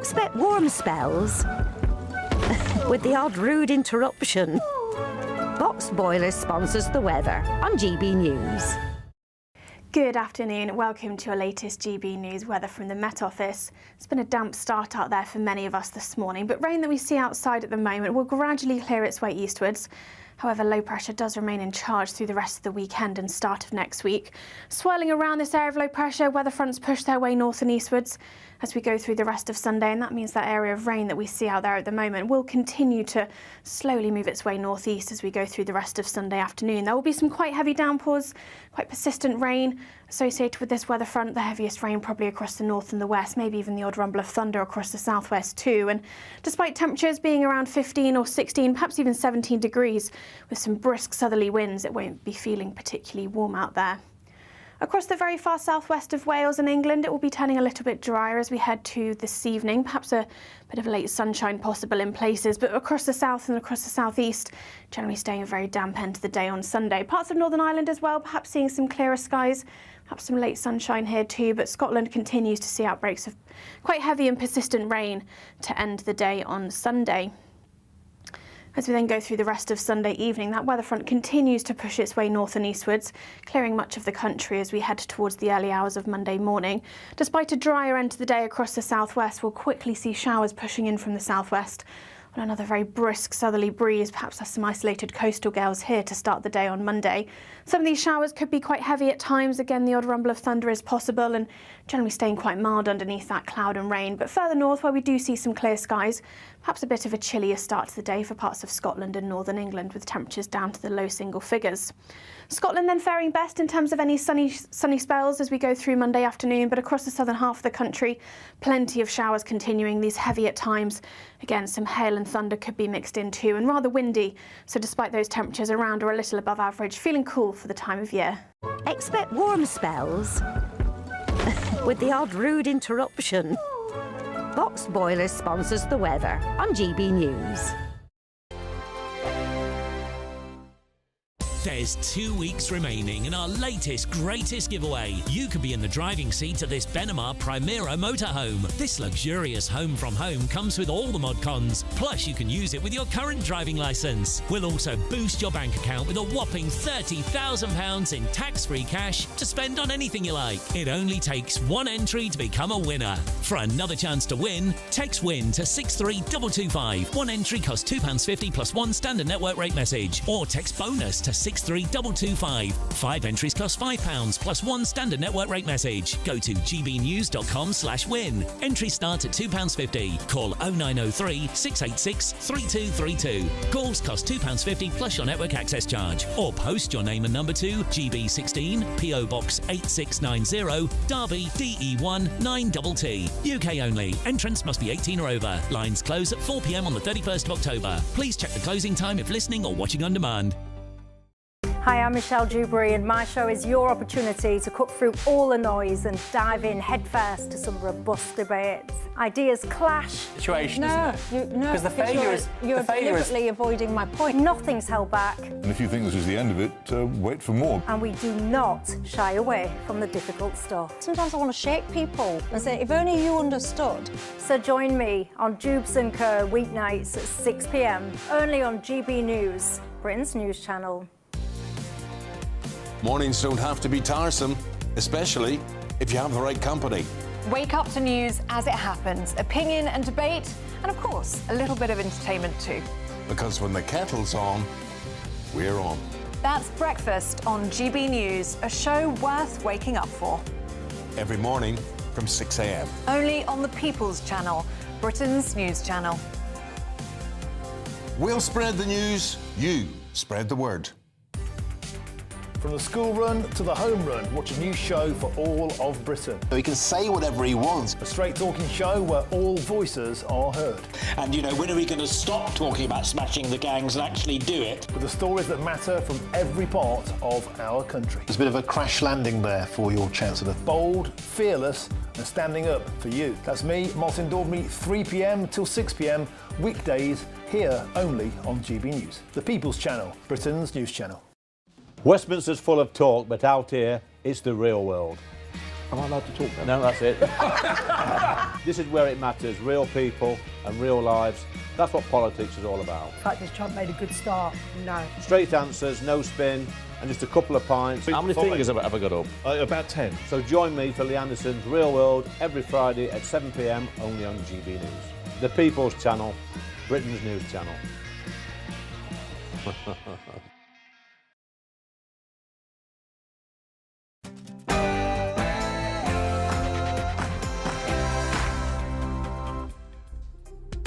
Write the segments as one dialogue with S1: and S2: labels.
S1: Expect warm spells with the odd rude interruption. Box Boilers sponsors the weather on GB News.
S2: Good afternoon, welcome to your latest GB News weather from the Met Office. It's been a damp start out there for many of us this morning, but rain that we see outside at the moment will gradually clear its way eastwards. However, low pressure does remain in charge through the rest of the weekend and start of next week. Swirling around this area of low pressure, weather fronts push their way north and eastwards as we go through the rest of Sunday, and that means that area of rain that we see out there at the moment will continue to slowly move its way northeast as we go through the rest of Sunday afternoon. There will be some quite heavy downpours, quite persistent rain associated with this weather front, the heaviest rain probably across the north and the west, maybe even the odd rumble of thunder across the southwest too. And despite temperatures being around 15 or 16, perhaps even 17 degrees, with some brisk southerly winds, it won't be feeling particularly warm out there. Across the very far southwest of Wales and England, it will be turning a little bit drier as we head to this evening. Perhaps a bit of late sunshine possible in places, but across the south and across the southeast, generally staying a very damp end to the day on Sunday. Parts of Northern Ireland as well, perhaps seeing some clearer skies, perhaps some late sunshine here too, but Scotland continues to see outbreaks of quite heavy and persistent rain to end the day on Sunday. As we then go through the rest of Sunday evening, that weather front continues to push its way north and eastwards, clearing much of the country as we head towards the early hours of Monday morning. Despite a drier end to the day across the southwest, we'll quickly see showers pushing in from the southwest on another very brisk southerly breeze. Perhaps there's some isolated coastal gales here to start the day on Monday. Some of these showers could be quite heavy at times. Again, the odd rumble of thunder is possible and generally staying quite mild underneath that cloud and rain. But further north, where we do see some clear skies, perhaps a bit of a chillier start to the day for parts of Scotland and northern England, with temperatures down to the low single figures. Scotland then faring best in terms of any sunny spells as we go through Monday afternoon, but across the southern half of the country, plenty of showers continuing, these heavy at times. Again, some hail and thunder could be mixed in too, and rather windy. So despite those temperatures around or a little above average, feeling cool for the time of year.
S1: Expect warm spells with the odd rude interruption. Box Boilers sponsors the weather on GB News.
S3: There's 2 weeks remaining in our latest, greatest giveaway. You could be in the driving seat of this Benamar Primera motorhome. This luxurious home from home comes with all the mod cons. Plus, you can use it with your current driving licence. We'll also boost your bank account with a whopping £30,000 in tax-free cash to spend on anything you like. It only takes one entry to become a winner. For another chance to win, text WIN to 63225. One entry costs £2.50 plus one standard network rate message. Or text BONUS to 63225. 5 entries cost £5 plus one standard network rate message. Go to gbnews.com/win. Entries start at £2.50. Call 0903 686 3232. Calls cost £2.50 plus your network access charge. Or post your name and number to GB16 PO Box 8690 Derby DE1 9TT. UK only. Entrance must be 18 or over. Lines close at 4 p.m. on the 31st of October. Please check the closing time if listening or watching on demand.
S4: Hi, I'm Michelle Dewberry, and my show is your opportunity to cut through all the noise and dive in headfirst to some robust debates. Ideas clash.
S5: Situation,
S4: No,
S5: isn't it? Because the failure is...
S4: You're deliberately avoiding my point. Nothing's held back.
S6: And if you think this is the end of it, wait for more.
S4: And we do not shy away from the difficult stuff.
S7: Sometimes I want to shake people and say, if only you understood.
S4: So join me on Dubes & Co. weeknights at 6 p.m, only on GB News, Britain's news channel.
S8: Mornings don't have to be tiresome, especially if you have the right company.
S9: Wake up to news as it happens, opinion and debate, and of course, a little bit of entertainment too.
S8: Because when the kettle's on, we're on.
S9: That's Breakfast on GB News, a show worth waking up for.
S8: Every morning from 6 a.m.
S9: Only on the People's Channel, Britain's news channel.
S8: We'll spread the news, you spread the word.
S10: From the school run to the home run, watch a new show for all of Britain.
S11: So he can say whatever he wants.
S10: A straight-talking show where all voices are heard.
S12: And, you know, when are we going to stop talking about smashing the gangs and actually do it?
S10: With the stories that matter from every part of our country.
S11: There's a bit of a crash landing there for your Chancellor.
S10: Bold, fearless and standing up for you. That's me, Martin Daubney, 3 p.m. till 6 p.m, weekdays, here only on GB News. The People's Channel, Britain's news channel.
S13: Westminster's full of talk, but out here, it's the real world.
S5: Am I allowed to talk now?
S13: No, that's it. This is where it matters, real people and real lives. That's what politics is all about.
S14: In fact, has Trump made a good start? No.
S13: Straight answers, no spin, and just a couple of pints. How many fingers have I got up?
S5: About 10.
S13: So join me for Lee Anderson's Real World every Friday at 7 p.m. only on GB News. The People's Channel, Britain's news channel.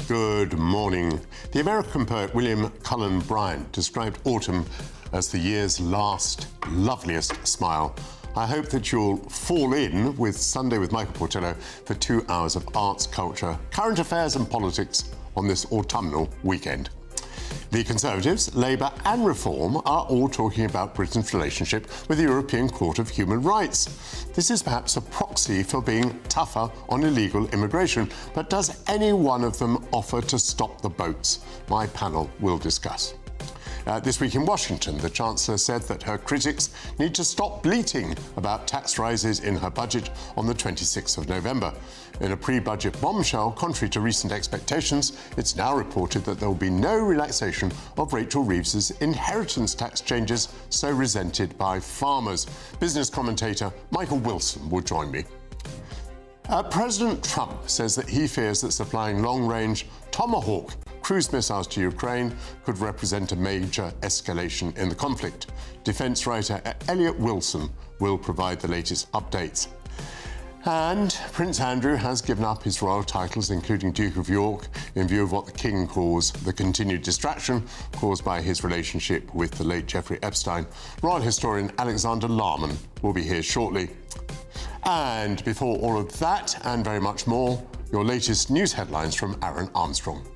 S15: Good morning. The American poet William Cullen Bryant described autumn as the year's last, loveliest smile. I hope that you'll fall in with Sunday with Michael Portillo for 2 hours of arts, culture, current affairs and politics on this autumnal weekend. The Conservatives, Labour and Reform are all talking about Britain's relationship with the European Court of Human Rights. This is perhaps a proxy for being tougher on illegal immigration, but does any one of them offer to stop the boats? My panel will discuss. This week in Washington, the Chancellor said that her critics need to stop bleating about tax rises in her budget on the 26th of November. In a pre-budget bombshell, contrary to recent expectations, it's now reported that there will be no relaxation of Rachel Reeves's inheritance tax changes so resented by farmers. Business commentator Michael Wilson will join me. President Trump says that he fears that supplying long-range Tomahawk cruise missiles to Ukraine could represent a major escalation in the conflict. Defence writer Elliot Wilson will provide the latest updates. And Prince Andrew has given up his royal titles, including Duke of York, in view of what the King calls the continued distraction caused by his relationship with the late Jeffrey Epstein. Royal historian Alexander Larman will be here shortly. And before all of that and very much more, your latest news headlines from Aaron Armstrong.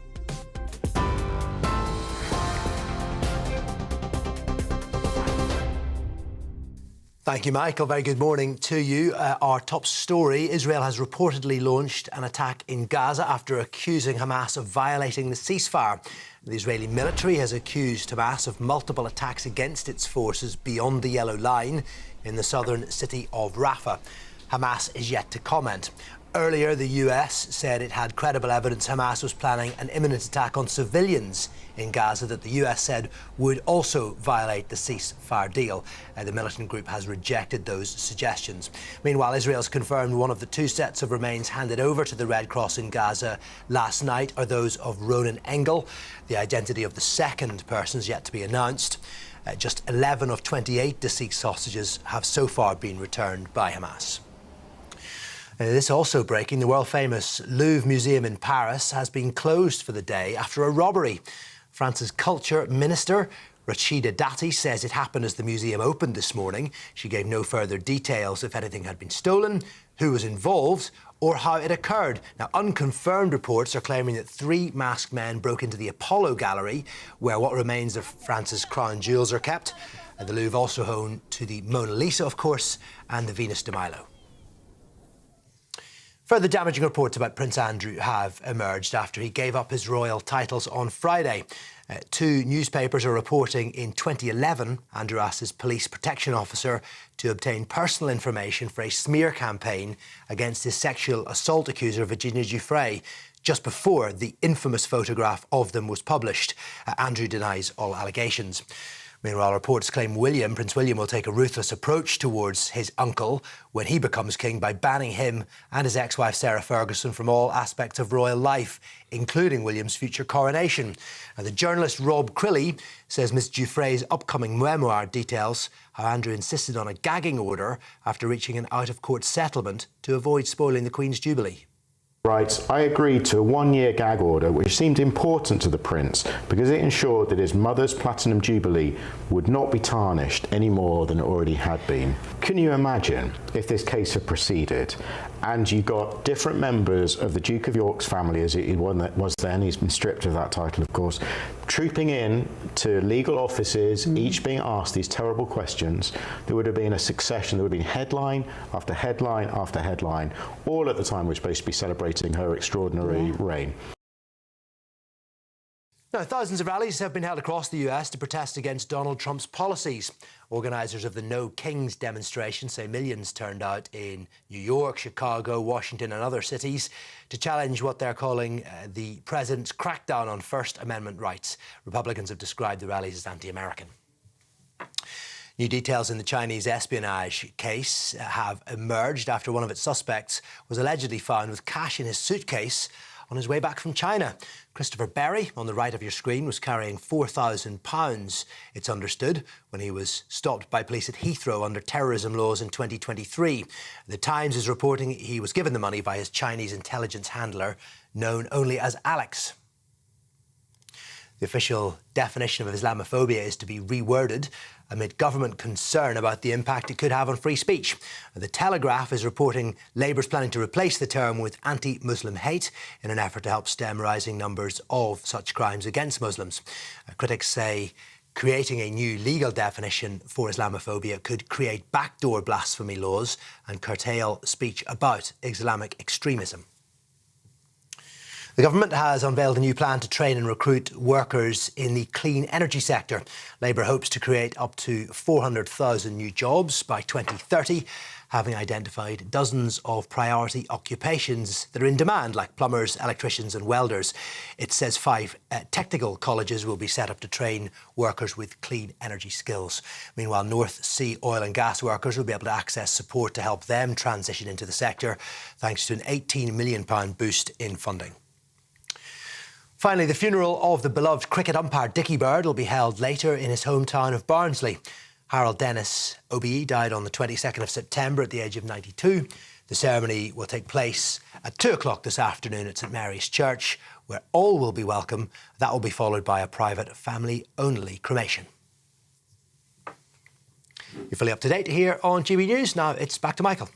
S16: Thank you, Michael. Very good morning to you. Our top story, Israel has reportedly launched an attack in Gaza after accusing Hamas of violating the ceasefire. The Israeli military has accused Hamas of multiple attacks against its forces beyond the Yellow Line in the southern city of Rafah. Hamas is yet to comment. Earlier, the US said it had credible evidence Hamas was planning an imminent attack on civilians in Gaza that the US said would also violate the ceasefire deal. The militant group has rejected those suggestions. Meanwhile, Israel's confirmed one of the 2 sets of remains handed over to the Red Cross in Gaza last night are those of Ronan Engel. The identity of the second person is yet to be announced. Just 11 of 28 deceased hostages have so far been returned by Hamas. This also breaking, the world-famous Louvre Museum in Paris has been closed for the day after a robbery. France's culture minister, Rachida Dati, says it happened as the museum opened this morning. She gave no further details if anything had been stolen, who was involved, or how it occurred. Now, unconfirmed reports are claiming that 3 masked men broke into the Apollo Gallery, where what remains of France's crown jewels are kept. The Louvre also home to the Mona Lisa, of course, and the Venus de Milo. Further damaging reports about Prince Andrew have emerged after he gave up his royal titles on Friday. 2 newspapers are reporting in 2011, Andrew asked his police protection officer to obtain personal information for a smear campaign against his sexual assault accuser, Virginia Giuffre, just before the infamous photograph of them was published. Andrew denies all allegations. Meanwhile, reports claim Prince William will take a ruthless approach towards his uncle when he becomes king by banning him and his ex-wife Sarah Ferguson from all aspects of royal life, including William's future coronation. Now, the journalist Rob Crilly says Miss Giuffre's upcoming memoir details how Andrew insisted on a gagging order after reaching an out-of-court settlement to avoid spoiling the Queen's Jubilee.
S17: Writes, I agreed to a 1-year gag order which seemed important to the Prince because it ensured that his mother's Platinum Jubilee would not be tarnished any more than it already had been. Can you imagine if this case had proceeded and you got different members of the Duke of York's family, as he was then, he's been stripped of that title of course, trooping in to legal offices, each being asked these terrible questions? There would have been a succession, there would have been headline after headline after headline, all at the time we're supposed to be celebrating her extraordinary reign.
S16: Now, thousands of rallies have been held across the US to protest against Donald Trump's policies. Organisers of the No Kings demonstration say millions turned out in New York, Chicago, Washington and other cities to challenge what they're calling the president's crackdown on First Amendment rights. Republicans have described the rallies as anti-American. New details in the Chinese espionage case have emerged after one of its suspects was allegedly found with cash in his suitcase on his way back from China. Christopher Berry, on the right of your screen, was carrying £4,000, it's understood, when he was stopped by police at Heathrow under terrorism laws in 2023. The Times is reporting he was given the money by his Chinese intelligence handler, known only as Alex. The official definition of Islamophobia is to be reworded amid government concern about the impact it could have on free speech. The Telegraph is reporting Labour's planning to replace the term with anti-Muslim hate in an effort to help stem rising numbers of such crimes against Muslims. Critics say creating a new legal definition for Islamophobia could create backdoor blasphemy laws and curtail speech about Islamic extremism. The government has unveiled a new plan to train and recruit workers in the clean energy sector. Labour hopes to create up to 400,000 new jobs by 2030, having identified dozens of priority occupations that are in demand, like plumbers, electricians and welders. It says 5 technical colleges will be set up to train workers with clean energy skills. Meanwhile, North Sea oil and gas workers will be able to access support to help them transition into the sector, thanks to an £18 million boost in funding. Finally, the funeral of the beloved cricket umpire Dickie Bird will be held later in his hometown of Barnsley. Harold Dennis OBE died on the 22nd of September at the age of 92. The ceremony will take place at 2 o'clock this afternoon at St Mary's Church, where all will be welcome. That will be followed by a private family-only cremation. You're fully up to date here on GB News. Now it's back to Michael.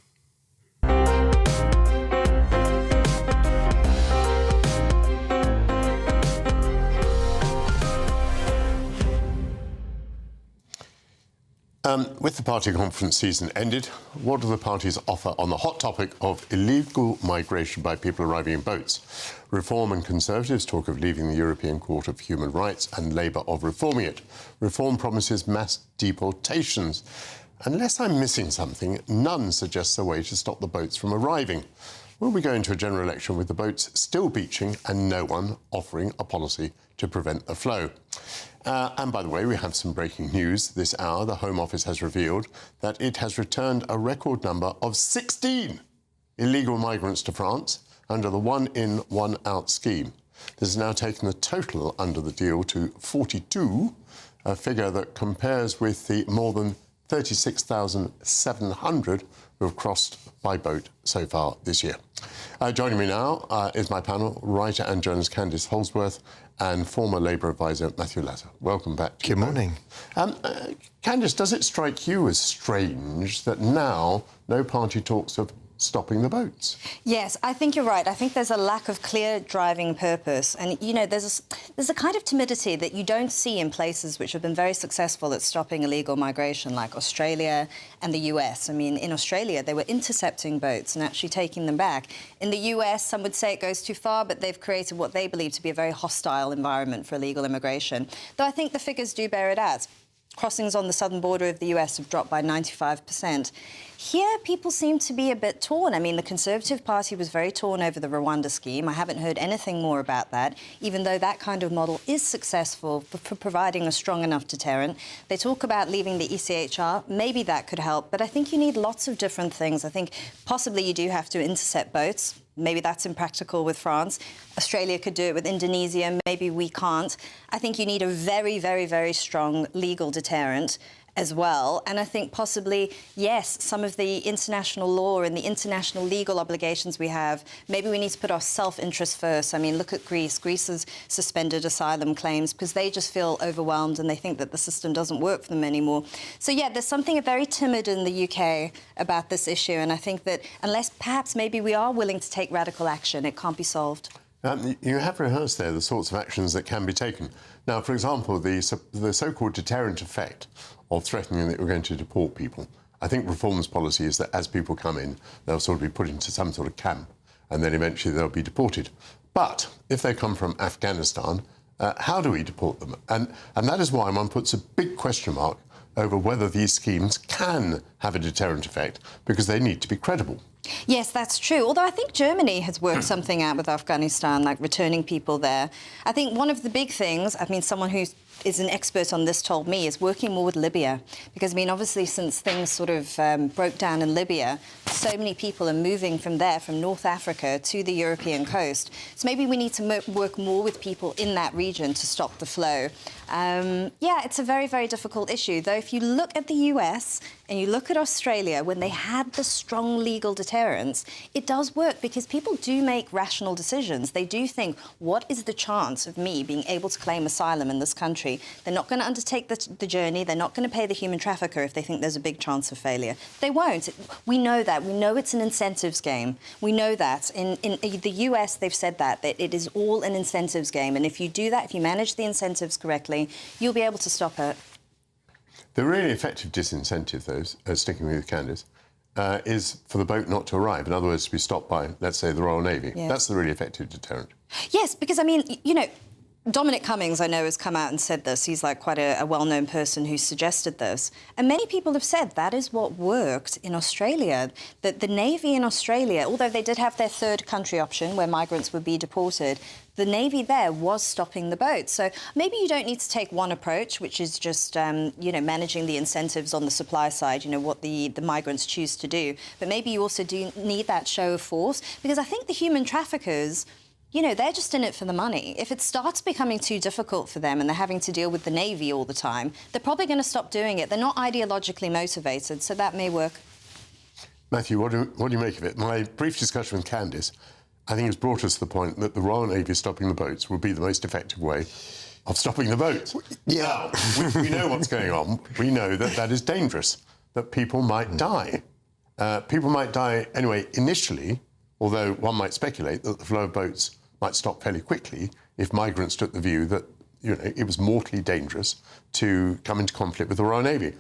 S15: With the party conference season ended, what do the parties offer on the hot topic of illegal migration by people arriving in boats? Reform and Conservatives talk of leaving the European Court of Human Rights and Labour of reforming it. Reform promises mass deportations. Unless I'm missing something, none suggests a way to stop the boats from arriving. Will we go into a general election with the boats still beaching and no one offering a policy to prevent the flow? And by the way, we have some breaking news this hour. The Home Office has revealed that it has returned a record number of 16 illegal migrants to France under the one-in, one-out scheme. This has now taken the total under the deal to 42, a figure that compares with the more than 36,700 who have crossed by boat so far this year. Joining me now is my panel, writer and journalist Candice Holsworth and former Labour advisor Matthew Latter. Welcome back.
S5: Good morning.
S15: Candice, does it strike you as strange that now no party talks of stopping the boats?
S7: Yes, I think you're right. I think there's a lack of clear driving purpose. And, you know, there's a kind of timidity that you don't see in places which have been very successful at stopping illegal migration, like Australia and the US. I mean, in Australia, they were intercepting boats and actually taking them back. In the US, some would say it goes too far, but they've created what they believe to be a very hostile environment for illegal immigration. Though I think the figures do bear it out. Crossings on the southern border of the US have dropped by 95%. Here, people seem to be a bit torn. I mean, the Conservative Party was very torn over the Rwanda scheme. I haven't heard anything more about that, even though that kind of model is successful for providing a strong enough deterrent. They talk about leaving the ECHR. Maybe that could help, but I think you need lots of different things. I think possibly you do have to intercept boats. Maybe that's impractical with France. Australia could do it with Indonesia. Maybe we can't. I think you need a very, very, very strong legal deterrent as well. And I think possibly, yes, some of the international law and the international legal obligations we have, maybe we need to put our self-interest first. I mean, look at Greece. Greece has suspended asylum claims because they just feel overwhelmed and they think that the system doesn't work for them anymore. So, yeah, there's something very timid in the UK about this issue. And I think that unless perhaps maybe we are willing to take radical action, it can't be solved.
S15: You have rehearsed there the sorts of actions that can be taken. Now, for example, the so-called deterrent effect of threatening that we're going to deport people. I think Reform's policy is that as people come in, they'll sort of be put into some sort of camp and then eventually they'll be deported. But if they come from Afghanistan, How do we deport them? And that is why one puts a big question mark over whether these schemes can have a deterrent effect, because they need to be credible.
S7: Yes, that's true. Although I think Germany has worked something out with Afghanistan, like returning people there. I think one of the big things, I mean, someone who is an expert on this told me, is working more with Libya. Because, I mean, obviously, since things sort of broke down in Libya, so many people are moving from there, from North Africa to the European coast. So maybe we need to work more with people in that region to stop the flow. Yeah, it's a very, very difficult issue. Though if you look at the US and you look at Australia, when they had the strong legal deterrence, it does work because people do make rational decisions. They do think, what is the chance of me being able to claim asylum in this country? They're not going to undertake the journey. They're not going to pay the human trafficker if they think there's a big chance of failure. They won't. We know that. We know it's an incentives game. We know that. In the US, they've said that it is all an incentives game. And if you do that, if you manage the incentives correctly, you'll be able to stop it.
S15: The really effective disincentive, though, sticking with Candice, is for the boat not to arrive. In other words, to be stopped by, let's say, the Royal Navy.
S7: Yeah.
S15: That's the really effective deterrent.
S7: Yes, because, I mean, you know, Dominic Cummings, I know, has come out and said this. He's like quite a well-known person who suggested this. And many people have said that is what worked in Australia. That the Navy in Australia, although they did have their third country option where migrants would be deported, the Navy there was stopping the boats. So maybe you don't need to take one approach, which is just, you know, managing the incentives on the supply side, you know, what the migrants choose to do. But maybe you also do need that show of force, because I think the human traffickers, you know, they're just in it for the money. If it starts becoming too difficult for them and they're having to deal with the Navy all the time, they're probably going to stop doing it. They're not ideologically motivated, so that may work.
S15: Matthew, what do you make of it? My brief discussion with Candice, I think, has brought us to the point that the Royal Navy stopping the boats would be the most effective way of stopping the boats. Yeah. We know what's going on. We know that that is dangerous, that people might die. People might die anyway initially, although one might speculate that the flow of boats might stop fairly quickly if migrants took the view that, you know, it was mortally dangerous to come into conflict with the Royal Navy.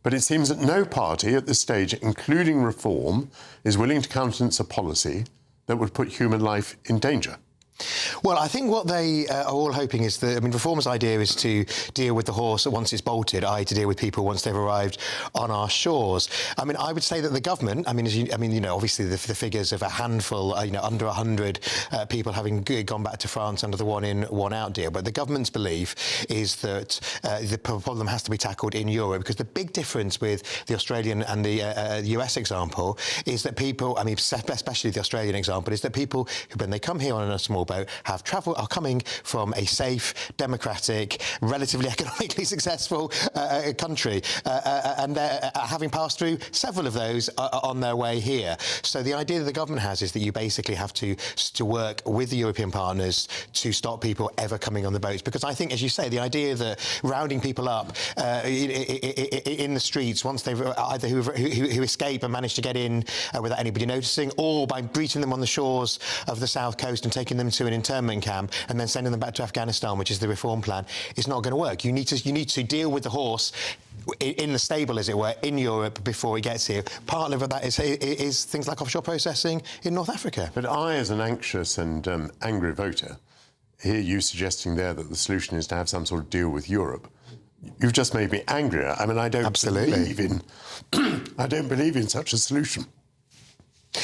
S15: But it seems that no party at this stage, including Reform, is willing to countenance a policy that would put human life in danger.
S16: Well, I think what they are all hoping is that, I mean, Reform's idea is to deal with the horse once it's bolted, i.e. to deal with people once they've arrived on our shores. I mean, I would say that the government, I mean, you know, obviously the figures of a handful, you know, under 100 people having gone back to France under the one-in, one-out deal. But the government's belief is that the problem has to be tackled in Europe, because the big difference with the Australian and the US example is that people, I mean, especially the Australian example, is that people, when they come here on a small boat, are coming from a safe, democratic, relatively economically successful country, and they're having passed through several of those on their way here. So the idea that the government has is that you basically have to work with the European partners to stop people ever coming on the boats. Because I think, as you say, the idea that rounding people up in the streets once they've either who escape and manage to get in without anybody noticing, or by greeting them on the shores of the south coast and taking them to an internment camp and then sending them back to Afghanistan, which is the Reform plan, is not going to work. You need to deal with the horse in the stable, as it were, in Europe before he gets here. Part of that is things like offshore processing in North Africa.
S15: But I, as an anxious and angry voter, hear you suggesting there that the solution is to have some sort of deal with Europe. You've just made me angrier. I mean, I don't believe in such a solution.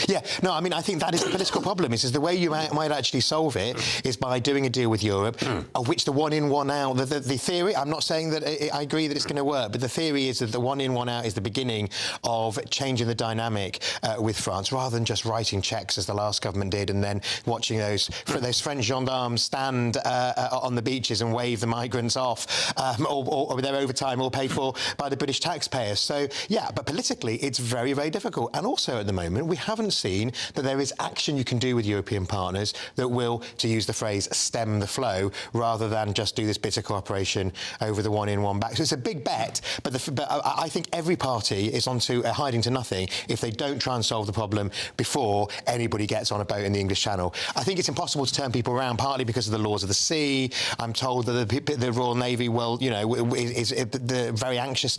S16: Yeah, no, I mean, I think that is the political problem. Is the way you might actually solve it is by doing a deal with Europe, of which the one-in, one-out, the theory, I'm not saying that I agree that it's going to work, but the theory is that the one-in, one-out is the beginning of changing the dynamic with France, rather than just writing cheques as the last government did and then watching those French gendarmes stand on the beaches and wave the migrants off, or with their overtime all paid for by the British taxpayers. So, yeah, but politically it's very, very difficult. And also at the moment, we haven't seen that there is action you can do with European partners that will, to use the phrase, stem the flow, rather than just do this bit of cooperation over the one-in, one-back. So it's a big bet, but I think every party is hiding to nothing if they don't try and solve the problem before anybody gets on a boat in the English Channel. I think it's impossible to turn people around, partly because of the laws of the sea. I'm told that the Royal Navy will, you know, is very anxious.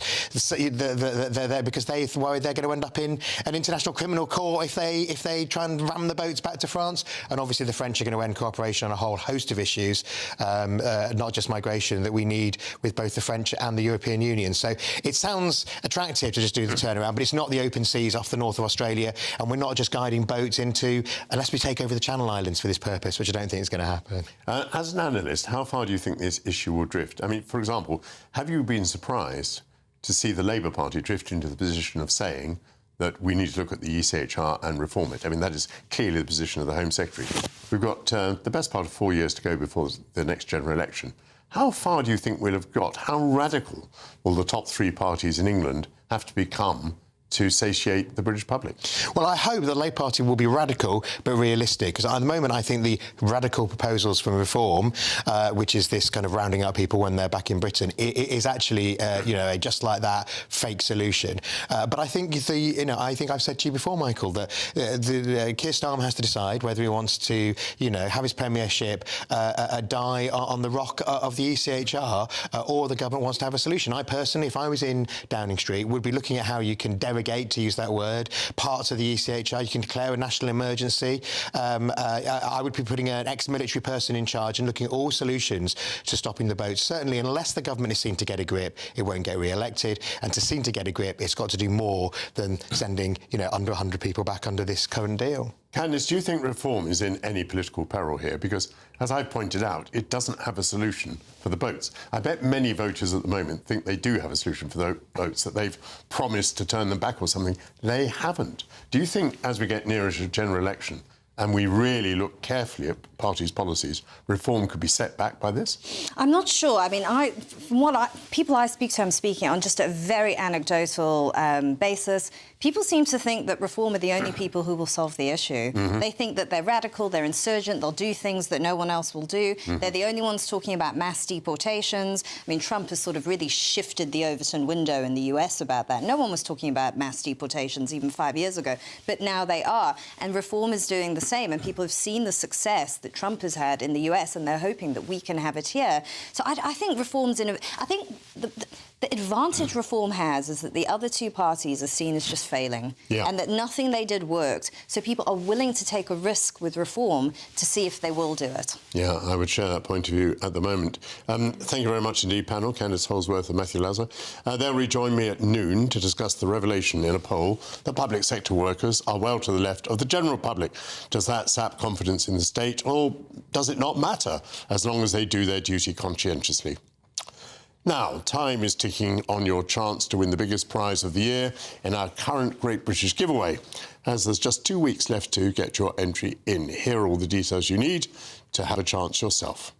S16: They're there because they're worried they're going to end up in an international criminal court
S5: if they try and ram the boats back to France. And obviously the French are going to end cooperation on a whole host of issues, not just migration, that we need with both the French and the European Union. So it sounds attractive to just do the turnaround, but it's not the open seas off the north of Australia, and we're not just guiding boats into, unless we take over the Channel Islands for this purpose, which I don't think is going to happen.
S15: As an analyst, how far do you think this issue will drift? I mean, for example, have you been surprised to see the Labour Party drift into the position of saying that we need to look at the ECHR and reform it? I mean, that is clearly the position of the Home Secretary. We've got the best part of 4 years to go before the next general election. How far do you think we'll have got? How radical will the top three parties in England have to become to satiate the British public?
S5: Well, I hope the Labour Party will be radical but realistic, because at the moment I think the radical proposals for reform, which is this kind of rounding up people when they're back in Britain, is actually a just like that fake solution. But I think I think I've said to you before, Michael, that Keir Starmer has to decide whether he wants to have his premiership die on the rock of the ECHR, or the government wants to have a solution. I personally, if I was in Downing Street, would be looking at how you can derogate, to use that word, parts of the ECHR. You can declare a national emergency. I would be putting an ex-military person in charge and looking at all solutions to stopping the boats. Certainly, unless the government is seen to get a grip, it won't get re-elected. And to seem to get a grip, it's got to do more than sending, under 100 people back under this current deal.
S15: Candice, do you think reform is in any political peril here? Because, as I pointed out, it doesn't have a solution for the boats. I bet many voters at the moment think they do have a solution for the boats, that they've promised to turn them back or something. They haven't. Do you think, as we get nearer to a general election, and we really look carefully at parties' policies, reform could be set back by this?
S7: I'm not sure. I mean, from what people I speak to, I'm speaking on just a very anecdotal basis. People seem to think that reform are the only people who will solve the issue.
S18: Mm-hmm.
S7: They think that they're radical, they're insurgent, they'll do things that no one else will do.
S18: Mm-hmm.
S7: They're the only ones talking about mass deportations. I mean, Trump has sort of really shifted the Overton window in the US about that. No one was talking about mass deportations even 5 years ago, but now they are. And reform is doing the same, and people have seen the success that Trump has had in the US, and they're hoping that we can have it here. So I think reform's I think the advantage reform has is that the other two parties are seen as just failing, and that nothing they did worked. So people are willing to take a risk with reform to see if they will do it.
S15: Yeah, I would share that point of view at the moment. Thank you very much indeed, panel. Candice Holsworth and Matthew Lazar. They'll rejoin me at noon to discuss the revelation in a poll that public sector workers are well to the left of the general public. Does that sap confidence in the state, or does it not matter as long as they do their duty conscientiously? Now, time is ticking on your chance to win the biggest prize of the year in our current Great British Giveaway, as there's just 2 weeks left to get your entry in. Here are all the details you need to have a chance yourself.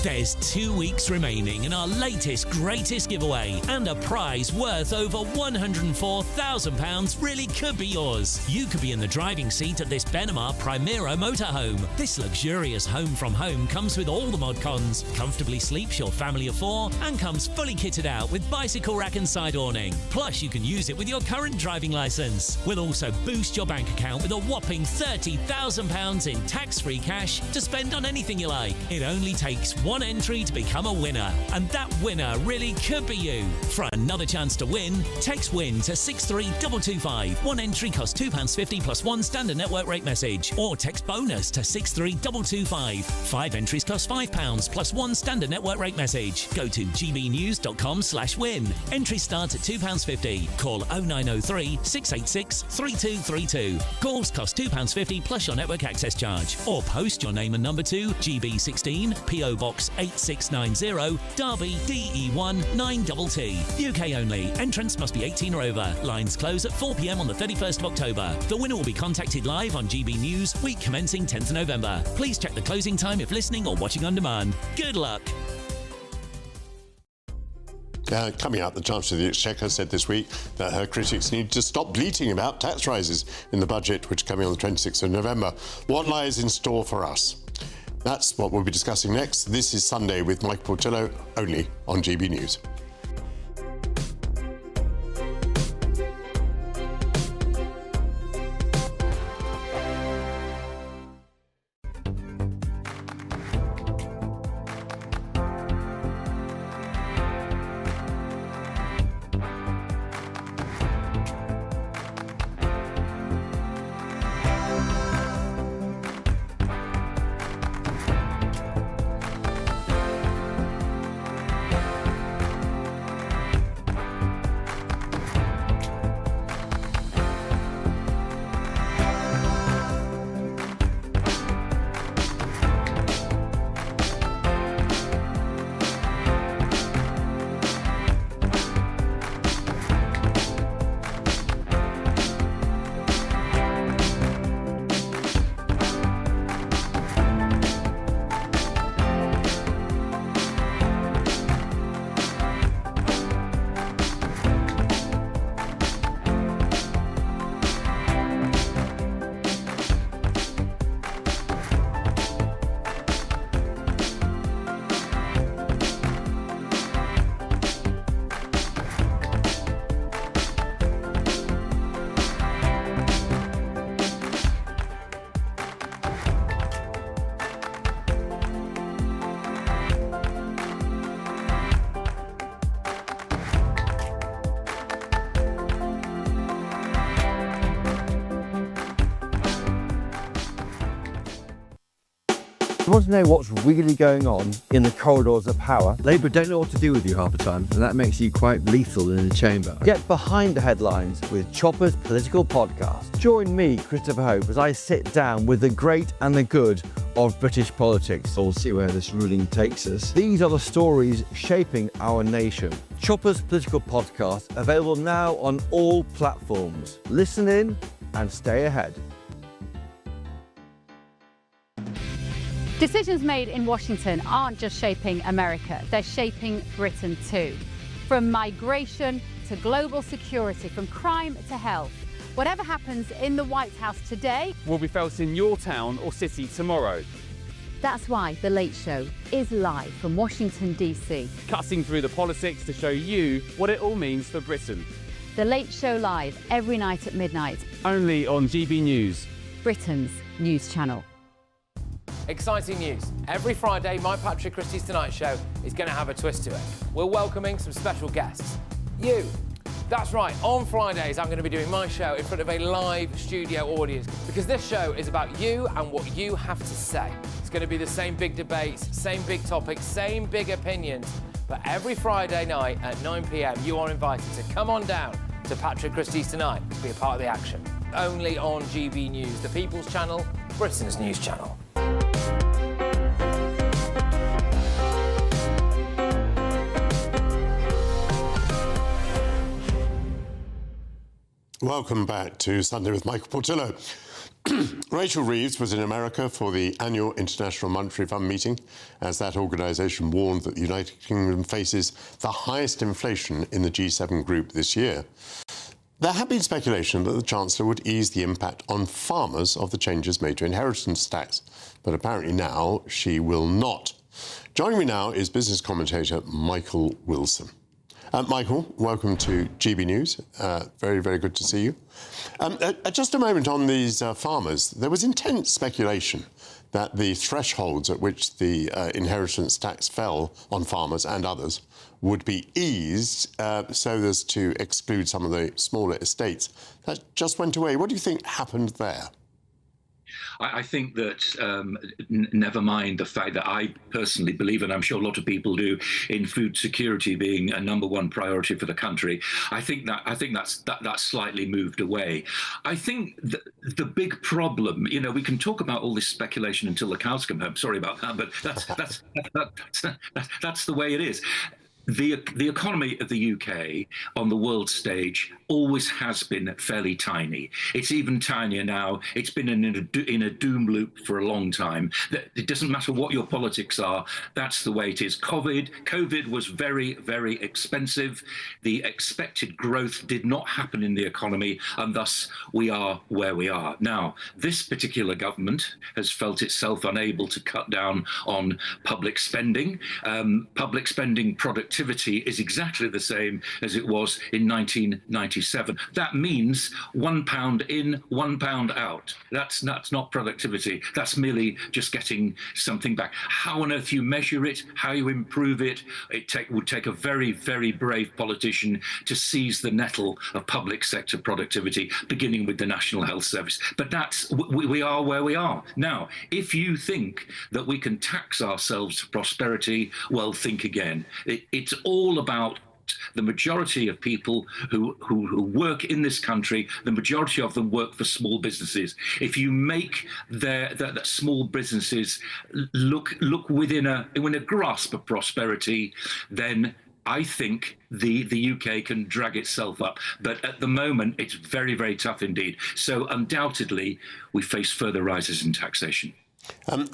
S3: There's 2 weeks remaining in our latest, greatest giveaway, and a prize worth over £104,000 really could be yours. You could be in the driving seat of this Benamar Primera motorhome. This luxurious home from home comes with all the mod cons, comfortably sleeps your family of 4, and comes fully kitted out with bicycle rack and side awning. Plus, you can use it with your current driving licence. We'll also boost your bank account with a whopping £30,000 in tax-free cash to spend on anything you like. It only takes one entry to become a winner, and that winner really could be you. For another chance to win, text WIN to 63225. One entry costs £2.50 plus one standard network rate message, or text BONUS to 63225. 5 entries cost £5 plus one standard network rate message. Go to gbnews.com/win. Entries start at £2.50. Call 0903 686 3232. Calls cost £2.50 plus your network access charge, or post your name and number to GB16 PO Box 8690, Derby, DE1 9TT. UK only. Entrants must be 18 or over. Lines close at 4 p.m. on the 31st of October. The winner will be contacted live on GB News, week commencing 10th of November. Please check the closing time if listening or watching on demand. Good luck.
S15: Coming up, the Chancellor of the Exchequer said this week that her critics need to stop bleating about tax rises in the budget, which is coming on the 26th of November. What lies in store for us? That's what we'll be discussing next. This is Sunday with Michael Portillo, only on GB News.
S18: want to know what's really going on in the corridors of power. Labour don't know what to do with you half the time, and that makes you quite lethal in the chamber. Get behind the headlines with Chopper's Political Podcast. Join me, Christopher Hope, as I sit down with the great and the good of British politics. We'll see where this ruling takes us. These are the stories shaping our nation. Chopper's Political Podcast, available now on all platforms. Listen in and stay ahead.
S19: Decisions made in Washington aren't just shaping America, they're shaping Britain too. From migration to global security, from crime to health. Whatever happens in the White House today
S20: will be felt in your town or city tomorrow.
S19: That's why The Late Show is live from Washington, D.C.
S20: Cutting through the politics to show you what it all means for Britain.
S19: The Late Show live every night at midnight.
S20: Only on GB News,
S19: Britain's news channel.
S21: Exciting news. Every Friday, my Patrick Christie's Tonight Show is going to have a twist to it. We're welcoming some special guests. You. That's right, on Fridays I'm going to be doing my show in front of a live studio audience because this show is about you and what you have to say. It's going to be the same big debates, same big topics, same big opinions, but every Friday night at 9 p.m. you are invited to come on down to Patrick Christie's Tonight to be a part of the action. Only on GB News, the People's Channel, Britain's news channel.
S15: Welcome back to Sunday with Michael Portillo. Rachel Reeves was in America for the annual International Monetary Fund meeting, as that organisation warned that the United Kingdom faces the highest inflation in the G7 group this year. There had been speculation that the Chancellor would ease the impact on farmers of the changes made to inheritance tax, but apparently now she will not. Joining me now is business commentator Michael Wilson. Michael, welcome to GB News. Very, very good to see you. Just a moment on these farmers. There was intense speculation that the thresholds at which the inheritance tax fell on farmers and others would be eased so as to exclude some of the smaller estates. That just went away. What do you think happened there?
S22: I think that, never mind the fact that I personally believe, and I'm sure a lot of people do, in food security being a #1 priority for the country, I think that's slightly moved away. I think the big problem, you know, we can talk about all this speculation until the cows come home. Sorry about that, but that's the way it is. The economy of the UK on the world stage always has been fairly tiny. It's even tinier now. It's been in a doom loop for a long time. It doesn't matter what your politics are. That's the way it is. COVID was very, very expensive. The expected growth did not happen in the economy, and thus we are where we are. Now, this particular government has felt itself unable to cut down on public spending. Public spending productivity is exactly the same as it was in 1997. That means £1 in, £1 out. That's not productivity. That's merely just getting something back. How on earth you measure it, how you improve it, would take a very, very brave politician to seize the nettle of public sector productivity, beginning with the National Health Service. But we are where we are. Now, if you think that we can tax ourselves to prosperity, well, think again. It's all about the majority of people who work in this country. The majority of them work for small businesses. If you make the small businesses look within a grasp of prosperity, then I think the UK can drag itself up. But at the moment, it's very, very tough indeed. So undoubtedly, we face further rises in taxation.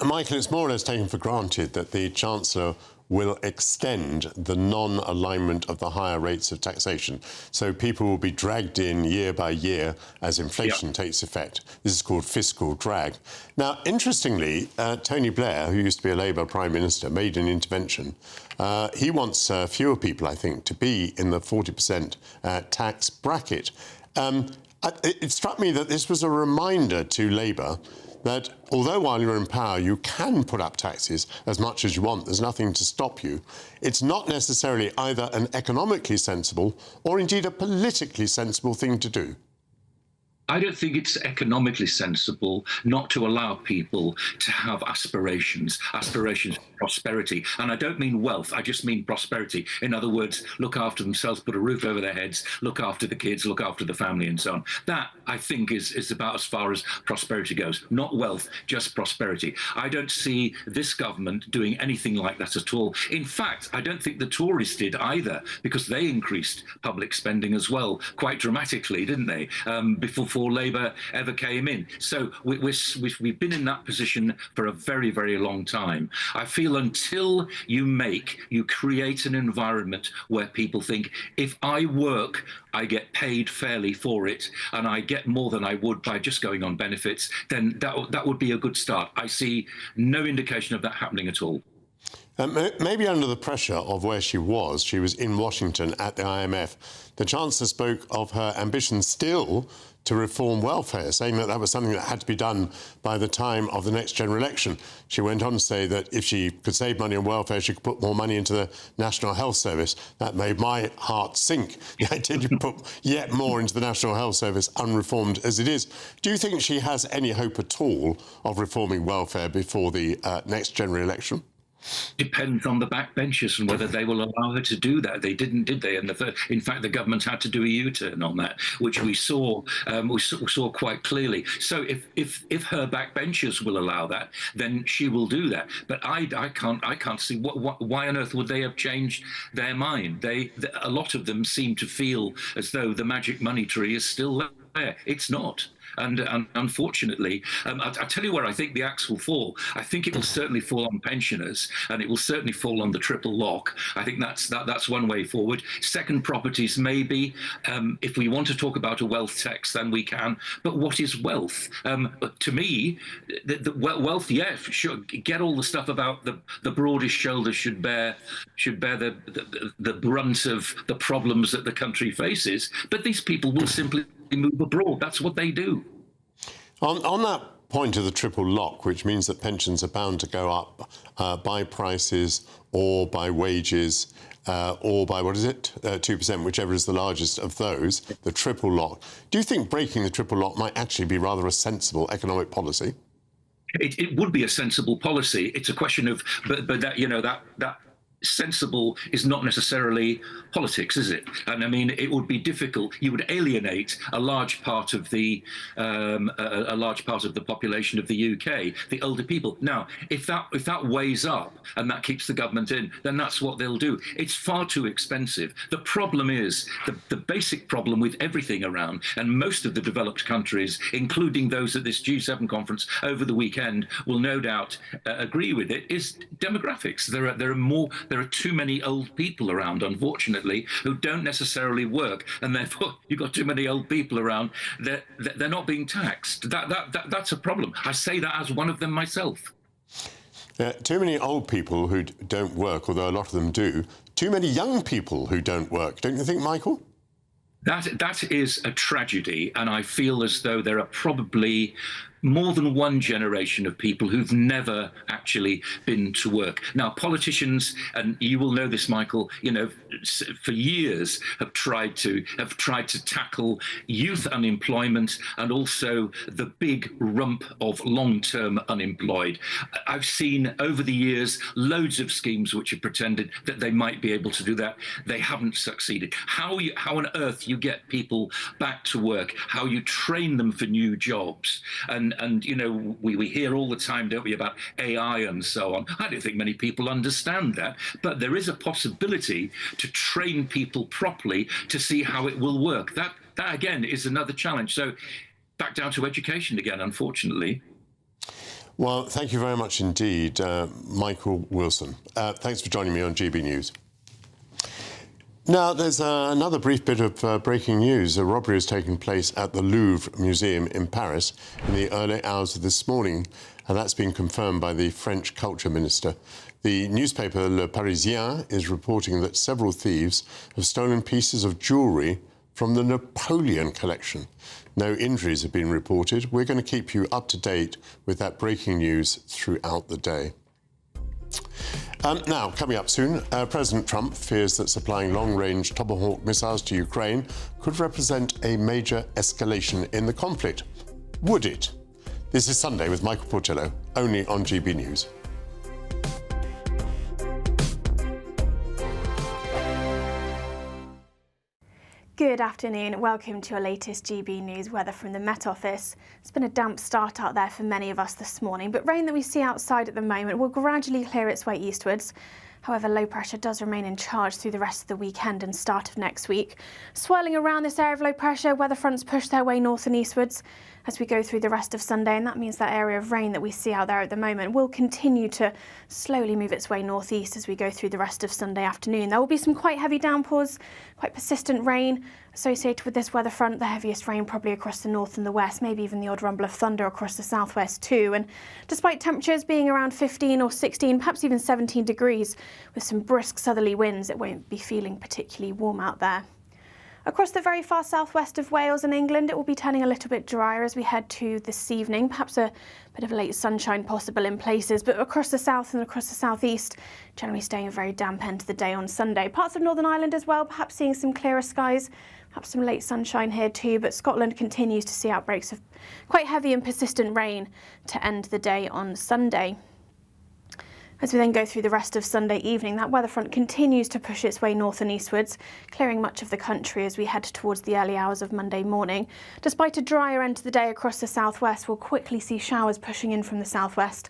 S15: Michael, it's more or less taken for granted that the Chancellor will extend the non-alignment of the higher rates of taxation. So people will be dragged in year by year as inflation takes effect. This is called fiscal drag. Now, interestingly, Tony Blair, who used to be a Labour Prime Minister, made an intervention. He wants fewer people, I think, to be in the 40% tax bracket. It struck me that this was a reminder to Labour that although while you're in power you can put up taxes as much as you want, there's nothing to stop you, it's not necessarily either an economically sensible or indeed a politically sensible thing to do.
S22: I don't think it's economically sensible not to allow people to have aspirations for prosperity. And I don't mean wealth, I just mean prosperity. In other words, look after themselves, put a roof over their heads, look after the kids, look after the family and so on. That, I think, is about as far as prosperity goes. Not wealth, just prosperity. I don't see this government doing anything like that at all. In fact, I don't think the Tories did either, because they increased public spending as well, quite dramatically, didn't they, before Labour ever came in. So we've been in that position for a very, very long time. I feel until you create an environment where people think, if I work, I get paid fairly for it, and I get more than I would by just going on benefits, then that would be a good start. I see no indication of that happening at all.
S15: Maybe under the pressure of where she was in Washington at the IMF, the Chancellor spoke of her ambition still to reform welfare, saying that was something that had to be done by the time of the next general election. She went on to say that if she could save money on welfare, she could put more money into the National Health Service. That made my heart sink. The idea to put yet more into the National Health Service, unreformed as it is. Do you think she has any hope at all of reforming welfare before the next general election?
S22: Depends on the backbenchers and whether they will allow her to do that. They didn't, did they? And in fact, the government had to do a U-turn on that, which we saw quite clearly. So if her backbenchers will allow that, then she will do that. But I can't see why on earth would they have changed their mind? A lot of them seem to feel as though the magic money tree is still there. It's not. And unfortunately, I'll tell you where I think the axe will fall. I think it will certainly fall on pensioners, and it will certainly fall on the triple lock. I think that's one way forward. Second, properties, maybe. If we want to talk about a wealth tax, then we can. But what is wealth? To me, the wealth, yeah, sure, get all the stuff about the broadest shoulders should bear the brunt of the problems that the country faces. But these people will simply move abroad. That's what they do.
S15: On that point of the triple lock, which means that pensions are bound to go up by prices or by wages or by, 2%, whichever is the largest of those, the triple lock. Do you think breaking the triple lock might actually be rather a sensible economic policy?
S22: It would be a sensible policy. It's a question of, but that sensible is not necessarily politics, is it? And I mean, it would be difficult. You would alienate a large part of the population of the UK, the older people. Now, if that weighs up and that keeps the government in, then that's what they'll do. It's far too expensive. The problem is the basic problem with everything around, and most of the developed countries, including those at this G7 conference over the weekend, will no doubt agree with it, is demographics. There are too many old people around, unfortunately, who don't necessarily work, and therefore you've got too many old people around. They're not being taxed. That's a problem. I say that as one of them myself.
S15: Too many old people who don't work, although a lot of them do. Too many young people who don't work. Don't you think, Michael?
S22: That is a tragedy, and I feel as though there are probably more than one generation of people who've never actually been to work. Now, politicians, and you will know this, Michael, for years have tried to tackle youth unemployment and also the big rump of long-term unemployed. I've seen over the years loads of schemes which have pretended that they might be able to do that. They haven't succeeded. How on earth you get people back to work, how you train them for new jobs, and we hear all the time, don't we, about AI and so on. I don't think many people understand that, but there is a possibility to train people properly to see how it will work. That again is another challenge. So back down to education again, unfortunately.
S15: Well, thank you very much indeed, Michael Wilson. Thanks for joining me on GB News. Now, there's another brief bit of breaking news. A robbery has taken place at the Louvre Museum in Paris in the early hours of this morning, and that's been confirmed by the French Culture Minister. The newspaper Le Parisien is reporting that several thieves have stolen pieces of jewellery from the Napoleon collection. No injuries have been reported. We're going to keep you up to date with that breaking news throughout the day. Now, coming up soon, President Trump fears that supplying long-range Tomahawk missiles to Ukraine could represent a major escalation in the conflict. Would it? This is Sunday with Michael Portillo, only on GB News.
S1: Good afternoon. Welcome to your latest GB News weather from the Met Office. It's been a damp start out there for many of us this morning, but rain that we see outside at the moment will gradually clear its way eastwards. However, low pressure does remain in charge through the rest of the weekend and start of next week. Swirling around this area of low pressure, weather fronts push their way north and eastwards as we go through the rest of Sunday, and that means that area of rain that we see out there at the moment will continue to slowly move its way northeast as we go through the rest of Sunday afternoon. There will be some quite heavy downpours, quite persistent rain associated with this weather front, the heaviest rain probably across the north and the west, maybe even the odd rumble of thunder across the southwest too. And despite temperatures being around 15 or 16, perhaps even 17 degrees, with some brisk southerly winds, it won't be feeling particularly warm out there. Across the very far southwest of Wales and England, it will be turning a little bit drier as we head to this evening. Perhaps a bit of late sunshine possible in places, but across the south and across the southeast, generally staying a very damp end to the day on Sunday. Parts of Northern Ireland as well, perhaps seeing some clearer skies, perhaps some late sunshine here too, but Scotland continues to see outbreaks of quite heavy and persistent rain to end the day on Sunday. As we then go through the rest of Sunday evening, that weather front continues to push its way north and eastwards, clearing much of the country as we head towards the early hours of Monday morning. Despite a drier end to the day across the southwest, we'll quickly see showers pushing in from the southwest.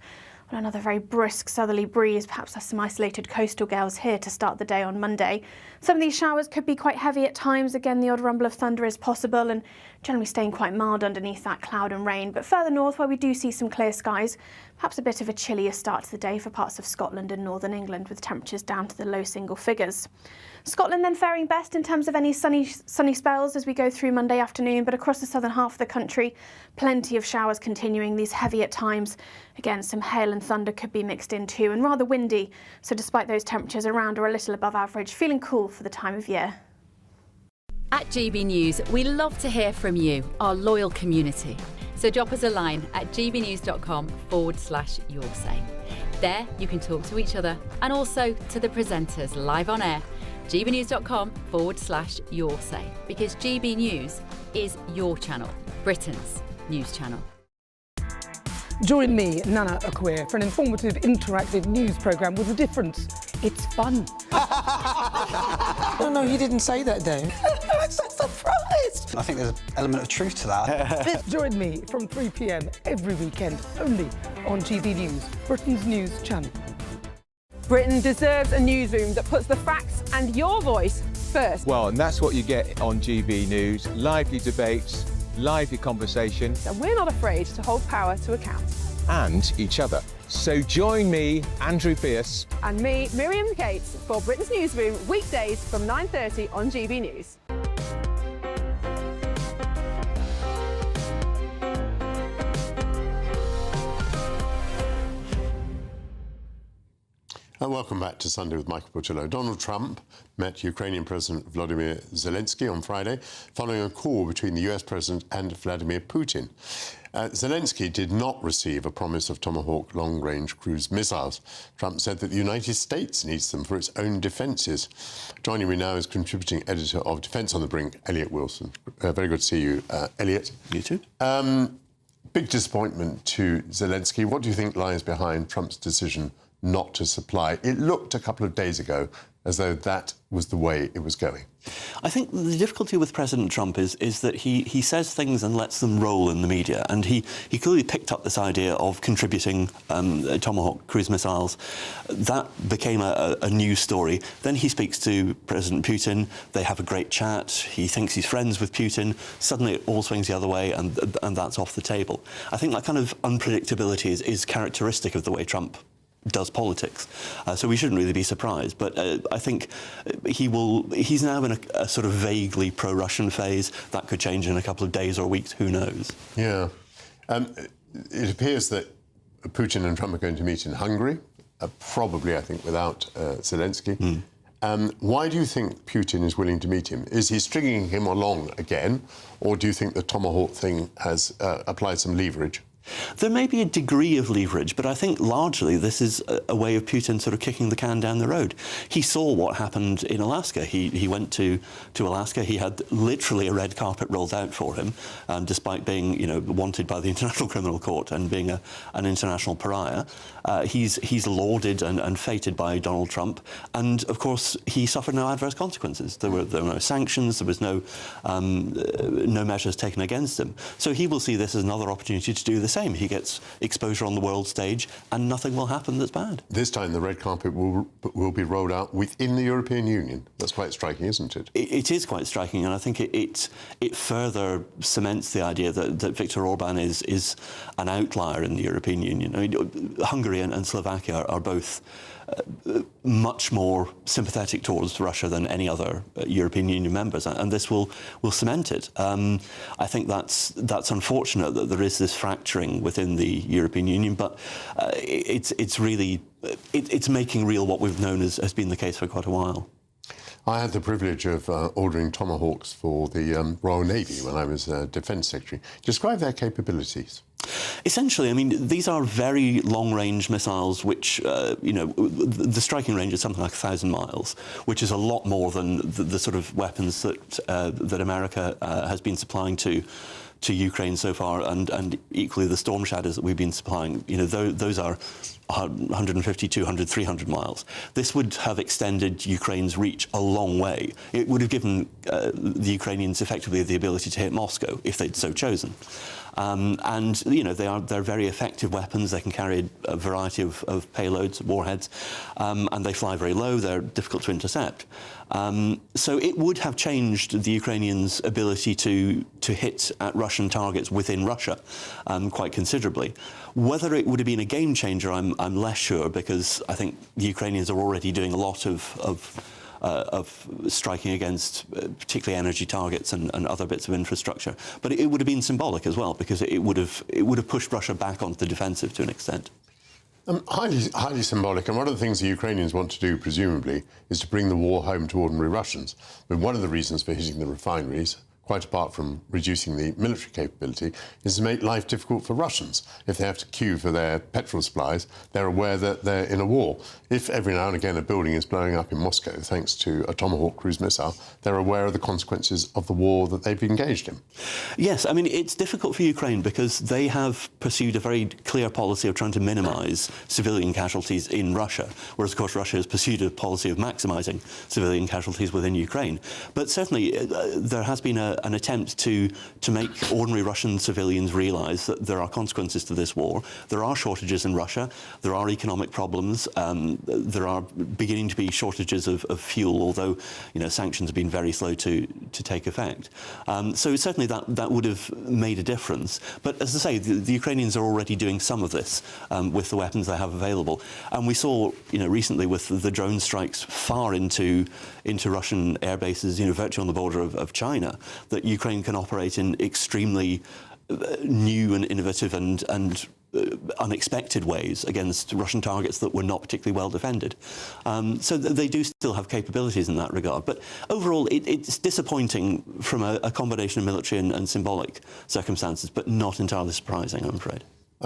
S1: On another very brisk southerly breeze, perhaps there's some isolated coastal gales here to start the day on Monday. Some of these showers could be quite heavy at times. Again, the odd rumble of thunder is possible and generally staying quite mild underneath that cloud and rain. But further north, where we do see some clear skies, perhaps a bit of a chillier start to the day for parts of Scotland and northern England, with temperatures down to the low single figures. Scotland then faring best in terms of any sunny spells as we go through Monday afternoon, but across the southern half of the country, plenty of showers continuing, these heavy at times. Again, some hail and thunder could be mixed in too, and rather windy. So despite those temperatures around or a little above average, feeling cool for the time of year.
S2: At GB News, we love to hear from you, our loyal community. So drop us a line at gbnews.com/yoursay. There you can talk to each other and also to the presenters live on air. gbnews.com/yoursay, because GB News is your channel, Britain's news channel.
S14: Join me, Nana Akweer, for an informative, interactive news programme with a difference. It's fun.
S23: No, he didn't say that, Dave.
S14: I'm so surprised.
S23: I think there's an element of truth to that.
S14: Join me from 3 p.m. every weekend, only on GB News, Britain's news channel.
S24: Britain deserves a newsroom that puts the facts and your voice first.
S25: Well, and that's what you get on GB News. Lively debates, lively conversation.
S24: And we're not afraid to hold power to account.
S25: And each other. So join me, Andrew Pierce.
S24: And me, Miriam Gates, for Britain's Newsroom, weekdays from 9:30 on GB News.
S15: And welcome back to Sunday with Michael Portillo. Donald Trump met Ukrainian President Volodymyr Zelensky on Friday following a call between the US President and Vladimir Putin. Zelensky did not receive a promise of Tomahawk long-range cruise missiles. Trump said that the United States needs them for its own defences. Joining me now is contributing editor of Defence on the Brink, Elliot Wilson. Very good to see you, Elliot.
S8: You too.
S15: Big disappointment to Zelensky. What do you think lies behind Trump's decision not to supply? It looked a couple of days ago as though that was the way it was going.
S26: I think the difficulty with President Trump is that he says things and lets them roll in the media, and he clearly picked up this idea of contributing Tomahawk cruise missiles. That became a news story. Then he speaks to President Putin. They have a great chat. He thinks he's friends with Putin. Suddenly it all swings the other way, and that's off the table. I think that kind of unpredictability is characteristic of the way Trump does politics, so we shouldn't really be surprised. But I think he's now in a sort of vaguely pro-Russian phase. That could change in a couple of days or weeks, who knows?
S15: Yeah. It appears that Putin and Trump are going to meet in Hungary, probably, I think, without Zelensky. Why do you think Putin is willing to meet him? Is he stringing him along again, or do you think the Tomahawk thing has applied some leverage?
S26: There may be a degree of leverage, but I think largely this is a way of Putin sort of kicking the can down the road. He saw what happened in Alaska. He went to Alaska. He had literally a red carpet rolled out for him, despite being, wanted by the International Criminal Court and being an international pariah. He's lauded and feted by Donald Trump, and of course he suffered no adverse consequences. There were no sanctions. There was no measures taken against him. So he will see this as another opportunity to do the same. He gets exposure on the world stage and nothing will happen that's bad.
S15: This time the red carpet will be rolled out within the European Union. That's quite striking, isn't it?
S26: It is quite striking, and I think it further cements the idea that Viktor Orban is an outlier in the European Union. I mean, Hungary and Slovakia are both much more sympathetic towards Russia than any other European Union members, and this will cement it. I think that's unfortunate that there is this fracturing within the European Union, but it's really making real what we've known has been the case for quite a while.
S15: I had the privilege of ordering Tomahawks for the Royal Navy when I was Defence Secretary. Describe their capabilities.
S26: Essentially, I mean, these are very long-range missiles which, the striking range is something like 1,000 miles, which is a lot more than the sort of weapons that America has been supplying to Ukraine so far, and equally the Storm Shadows that we've been supplying. Those are 150, 200, 300 miles. This would have extended Ukraine's reach a long way. It would have given the Ukrainians effectively the ability to hit Moscow if they'd so chosen. They're very effective weapons. They can carry a variety of payloads, warheads, and they fly very low. They're difficult to intercept. So it would have changed the Ukrainians' ability to hit at Russian targets within Russia quite considerably. Whether it would have been a game changer, I'm less sure, because I think the Ukrainians are already doing a lot of striking against particularly energy targets and other bits of infrastructure. But it would have been symbolic as well, because it would have pushed Russia back onto the defensive to an extent.
S15: Highly symbolic, and one of the things the Ukrainians want to do, presumably, is to bring the war home to ordinary Russians. I mean, one of the reasons for hitting the refineries, quite apart from reducing the military capability, is to make life difficult for Russians. If they have to queue for their petrol supplies, they're aware that they're in a war. If every now and again a building is blowing up in Moscow thanks to a Tomahawk cruise missile, they're aware of the consequences of the war that they've engaged in.
S26: Yes, I mean, it's difficult for Ukraine because they have pursued a very clear policy of trying to minimise civilian casualties in Russia, whereas, of course, Russia has pursued a policy of maximising civilian casualties within Ukraine. But certainly there has been an attempt to make ordinary Russian civilians realise that there are consequences to this war. There are shortages in Russia. There are economic problems. There are beginning to be shortages of fuel, although sanctions have been very slow to take effect. So certainly that would have made a difference. But as I say, the Ukrainians are already doing some of this with the weapons they have available. And we saw recently with the drone strikes far into Russian air bases, virtually on the border of China, that Ukraine can operate in extremely new and innovative and unexpected ways against Russian targets that were not particularly well defended. So they do still have capabilities in that regard. But overall, it's disappointing from a combination of military and symbolic circumstances, but not entirely surprising, I'm afraid.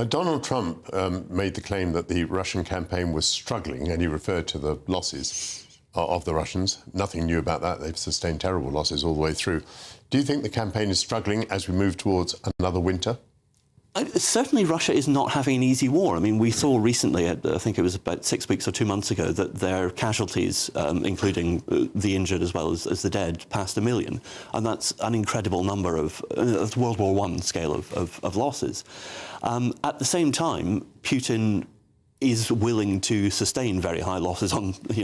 S15: Donald Trump made the claim that the Russian campaign was struggling, and he referred to the losses of the Russians. Nothing new about that. They've sustained terrible losses all the way through. Do you think the campaign is struggling as we move towards another winter?
S26: Certainly Russia is not having an easy war. I mean, we saw recently, I think it was about 6 weeks or 2 months ago, that their casualties, including the injured as well as the dead, passed 1 million. And that's an incredible number that's World War I scale of losses. At the same time, Putin is willing to sustain very high losses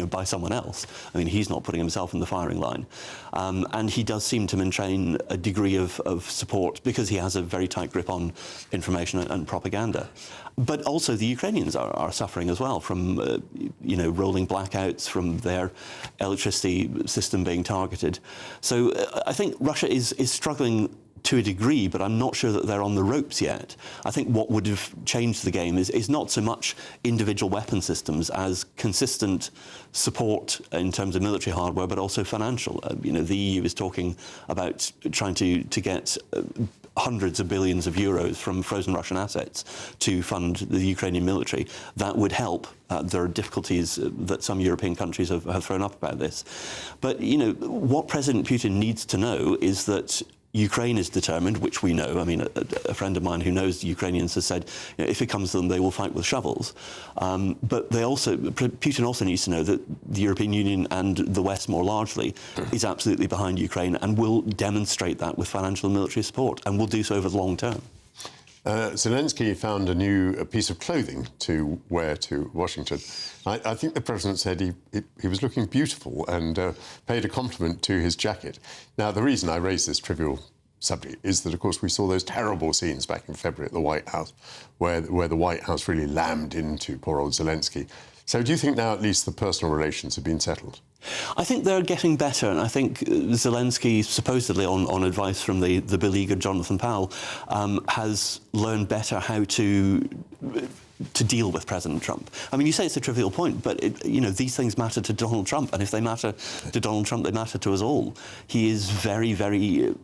S26: by someone else. I mean, he's not putting himself in the firing line. And he does seem to maintain a degree of support because he has a very tight grip on information and propaganda. But also the Ukrainians are suffering as well from, rolling blackouts, from their electricity system being targeted. So I think Russia is struggling to a degree, but I'm not sure that they're on the ropes yet. I think what would have changed the game is not so much individual weapon systems as consistent support in terms of military hardware, but also financial. The EU is talking about trying to get hundreds of billions of euros from frozen Russian assets to fund the Ukrainian military. That would help. There are difficulties that some European countries have thrown up about this. But, you know, what President Putin needs to know is that Ukraine is determined, which we know. I mean, a friend of mine who knows the Ukrainians has said, you know, if it comes to them, they will fight with shovels. But Putin also needs to know that the European Union and the West more largely is absolutely behind Ukraine and will demonstrate that with financial and military support, and will do so over the long term.
S15: Zelensky found a new piece of clothing to wear to Washington. I think the president said he was looking beautiful and paid a compliment to his jacket. Now, the reason I raise this trivial subject is that, of course, we saw those terrible scenes back in February at the White House, where the White House really lammed into poor old Zelensky. So do you think now at least the personal relations have been settled?
S26: I think they're getting better, and I think Zelensky, supposedly on advice from the beleaguered Jonathan Powell, has learned better how to deal with President Trump. I mean, you say it's a trivial point, but you know, these things matter to Donald Trump, and if they matter to Donald Trump, they matter to us all. He is very, very, you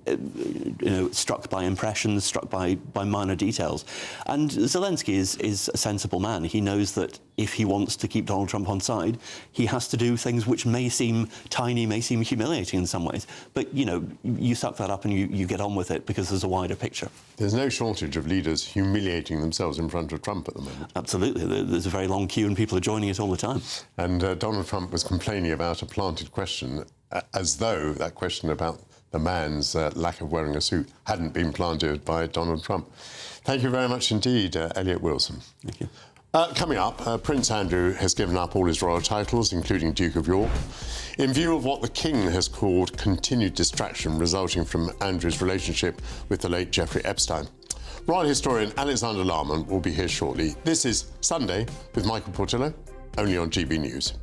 S26: know, struck by impressions, struck by minor details. And Zelensky is a sensible man. He knows that if he wants to keep Donald Trump on side, he has to do things which may seem tiny, may seem humiliating in some ways. But, you know, you suck that up and you get on with it because there's a wider picture.
S15: There's no shortage of leaders humiliating themselves in front of Trump at the moment.
S26: Absolutely. There's a very long queue and people are joining it all the time.
S15: And Donald Trump was complaining about a planted question, as though that question about the man's lack of wearing a suit hadn't been planted by Donald Trump. Thank you very much indeed, Elliot Wilson.
S26: Thank you.
S15: Coming up, Prince Andrew has given up all his royal titles, including Duke of York, in view of what the King has called continued distraction resulting from Andrew's relationship with the late Jeffrey Epstein. Royal historian Alexander Larman will be here shortly. This is Sunday with Michael Portillo, only on GB News.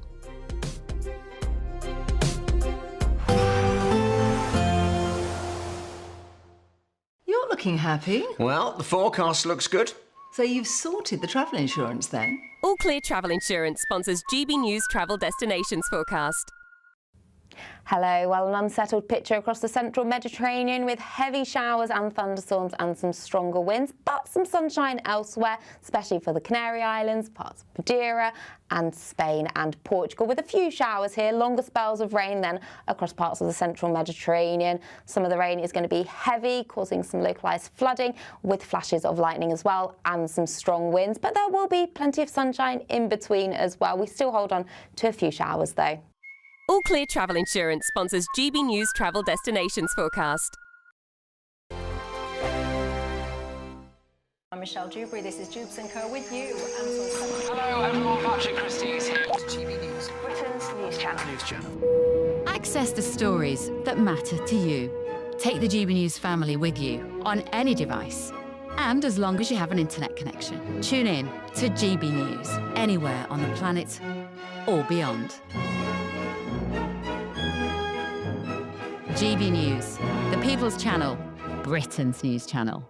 S4: You're looking happy.
S6: Well, the forecast looks good.
S4: So you've sorted the travel insurance then?
S9: All Clear Travel Insurance sponsors GB News Travel Destinations Forecast.
S10: Hello, well, an unsettled picture across the central Mediterranean with heavy showers and thunderstorms and some stronger winds, but some sunshine elsewhere, especially for the Canary Islands, parts of Madeira and Spain and Portugal, with a few showers here, longer spells of rain then across parts of the central Mediterranean. Some of the rain is going to be heavy, causing some localised flooding with flashes of lightning as well and some strong winds, but there will be plenty of sunshine in between as well. We still hold on to a few showers though.
S9: All Clear Travel Insurance sponsors GB News Travel Destinations Forecast.
S11: I'm Michelle Dewberry, this is Jubes & Co with you.
S21: Hello everyone, Patrick Christie is here. GB News,
S11: Britain's news channel.
S2: Access the stories that matter to you. Take the GB News family with you on any device. And as long as you have an internet connection, tune in to GB News anywhere on the planet or beyond. GB News, the People's Channel, Britain's news channel.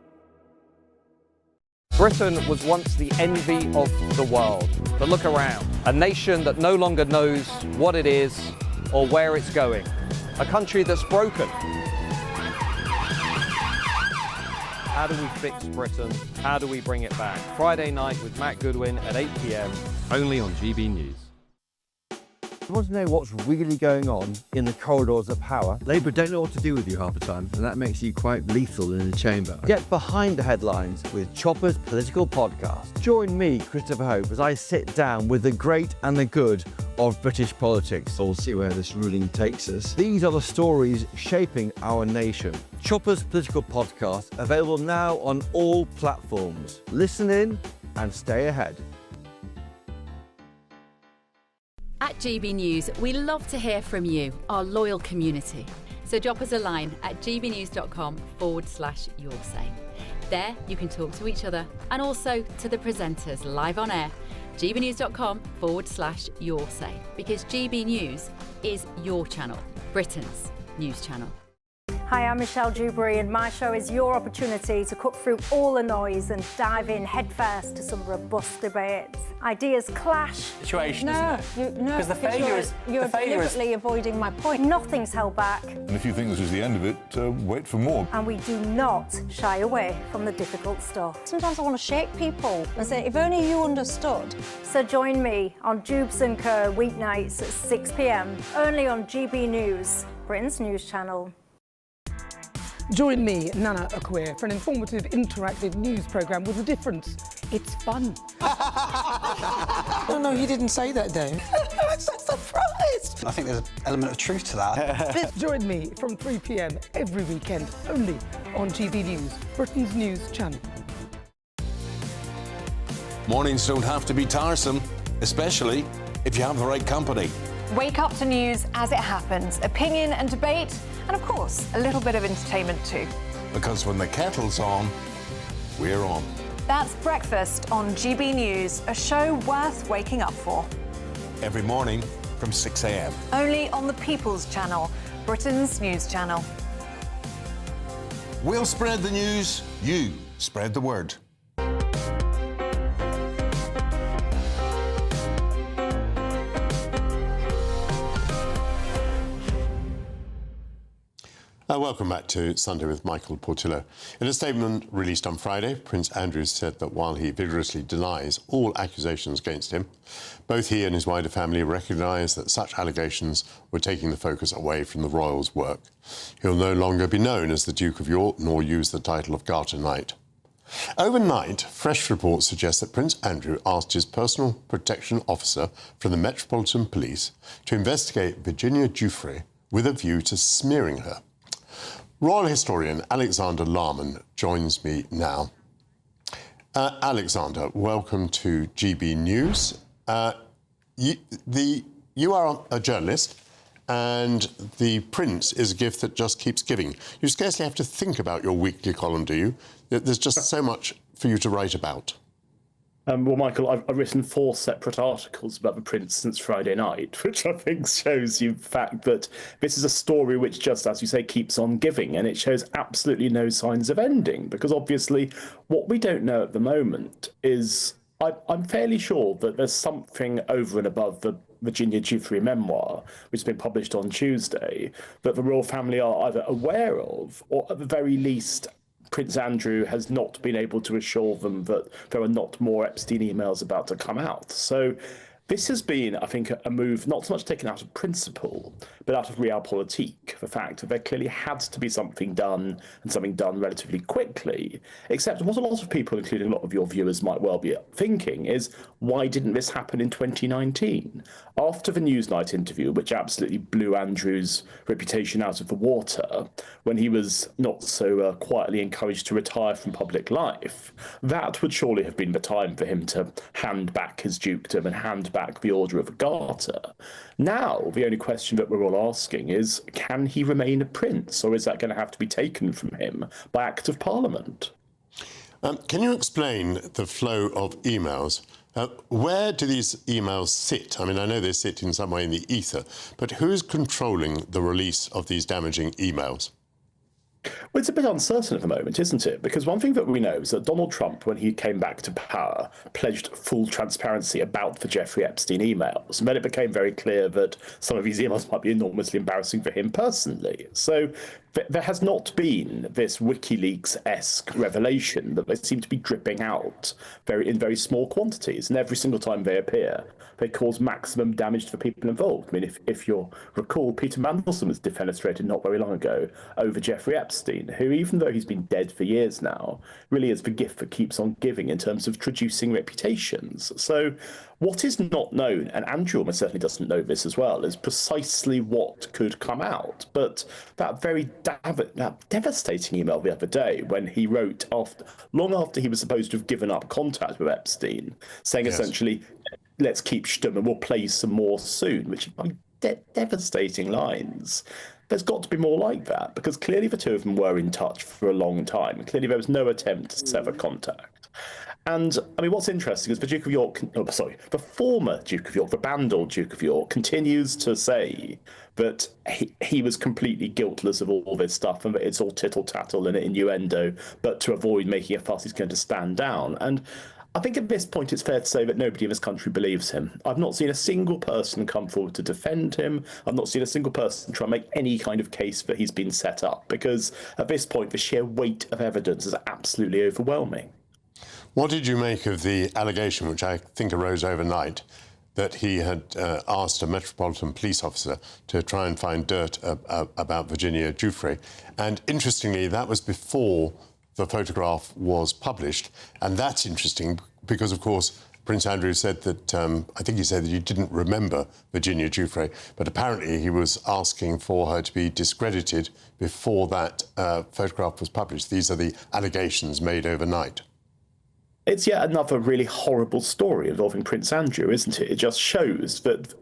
S12: Britain was once the envy of the world, but look around. A nation that no longer knows what it is or where it's going. A country that's broken. How do we fix Britain? How do we bring it back? Friday night with Matt Goodwin at 8 p.m, only on GB News.
S18: You want to know what's really going on in the corridors of power? Labour don't know what to do with you half the time, and that makes you quite lethal in the chamber. Get behind the headlines with Chopper's political podcast. Join me, Christopher Hope, as I sit down with the great and the good of British politics. We'll see where this ruling takes us. These are the stories shaping our nation. Chopper's political podcast, available now on all platforms. Listen in and stay ahead.
S2: At GB News, we love to hear from you, our loyal community. So drop us a line at gbnews.com/yoursay. There you can talk to each other and also to the presenters live on air. gbnews.com/yoursay, because GB News is your channel, Britain's news channel.
S11: Hi, I'm Michelle Dewberry, and my show is your opportunity to cut through all the noise and dive in headfirst to some robust debates. Ideas clash.
S3: Situation,
S11: No,
S3: isn't it?
S11: no,
S3: Because the failure is
S11: you're deliberately avoiding my point. Nothing's held back,
S5: And if you think this is the end of it, wait for more.
S11: and we do not shy away from the difficult stuff. Sometimes I want to shake people and say, if only you understood. So join me on Jubes & Co. weeknights at 6 p.m, only on GB News, Britain's news channel.
S14: Join me, Nana Akweer, for an informative, interactive news programme with a difference. It's fun.
S23: No, you didn't say that, Dave.
S14: I'm so surprised.
S23: I think there's an element of truth to that.
S14: Join me from 3 p.m. every weekend, only on GB News, Britain's news channel.
S8: Mornings don't have to be tiresome, especially if you have the right company.
S11: Wake up to news as it happens, opinion and debate, and of course, a little bit of entertainment too.
S8: Because when the kettle's on, we're on.
S11: That's Breakfast on GB News, a show worth waking up for.
S8: Every morning from 6 a.m.
S11: Only on the People's Channel, Britain's news channel.
S8: We'll spread the news, you spread the word.
S15: Welcome back to Sunday with Michael Portillo. In a statement released on Friday, Prince Andrew said that while he vigorously denies all accusations against him, both he and his wider family recognise that such allegations were taking the focus away from the royals' work. He'll no longer be known as the Duke of York, nor use the title of Garter Knight. Overnight, fresh reports suggest that Prince Andrew asked his personal protection officer from the Metropolitan Police to investigate Virginia Giuffre with a view to smearing her. Royal historian Alexander Larman joins me now. Alexander, welcome to GB News. You are a journalist, and the Prince is a gift that just keeps giving. You scarcely have to think about your weekly column, do you? There's just so much for you to write about.
S7: Well, Michael, I've written 4 separate articles about the Prince since Friday night, which I think shows you the fact that this is a story which just, as you say, keeps on giving, and it shows absolutely no signs of ending, because obviously what we don't know at the moment is, I'm fairly sure that there's something over and above the Virginia Giuffre memoir, which has been published on Tuesday, that the royal family are either aware of, or at the very least Prince Andrew has not been able to assure them that there are not more Epstein emails about to come out. So this has been, I think, a move not so much taken out of principle, but out of realpolitik. The fact that there clearly had to be something done, and something done relatively quickly. Except what a lot of people, including a lot of your viewers, might well be thinking is, why didn't this happen in 2019? After the Newsnight interview, which absolutely blew Andrew's reputation out of the water, when he was not so quietly encouraged to retire from public life, that would surely have been the time for him to hand back his dukedom and hand back the Order of the Garter. Now, the only question that we're all asking is, can he remain a prince, or is that going to have to be taken from him by Act of Parliament?
S15: Can you explain the flow of emails? Where do these emails sit? I mean, I know they sit in some way in the ether, but who's controlling the release of these damaging emails?
S7: Well, it's a bit uncertain at the moment, isn't it? Because one thing that we know is that Donald Trump, when he came back to power, pledged full transparency about the Jeffrey Epstein emails. And then it became very clear that some of these emails might be enormously embarrassing for him personally. So there has not been this WikiLeaks-esque revelation that they seem to be dripping out in very small quantities. And every single time they appear, they cause maximum damage to the people involved. I mean, if you'll recall, Peter Mandelson was defenestrated not very long ago over Jeffrey Epstein, who, even though he's been dead for years now, really is the gift that keeps on giving in terms of traducing reputations. So what is not known, and Andrew almost certainly doesn't know this as well, is precisely what could come out. But that very devastating email the other day, when he wrote long after he was supposed to have given up contact with Epstein, saying essentially, let's keep stum and we'll play some more soon, which are devastating lines. There's got to be more like that, because clearly the two of them were in touch for a long time. Clearly there was no attempt to sever contact. And I mean, what's interesting is the Duke of York, the former Duke of York, the Bandle Duke of York, continues to say that he was completely guiltless of all this stuff and that it's all tittle-tattle and innuendo, but to avoid making a fuss, he's going to stand down. And I think at this point it's fair to say that nobody in this country believes him. I've not seen a single person come forward to defend him. I've not seen a single person try and make any kind of case that he's been set up, because at this point the sheer weight of evidence is absolutely overwhelming.
S15: What did you make of the allegation, which I think arose overnight, that he had asked a Metropolitan Police officer to try and find dirt about Virginia Giuffre? And interestingly, that was before the photograph was published. And that's interesting because, of course, Prince Andrew said that, I think he said that he didn't remember Virginia Giuffre, but apparently he was asking for her to be discredited before that photograph was published. These are the allegations made overnight.
S7: It's yet another really horrible story involving Prince Andrew, isn't it? It just shows that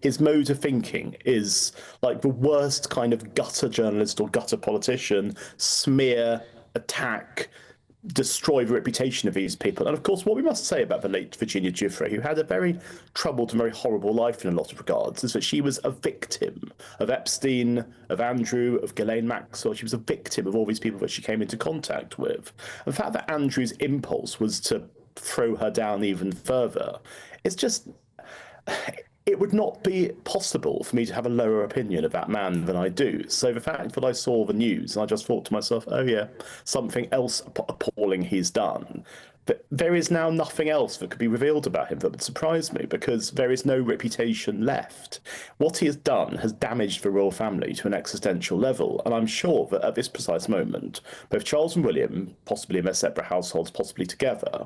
S7: his mode of thinking is like the worst kind of gutter journalist or gutter politician: smear, attack, destroy the reputation of these people. And of course, what we must say about the late Virginia Giuffre, who had a very troubled and very horrible life in a lot of regards, is that she was a victim of Epstein, of Andrew, of Ghislaine Maxwell. She was a victim of all these people that she came into contact with. The fact that Andrew's impulse was to throw her down even further, it's just... It would not be possible for me to have a lower opinion of that man than I do. So the fact that I saw the news and I just thought to myself, oh yeah, something else appalling he's done. But there is now nothing else that could be revealed about him that would surprise me, because there is no reputation left. What he has done has damaged the royal family to an existential level. And I'm sure that at this precise moment, both Charles and William, possibly in their separate households, possibly together,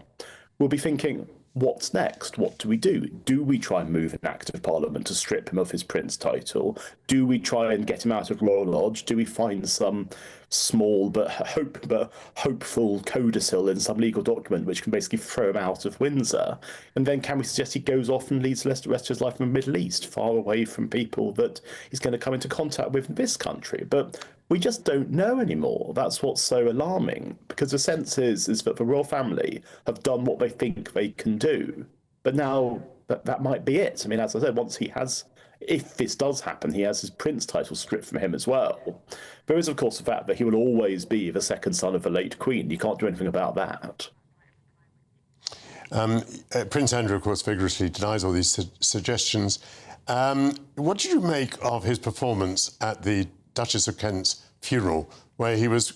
S7: will be thinking, what's next? What do we do? Do we try and move an Act of Parliament to strip him of his prince title? Do we try and get him out of Royal Lodge? Do we find some small but hopeful codicil in some legal document which can basically throw him out of Windsor? And then can we suggest he goes off and leads the rest of his life in the Middle East, far away from people that he's going to come into contact with in this country? But we just don't know anymore. That's what's so alarming, because the sense is that the royal family have done what they think they can do. But now that might be it. I mean, as I said, once he has, if this does happen, he has his prince title stripped from him as well. There is, of course, the fact that he will always be the second son of the late Queen. You can't do anything about that.
S15: Prince Andrew, of course, vigorously denies all these suggestions. What did you make of his performance at the Duchess of Kent's funeral, where he was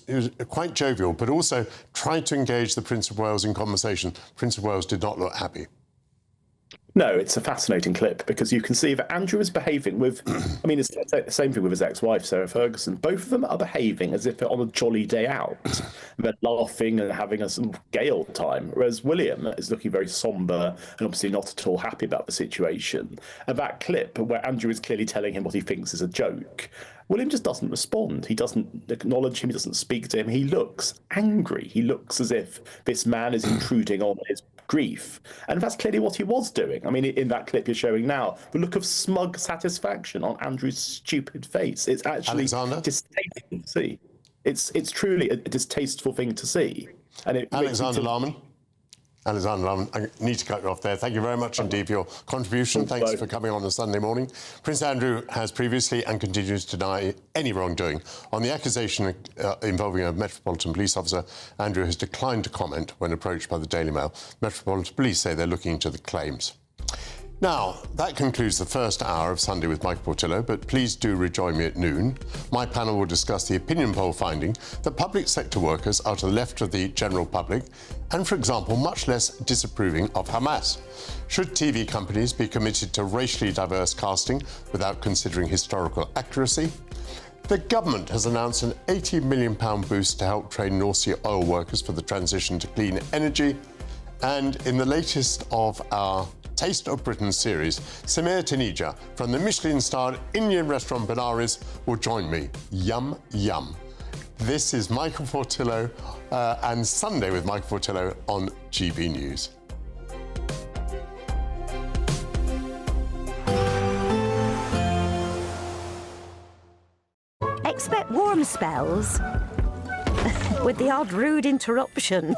S15: quite jovial, but also tried to engage the Prince of Wales in conversation? Prince of Wales did not look happy.
S7: No, it's a fascinating clip, because you can see that Andrew is behaving with, I mean, it's the same thing with his ex-wife, Sarah Ferguson. Both of them are behaving as if they're on a jolly day out. They're laughing and having a sort of gay old time, whereas William is looking very sombre and obviously not at all happy about the situation. And that clip, where Andrew is clearly telling him what he thinks is a joke, William just doesn't respond. He doesn't acknowledge him. He doesn't speak to him. He looks angry. He looks as if this man is intruding on his grief. And that's clearly what he was doing. I mean, in that clip you're showing now, the look of smug satisfaction on Andrew's stupid face. It's actually distasteful to see. It's truly a distasteful thing to see. And
S15: Alexander Larman, I need to cut you off there. Thank you very much indeed for your contribution. Thanks for coming on a Sunday morning. Prince Andrew has previously and continues to deny any wrongdoing. On the accusation involving a Metropolitan Police officer, Andrew has declined to comment when approached by the Daily Mail. Metropolitan Police say they're looking into the claims. Now, that concludes the first hour of Sunday with Michael Portillo, but please do rejoin me at noon. My panel will discuss the opinion poll finding that public sector workers are to the left of the general public and, for example, much less disapproving of Hamas. Should TV companies be committed to racially diverse casting without considering historical accuracy? The government has announced an £80 million boost to help train North Sea oil workers for the transition to clean energy. And in the latest of our Taste of Britain series, Samir Taneja from the Michelin-starred Indian restaurant Benares will join me. Yum, yum. This is Michael Portillo and Sunday with Michael Portillo on GB News.
S3: Expect warm spells with the odd rude interruption.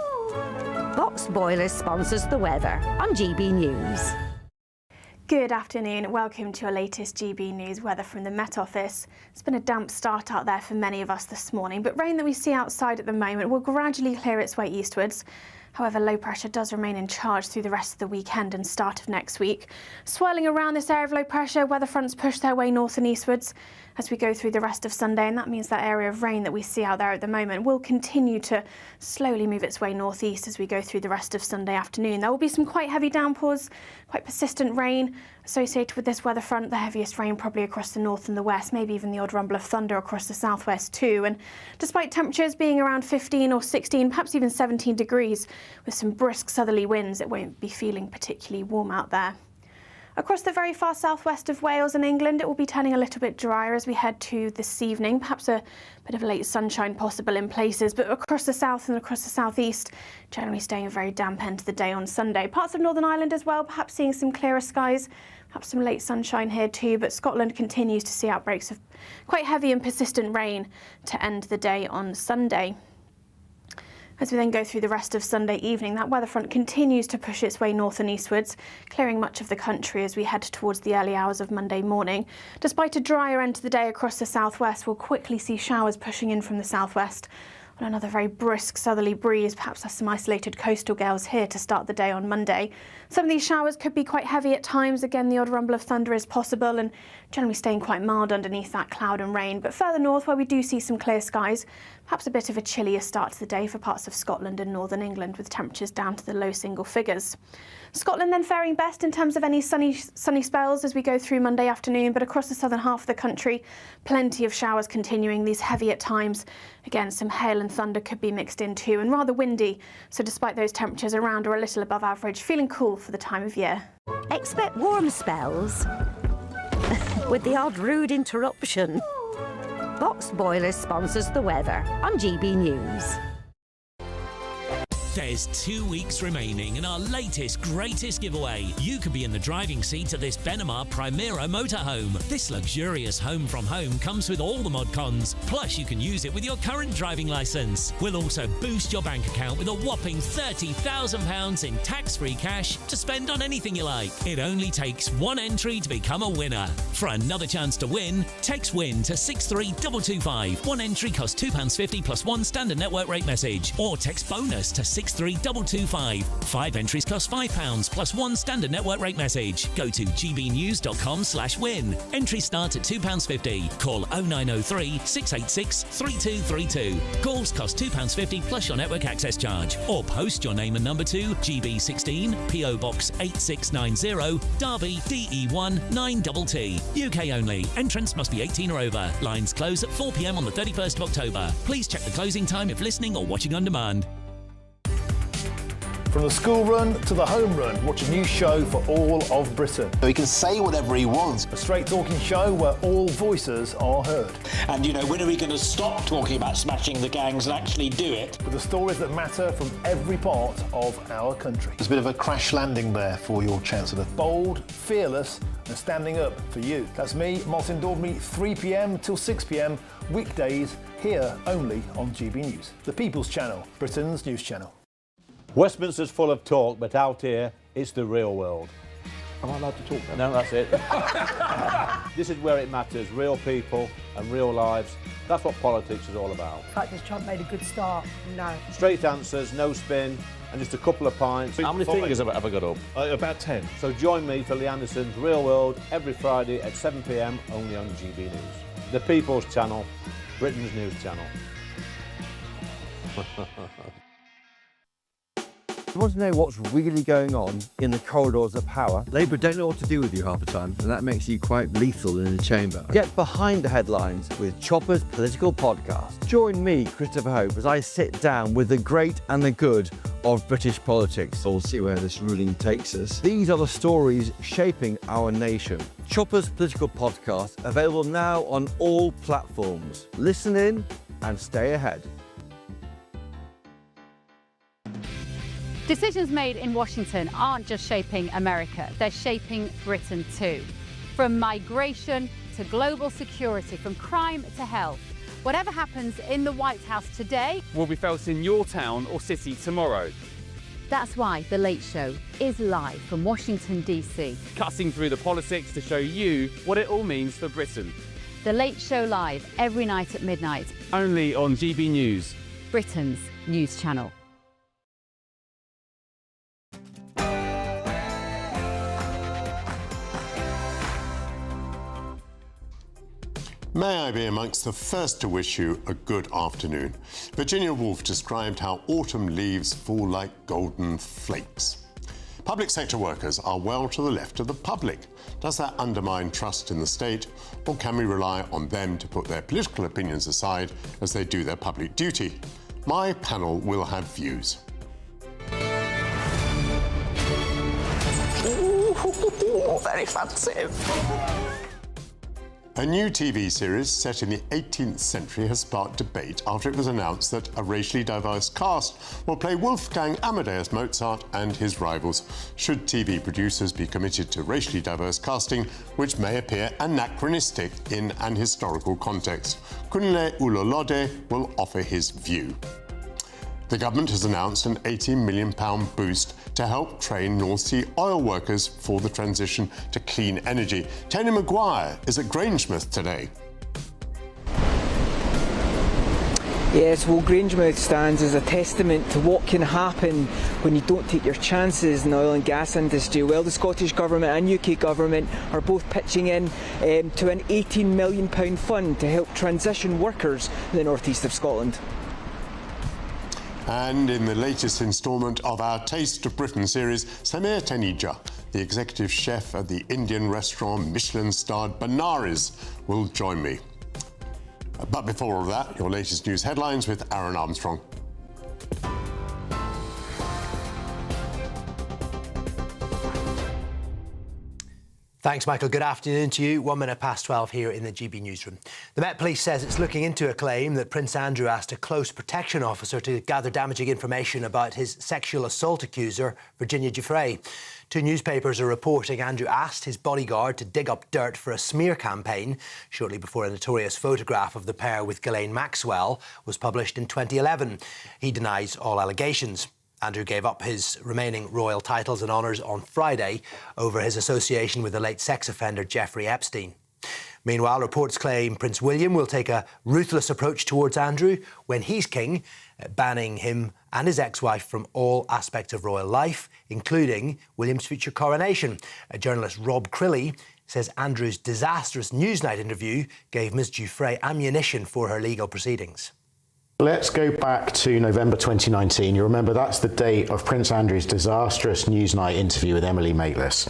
S3: Box Boilers sponsors the weather on GB News.
S1: Good afternoon, welcome to your latest GB News weather from the Met Office. It's been a damp start out there for many of us this morning, but rain that we see outside at the moment will gradually clear its way eastwards. However, low pressure does remain in charge through the rest of the weekend and start of next week. Swirling around this area of low pressure, weather fronts push their way north and eastwards as we go through the rest of Sunday, and that means that area of rain that we see out there at the moment will continue to slowly move its way northeast as we go through the rest of Sunday afternoon. There will be some quite heavy downpours, quite persistent rain associated with this weather front, the heaviest rain probably across the north and the west, maybe even the odd rumble of thunder across the southwest too. And despite temperatures being around 15 or 16, perhaps even 17 degrees, with some brisk southerly winds, it won't be feeling particularly warm out there. Across the very far southwest of Wales and England, it will be turning a little bit drier as we head to this evening. Perhaps a bit of late sunshine possible in places, but across the south and across the southeast, generally staying a very damp end to the day on Sunday. Parts of Northern Ireland as well, perhaps seeing some clearer skies, perhaps some late sunshine here too, but Scotland continues to see outbreaks of quite heavy and persistent rain to end the day on Sunday. As we then go through the rest of Sunday evening, that weather front continues to push its way north and eastwards, clearing much of the country as we head towards the early hours of Monday morning. Despite a drier end to the day across the southwest, we'll quickly see showers pushing in from the southwest. On another very brisk southerly breeze, perhaps some isolated coastal gales here to start the day on Monday. Some of these showers could be quite heavy at times. Again, the odd rumble of thunder is possible and generally staying quite mild underneath that cloud and rain. But further north, where we do see some clear skies, perhaps a bit of a chillier start to the day for parts of Scotland and northern England, with temperatures down to the low single figures. Scotland then faring best in terms of any sunny spells as we go through Monday afternoon, but across the southern half of the country, plenty of showers continuing, these heavy at times. Again, some hail and thunder could be mixed in too, and rather windy. So despite those temperatures around or a little above average, feeling cool for the time of year.
S3: Expect warm spells with the odd rude interruption. Box Boilers sponsors the weather on GB News.
S13: There's 2 weeks remaining in our latest, greatest giveaway. You could be in the driving seat of this Benamar Primera motorhome. This luxurious home from home comes with all the mod cons. Plus, you can use it with your current driving licence. We'll also boost your bank account with a whopping £30,000 in tax-free cash to spend on anything you like. It only takes one entry to become a winner. For another chance to win, text WIN to 63225. One entry costs £2.50 plus one standard network rate message. Or text BONUS to 63225. 5 entries cost £5 plus one standard network rate message. Go to gbnews.com/win. Entries start at £2.50. Call 0903 686 3232. Calls cost £2.50 plus your network access charge. Or post your name and number to GB16 PO Box 8690 Derby DE1 9TT. UK only. Entrance must be 18 or over. Lines close at 4 p.m. on the 31st of October. Please check the closing time if listening or watching on demand.
S16: From the school run to the home run, watch a new show for all of Britain.
S17: So he can say whatever he wants.
S16: A straight talking show where all voices are heard.
S19: And, you know, when are we going to stop talking about smashing the gangs and actually do it?
S16: With the stories that matter from every part of our country.
S17: There's a bit of a crash landing there for your Chancellor.
S16: Bold, fearless and standing up for you. That's me, Martin Dordme, 3 p.m. till 6 p.m, weekdays, here only on GB News. The People's Channel, Britain's news channel.
S20: Westminster's full of talk, but out here, it's the real world.
S16: Am I allowed to talk then?
S20: No, that's it. This is where it matters, real people and real lives. That's what politics is all about.
S27: In fact, has Trump made a good start? No.
S20: Straight answers, no spin, and just a couple of pints.
S8: How many fingers have I got up?
S20: About 10. So join me for Lee Anderson's Real World every Friday at 7 p.m, only on GB News. The People's Channel, Britain's news channel.
S18: You want to know what's really going on in the corridors of power? Labour don't know what to do with you half the time, and that makes you quite lethal in the chamber. Get behind the headlines with Chopper's political podcast. Join me, Christopher Hope, as I sit down with the great and the good of British politics. We'll see where this ruling takes us. These are the stories shaping our nation. Chopper's political podcast, available now on all platforms. Listen in and stay ahead.
S28: Decisions made in Washington aren't just shaping America, they're shaping Britain too. From migration to global security, from crime to health. Whatever happens in the White House today
S29: will be felt in your town or city tomorrow.
S28: That's why The Late Show is live from Washington, D.C.
S4: Cutting through the politics to show you what it all means for Britain.
S28: The Late Show live every night at midnight.
S4: Only on GB News,
S28: Britain's news channel.
S15: May I be amongst the first to wish you a good afternoon. Virginia Woolf described how autumn leaves fall like golden flakes. Public sector workers are well to the left of the public. Does that undermine trust in the state, or can we rely on them to put their political opinions aside as they do their public duty? My panel will have views.
S3: Ooh, very fancy.
S15: A new TV series set in the 18th century has sparked debate after it was announced that a racially diverse cast will play Wolfgang Amadeus Mozart and his rivals. Should TV producers be committed to racially diverse casting, which may appear anachronistic in an historical context? Kunle Ulolode will offer his view. The government has announced an £18 million boost to help train North Sea oil workers for the transition to clean energy. Tony Maguire is at Grangemouth today.
S6: Yes, well, Grangemouth stands as a testament to what can happen when you don't take your chances in the oil and gas industry. Well, the Scottish Government and UK Government are both pitching in to an £18 million fund to help transition workers in the northeast of Scotland.
S15: And in the latest instalment of our Taste of Britain series, Samir Taneja, the executive chef at the Indian restaurant Michelin-starred Benares, will join me. But before all that, your latest news headlines with Aaron Armstrong.
S9: Thanks, Michael. Good afternoon to you. 1 minute past 12 here in the GB newsroom. The Met Police says it's looking into a claim that Prince Andrew asked a close protection officer to gather damaging information about his sexual assault accuser, Virginia Giuffre. Two newspapers are reporting Andrew asked his bodyguard to dig up dirt for a smear campaign shortly before a notorious photograph of the pair with Ghislaine Maxwell was published in 2011. He denies all allegations. Andrew gave up his remaining royal titles and honours on Friday over his association with the late sex offender Jeffrey Epstein. Meanwhile, reports claim Prince William will take a ruthless approach towards Andrew when he's king, banning him and his ex-wife from all aspects of royal life, including William's future coronation. Journalist Rob Crilly says Andrew's disastrous Newsnight interview gave Ms Giuffre ammunition for her legal proceedings.
S17: Let's go back to November 2019. You remember that's the date of Prince Andrew's disastrous Newsnight interview with Emily Maitlis.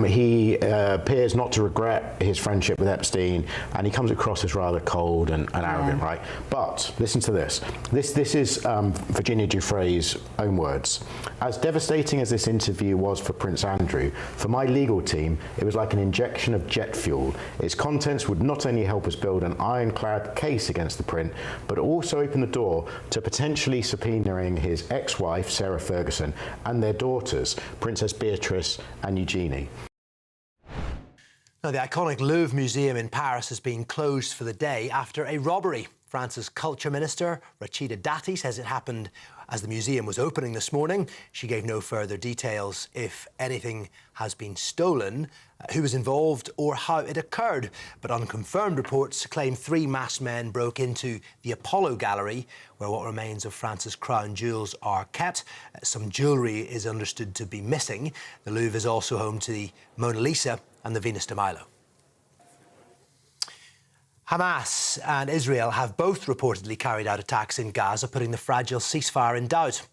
S17: He appears not to regret his friendship with Epstein, and he comes across as rather cold and arrogant, right? But listen to this. This is Virginia Giuffre's own words. As devastating as this interview was for Prince Andrew, for my legal team, it was like an injection of jet fuel. Its contents would not only help us build an ironclad case against the Prince, but also open the door to potentially subpoenaing his ex-wife, Sarah Ferguson, and their daughters, Princess Beatrice and Eugenie.
S9: Now, the iconic Louvre Museum in Paris has been closed for the day after a robbery. France's culture minister, Rachida Dati, says it happened as the museum was opening this morning. She gave no further details if anything has been stolen, who was involved or how it occurred. But unconfirmed reports claim 3 masked men broke into the Apollo Gallery, where what remains of France's crown jewels are kept. Some jewellery is understood to be missing. The Louvre is also home to the Mona Lisa and the Venus de Milo. Hamas and Israel have both reportedly carried out attacks in Gaza, putting the fragile ceasefire in doubt.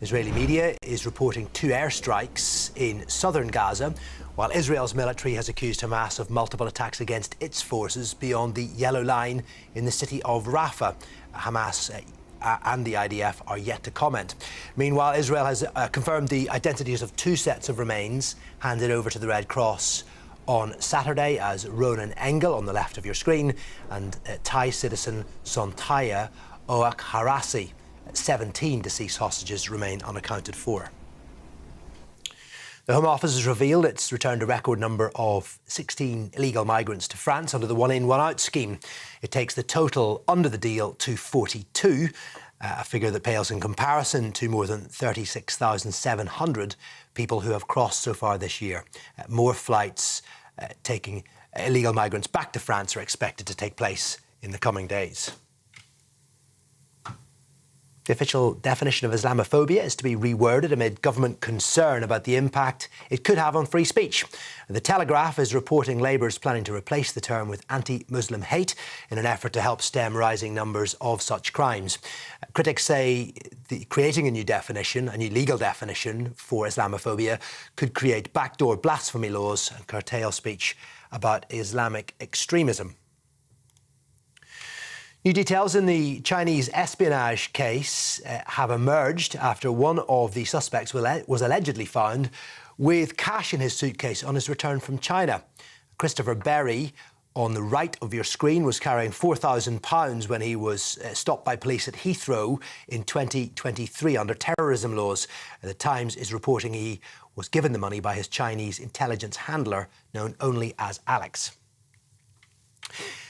S9: Israeli media is reporting 2 airstrikes in southern Gaza, while Israel's military has accused Hamas of multiple attacks against its forces beyond the Yellow Line in the city of Rafah. Hamas and the IDF are yet to comment. Meanwhile, Israel has confirmed the identities of 2 sets of remains handed over to the Red Cross on Saturday as Ronan Engel on the left of your screen and Thai citizen Sontaya Oak Harasi. 17 deceased hostages remain unaccounted for. The Home Office has revealed it's returned a record number of 16 illegal migrants to France under the one-in, one-out scheme. It takes the total under the deal to 42. a figure that pales in comparison to more than 36,700 people who have crossed so far this year. More flights taking illegal migrants back to France are expected to take place in the coming days. The official definition of Islamophobia is to be reworded amid government concern about the impact it could have on free speech. The Telegraph is reporting Labour is planning to replace the term with anti-Muslim hate in an effort to help stem rising numbers of such crimes. Critics say creating a new definition, a new legal definition for Islamophobia, could create backdoor blasphemy laws and curtail speech about Islamic extremism. New details in the Chinese espionage case have emerged after one of the suspects was allegedly found with cash in his suitcase on his return from China. Christopher Berry, on the right of your screen, was carrying £4,000 when he was stopped by police at Heathrow in 2023 under terrorism laws. The Times is reporting he was given the money by his Chinese intelligence handler, known only as Alex.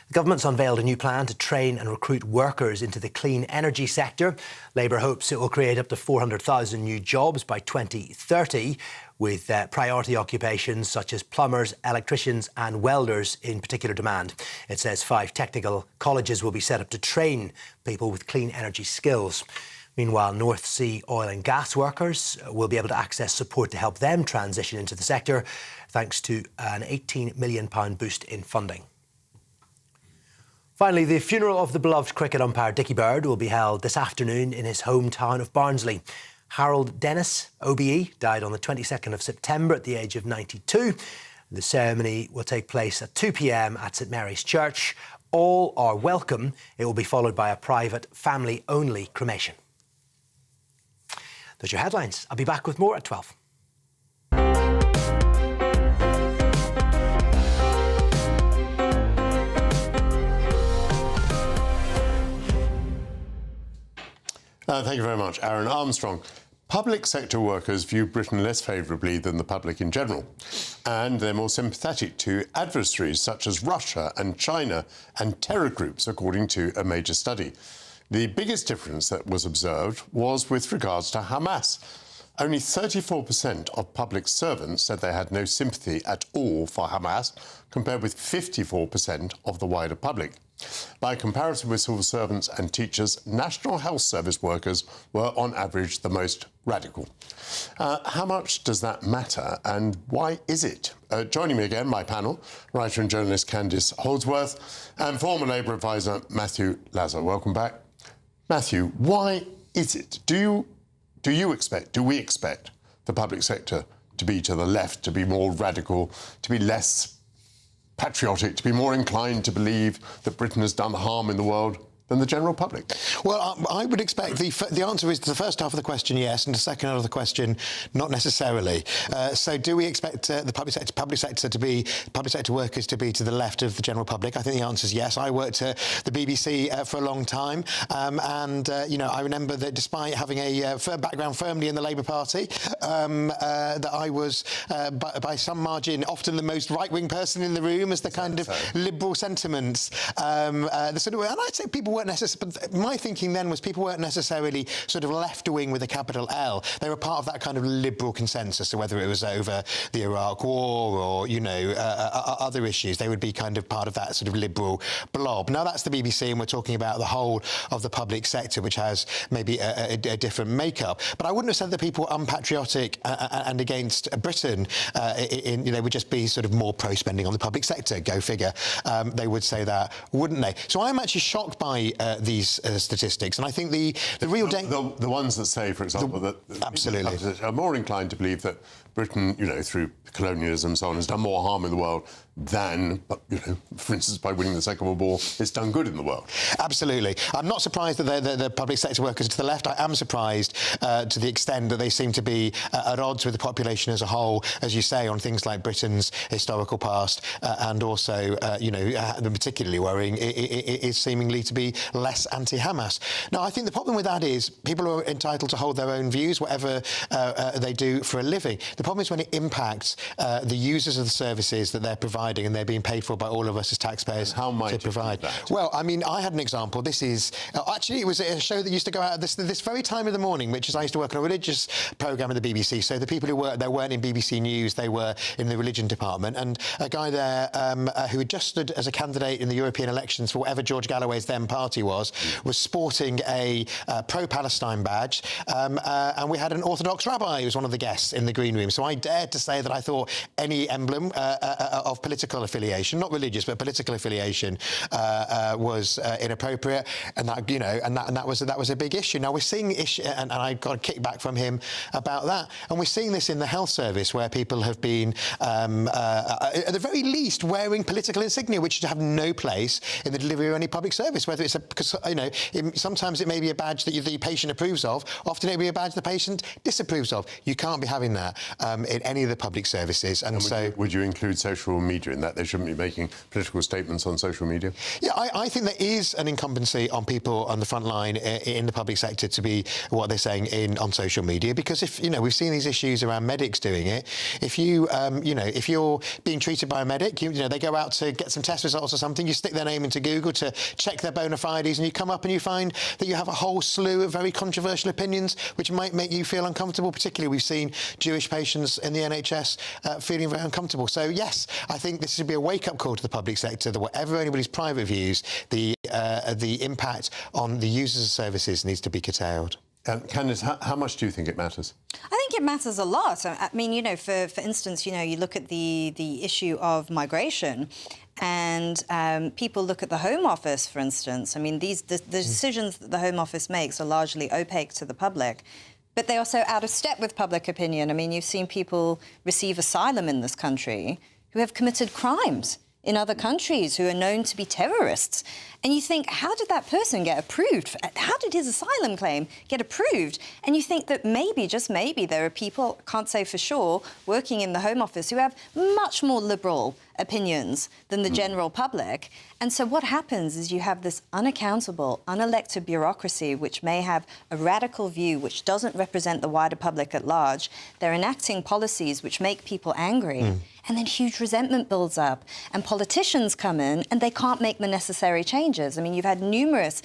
S9: The government's unveiled a new plan to train and recruit workers into the clean energy sector. Labour hopes it will create up to 400,000 new jobs by 2030, with priority occupations such as plumbers, electricians and welders in particular demand. It says 5 technical colleges will be set up to train people with clean energy skills. Meanwhile, North Sea oil and gas workers will be able to access support to help them transition into the sector, thanks to an £18 million boost in funding. Finally, the funeral of the beloved cricket umpire Dickie Bird will be held this afternoon in his hometown of Barnsley. Harold Dennis, OBE, died on the 22nd of September at the age of 92. The ceremony will take place at 2 p.m. at St Mary's Church. All are welcome. It will be followed by a private, family-only cremation. Those are your headlines. I'll be back with more at 12.
S15: Thank you very much, Aaron Armstrong. Public sector workers view Britain less favourably than the public in general, and they're more sympathetic to adversaries such as Russia and China and terror groups, according to a major study. The biggest difference that was observed was with regards to Hamas. Only 34% of public servants said they had no sympathy at all for Hamas, compared with 54% of the wider public. By comparison with civil servants and teachers, National Health Service workers were on average the most radical. How much does that matter, and why is it? Joining me again, my panel, writer and journalist Candice Holdsworth and former Labour advisor Matthew Lazar. Welcome back. Matthew, why is it? Do we expect the public sector to be to the left, to be more radical, to be less patriotic, to be more inclined to believe that Britain has done harm in the world than the general public?
S2: Well, I would expect the answer is to the first half of the question, yes, and the second half of the question, not necessarily. So do we expect the public sector workers to be to the left of the general public? I think the answer is yes. I worked at the BBC for a long time, and I remember that despite having a background firmly in the Labour Party, that I was by some margin often the most right-wing person in the room, as the kind of liberal sentiments, and I'd say people weren't necessarily, but my thinking then was people weren't necessarily sort of left-wing with a capital L. They were part of that kind of liberal consensus. So whether it was over the Iraq War or, other issues, they would be kind of part of that sort of liberal blob. Now that's the BBC, and we're talking about the whole of the public sector, which has maybe a different makeup. But I wouldn't have said that people were unpatriotic and against Britain. They would just be sort of more pro-spending on the public sector. Go figure. They would say that, wouldn't they? So I'm actually shocked by these statistics, and I think the real
S15: the ones that say, for example, that absolutely are more inclined to believe that Britain, through colonialism and so on, has done more harm in the world than, for instance, by winning the Second World War, it's done good in the world.
S2: Absolutely. I'm not surprised that the public sector workers are to the left. I am surprised to the extent that they seem to be at odds with the population as a whole, as you say, on things like Britain's historical past, and also, particularly worrying, it is seemingly to be less anti-Hamas. Now, I think the problem with that is people are entitled to hold their own views, whatever they do for a living. The problem is when it impacts the users of the services that they're providing providing, and they're being paid for by all of us as taxpayers to provide. Well, I mean, I had an example. This is actually, it was a show that used to go out at this very time of the morning, which is I used to work on a religious programme at the BBC. So the people who worked there weren't in BBC News, they were in the religion department. And a guy there who had just stood as a candidate in the European elections for whatever George Galloway's then party was sporting a pro-Palestine badge. And we had an Orthodox rabbi who was one of the guests in the green room. So I dared to say that I thought any emblem of political affiliation, not religious, but political affiliation, was inappropriate, and that, you know, and that was a big issue. Now we're seeing and I got a kickback from him about that, and we're seeing this in the health service where people have been, at the very least, wearing political insignia, which should have no place in the delivery of any public service. Whether it's because you know, sometimes it may be a badge that the patient approves of. Often it may be a badge the patient disapproves of. You can't be having that in any of the public services. And so,
S15: would you include social media in that? They shouldn't be making political statements on social media?
S2: Yeah, I think there is an incumbency on people on the front line in the public sector to be what they're saying on social media, because if, you know, we've seen these issues around medics doing it. If you, you know, if you're being treated by a medic, you know, they go out to get some test results or something, you stick their name into Google to check their bona fides, and you come up and you find that you have a whole slew of very controversial opinions which might make you feel uncomfortable. Particularly, we've seen Jewish patients in the NHS feeling very uncomfortable. So yes, I think this should be a wake-up call to the public sector that whatever anybody's private views, the impact on the users of services needs to be curtailed.
S15: Candice, how much do you think it matters?
S5: I think it matters a lot. I mean, you know, for instance, you know, you look at the issue of migration, and people look at the Home Office, for instance. I mean, the decisions that the Home Office makes are largely opaque to the public, but they are so out of step with public opinion. I mean, you've seen people receive asylum in this country who have committed crimes in other countries, who are known to be terrorists. And you think, how did that person get approved? How did his asylum claim get approved? And you think that maybe, just maybe, there are people, can't say for sure, working in the Home Office who have much more liberal opinions than the general public. And so what happens is you have this unaccountable, unelected bureaucracy which may have a radical view which doesn't represent the wider public at large. They're enacting policies which make people angry. And then huge resentment builds up, and politicians come in and they can't make the necessary changes. I mean, you've had numerous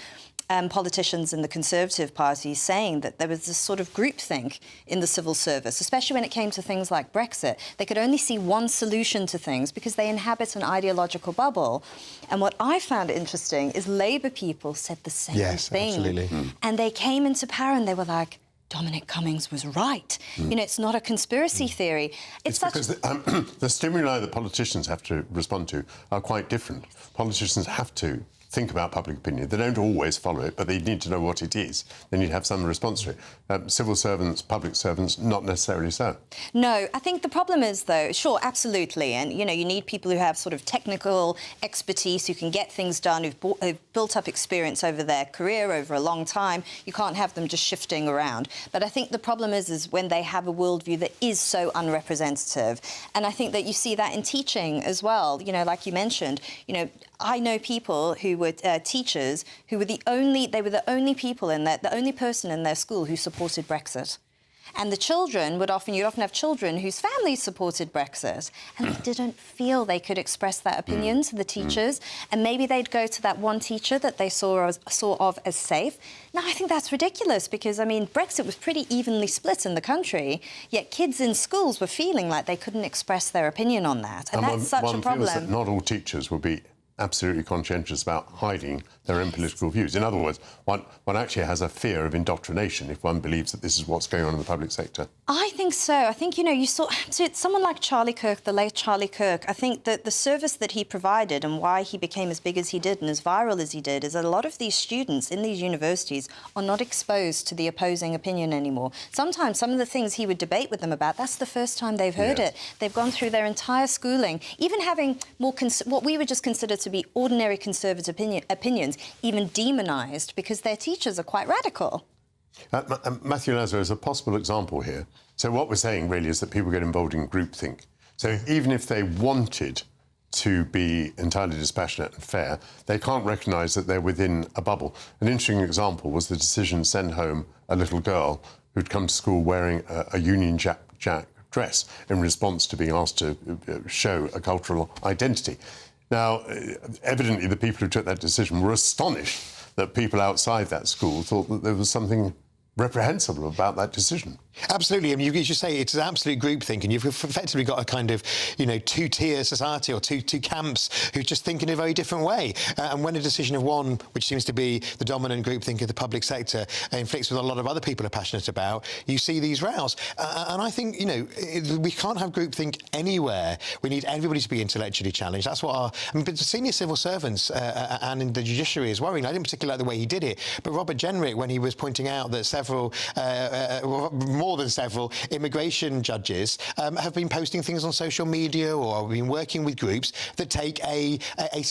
S5: politicians in the Conservative Party saying that there was this sort of groupthink in the civil service, especially when it came to things like Brexit. They could only see one solution to things because they inhabit an ideological bubble. And what I found interesting is Labour people said the same thing.
S2: Absolutely.
S5: And they came into power and they were like, Dominic Cummings was right. You know, it's not a conspiracy theory. It's
S15: because the stimuli that politicians have to respond to are quite different. Politicians have to think about public opinion. They don't always follow it, but they need to know what it is. They need to have some response to it. Civil servants, public servants, not necessarily so.
S5: No, I think the problem is, though, sure, absolutely, and, you know, you need people who have sort of technical expertise, who can get things done, who've built up experience over their career, over a long time. You can't have them just shifting around. But I think the problem is when they have a worldview that is so unrepresentative. And I think that you see that in teaching as well. You know, like you mentioned, you know, I know people who were teachers who were the only people in the only person in their school who supported Brexit. And the children you'd often have children whose families supported Brexit, and they didn't feel they could express that opinion to the teachers, and maybe they'd go to that one teacher that they saw of as safe. Now, I think that's ridiculous because, I mean, Brexit was pretty evenly split in the country, yet kids in schools were feeling like they couldn't express their opinion on that, and that's such a problem.
S15: One feels that not all teachers will be absolutely conscientious about hiding their own political views. In other words, one actually has a fear of indoctrination if one believes that this is what's going on in the public sector.
S5: I think so. I think, you know, you saw someone like Charlie Kirk, the late Charlie Kirk. I think that the service that he provided and why he became as big as he did and as viral as he did is that a lot of these students in these universities are not exposed to the opposing opinion anymore. Sometimes some of the things he would debate with them about, that's the first time they've heard it. They've gone through their entire schooling, even having more what we would just consider to be ordinary conservative opinions, even demonised because their teachers are quite radical.
S15: Matthew Lazar is a possible example here. So what we're saying really is that people get involved in groupthink. So even if they wanted to be entirely dispassionate and fair, they can't recognise that they're within a bubble. An interesting example was the decision to send home a little girl who'd come to school wearing a Union Jack dress in response to being asked to show a cultural identity. Now, evidently the people who took that decision were astonished that people outside that school thought that there was something reprehensible about that decision.
S2: Absolutely. I mean, as you say, it's an absolute groupthink, and you've effectively got a kind of, two-tier society or two camps who just think in a very different way. And when a decision of one, which seems to be the dominant groupthink of the public sector, inflicts with a lot of other people are passionate about, you see these rows. And I think, we can't have groupthink anywhere. We need everybody to be intellectually challenged. That's what but the senior civil servants and in the judiciary is worrying. I didn't particularly like the way he did it, but Robert Jenrick, when he was pointing out that more than several immigration judges have been posting things on social media or have been working with groups that take a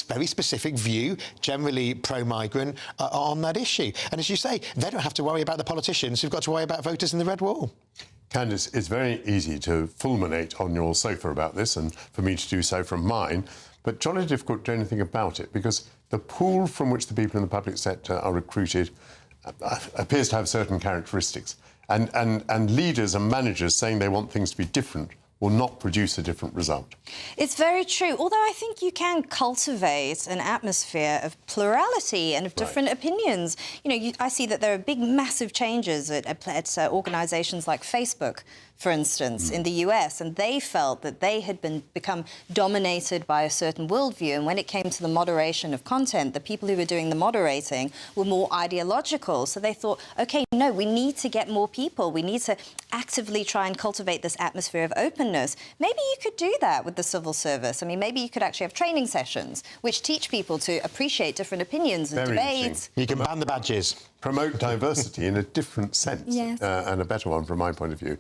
S2: very specific view, generally pro-migrant, on that issue. And as you say, they don't have to worry about the politicians who've got to worry about voters in the red wall.
S15: Candice, it's very easy to fulminate on your sofa about this, and for me to do so from mine, but jolly difficult to do anything about it, because the pool from which the people in the public sector are recruited appears to have certain characteristics. And leaders and managers saying they want things to be different will not produce a different result.
S5: It's very true, although I think you can cultivate an atmosphere of plurality and of different opinions. I see that there are big, massive changes at organisations like Facebook, for instance, in the US, and they felt that they had become dominated by a certain worldview, and when it came to the moderation of content, the people who were doing the moderating were more ideological. So they thought, OK, no, we need to get more people. We need to actively try and cultivate this atmosphere of openness. Maybe you could do that with the civil service. I mean, maybe you could actually have training sessions which teach people to appreciate different opinions and debates.
S2: You can ban the badges.
S15: Promote diversity in a different sense,
S5: yes.
S15: And a better one from my point of view.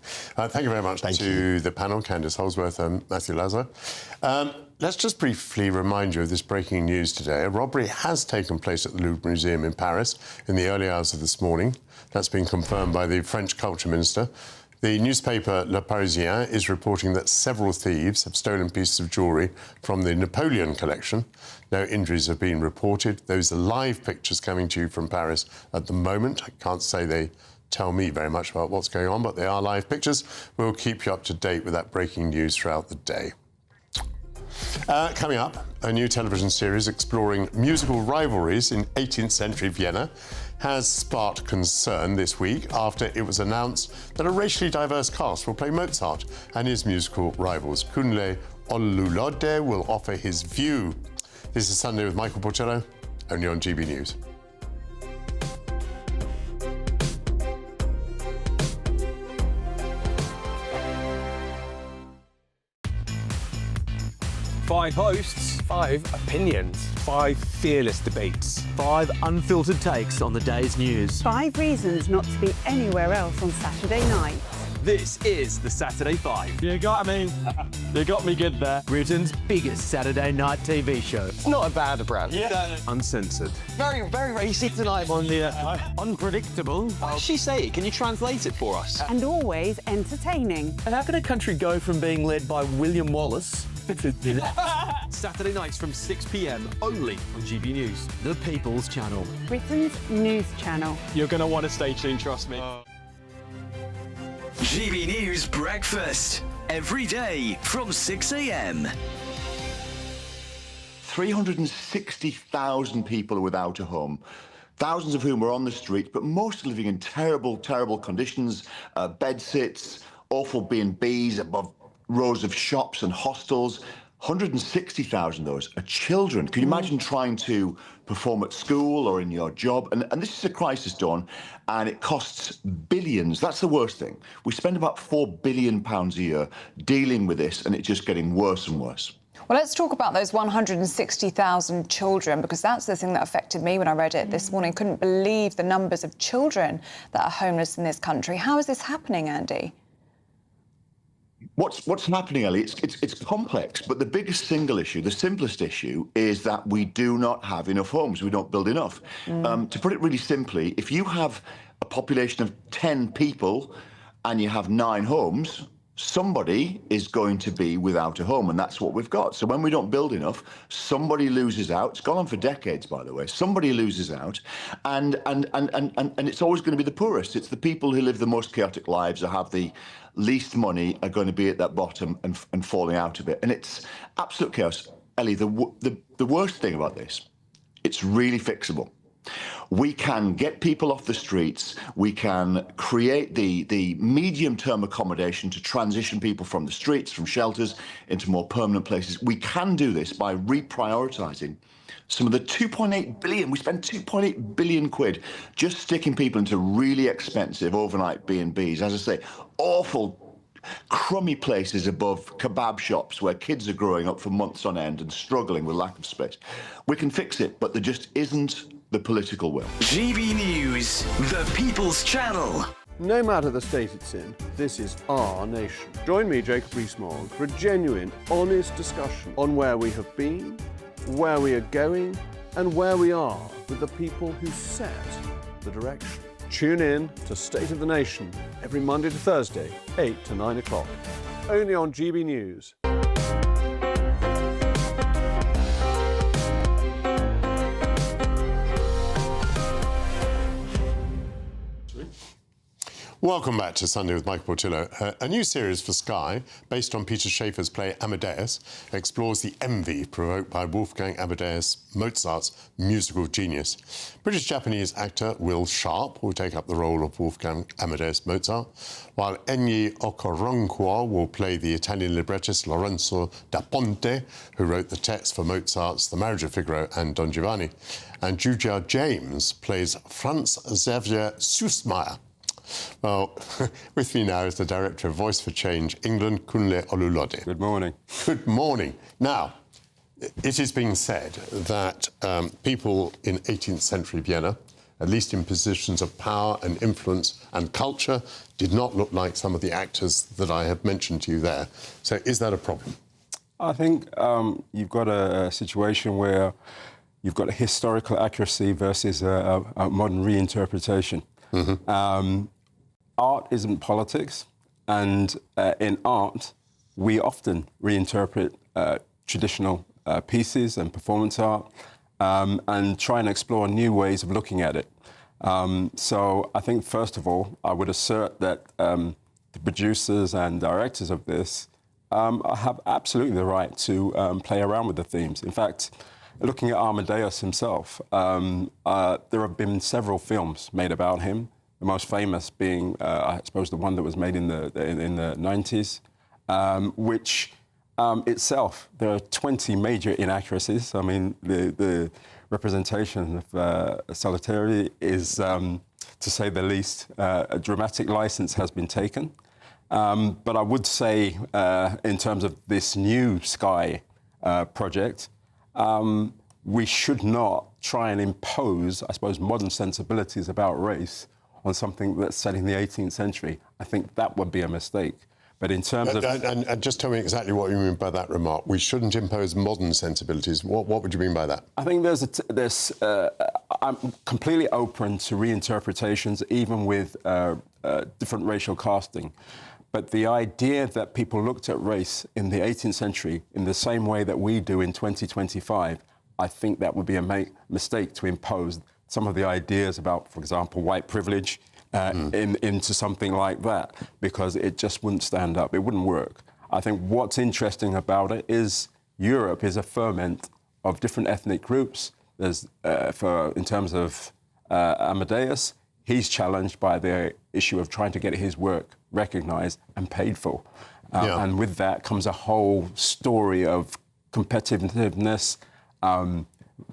S15: Thank you very much to the panel, Candice Holsworth and Matthew Lazar. Let's just briefly remind you of this breaking news today. A robbery has taken place at the Louvre Museum in Paris in the early hours of this morning. That's been confirmed by the French Culture Minister. The newspaper Le Parisien is reporting that several thieves have stolen pieces of jewellery from the Napoleon collection. No injuries have been reported. Those are live pictures coming to you from Paris at the moment. I can't say they tell me very much about what's going on, but they are live pictures. We'll keep you up to date with that breaking news throughout the day. Coming up, a new television series exploring musical rivalries in 18th century Vienna has sparked concern this week after it was announced that a racially diverse cast will play Mozart and his musical rivals. Kunle Olulode will offer his view. This is Sunday with Michael Portillo, only on GB News.
S10: Five hosts, 5 opinions, 5 fearless debates,
S12: 5 unfiltered takes on the day's news.
S21: 5 reasons not to be anywhere else on Saturday night.
S10: This is the Saturday 5.
S12: You got me good there. Britain's biggest Saturday night TV show.
S22: It's not a bad brand.
S10: Yeah. Uncensored.
S22: Very, very racy tonight.
S12: On the unpredictable.
S22: What did she say? Can you translate it for us?
S21: And always entertaining.
S12: And how can a country go from being led by William Wallace
S10: Saturday nights from 6 p.m. only on GB News.
S12: The People's Channel.
S21: Britain's news channel.
S10: You're going to want to stay tuned, trust me.
S13: GB News Breakfast. Every day from 6 a.m.
S23: 360,000 people are without a home. Thousands of whom are on the street, but most living in terrible, terrible conditions. Bedsits, awful B&Bs above rows of shops and hostels. 160,000 of those are children. Can you imagine trying to perform at school or in your job? And this is a crisis, Dawn, and it costs billions. That's the worst thing. We spend about £4 billion a year dealing with this, and it's just getting worse and worse.
S24: Well, let's talk about those 160,000 children, because that's the thing that affected me when I read it this morning. Couldn't believe the numbers of children that are homeless in this country. How is this happening, Andy?
S23: What's happening, Ellie? It's complex, but the biggest single issue, the simplest issue, is that we do not have enough homes. We don't build enough. To put it really simply, if you have a population of 10 people and you have 9 homes, somebody is going to be without a home, and that's what we've got. So when we don't build enough, somebody loses out. It's gone on for decades, by the way. Somebody loses out, and it's always going to be the poorest. It's the people who live the most chaotic lives or have the least money are going to be at that bottom and falling out of it. And it's absolute chaos. Ellie, the worst thing about this, it's really fixable. We can get people off the streets. We can create the medium-term accommodation to transition people from the streets, from shelters, into more permanent places. We can do this by reprioritising some of the 2.8 billion. We spend 2.8 billion quid just sticking people into really expensive overnight B&Bs. As I say, awful, crummy places above kebab shops where kids are growing up for months on end and struggling with lack of space. We can fix it, but there just isn't the political will.
S1: GB News, the People's Channel.
S20: No matter the state it's in, this is our nation. Join me, Jacob Rees-Mogg, for a genuine, honest discussion on where we have been, where we are going, and where we are with the people who set the direction. Tune in to State of the Nation every Monday to Thursday, 8 to 9 o'clock, only on GB News.
S15: Welcome back to Sunday with Michael Portillo. A new series for Sky, based on Peter Shaffer's play Amadeus, explores the envy provoked by Wolfgang Amadeus Mozart's musical genius. British-Japanese actor Will Sharp will take up the role of Wolfgang Amadeus Mozart, while Ennio Okoronkwo will play the Italian librettist Lorenzo da Ponte, who wrote the text for Mozart's The Marriage of Figaro and Don Giovanni. And Julia James plays Franz Xavier Süssmayr. Well, with me now is the Director of Voice for Change England, Kunle Olulode.
S7: Good morning.
S15: Good morning. Now, it is being said that people in 18th century Vienna, at least in positions of power and influence and culture, did not look like some of the actors that I have mentioned to you there. So is that a problem?
S7: I think you've got a situation where you've got a historical accuracy versus a modern reinterpretation. Mm-hmm. Art isn't politics, and in art, we often reinterpret traditional pieces and performance art and try and explore new ways of looking at it. So I think, first of all, I would assert that the producers and directors of this have absolutely the right to play around with the themes. In fact, looking at Amadeus himself, there have been several films made about him. The most famous being, I suppose, the one that was made in the 90s, which itself, there are 20 major inaccuracies. I mean, the representation of Solitary is, to say the least, a dramatic license has been taken. But I would say, in terms of this new Sky project, we should not try and impose, I suppose, modern sensibilities about race on something that's set in the 18th century. I think that would be a mistake. But in terms of...
S15: And just tell me exactly what you mean by that remark. We shouldn't impose modern sensibilities. What would you mean by that?
S7: I think I'm completely open to reinterpretations, even with different racial casting. But the idea that people looked at race in the 18th century in the same way that we do in 2025, I think that would be a mistake to impose some of the ideas about, for example, white privilege into something like that, because it just wouldn't stand up. It wouldn't work. I think what's interesting about it is Europe is a ferment of different ethnic groups. There's, in terms of Amadeus, he's challenged by the issue of trying to get his work recognised and paid for. And with that comes a whole story of competitiveness,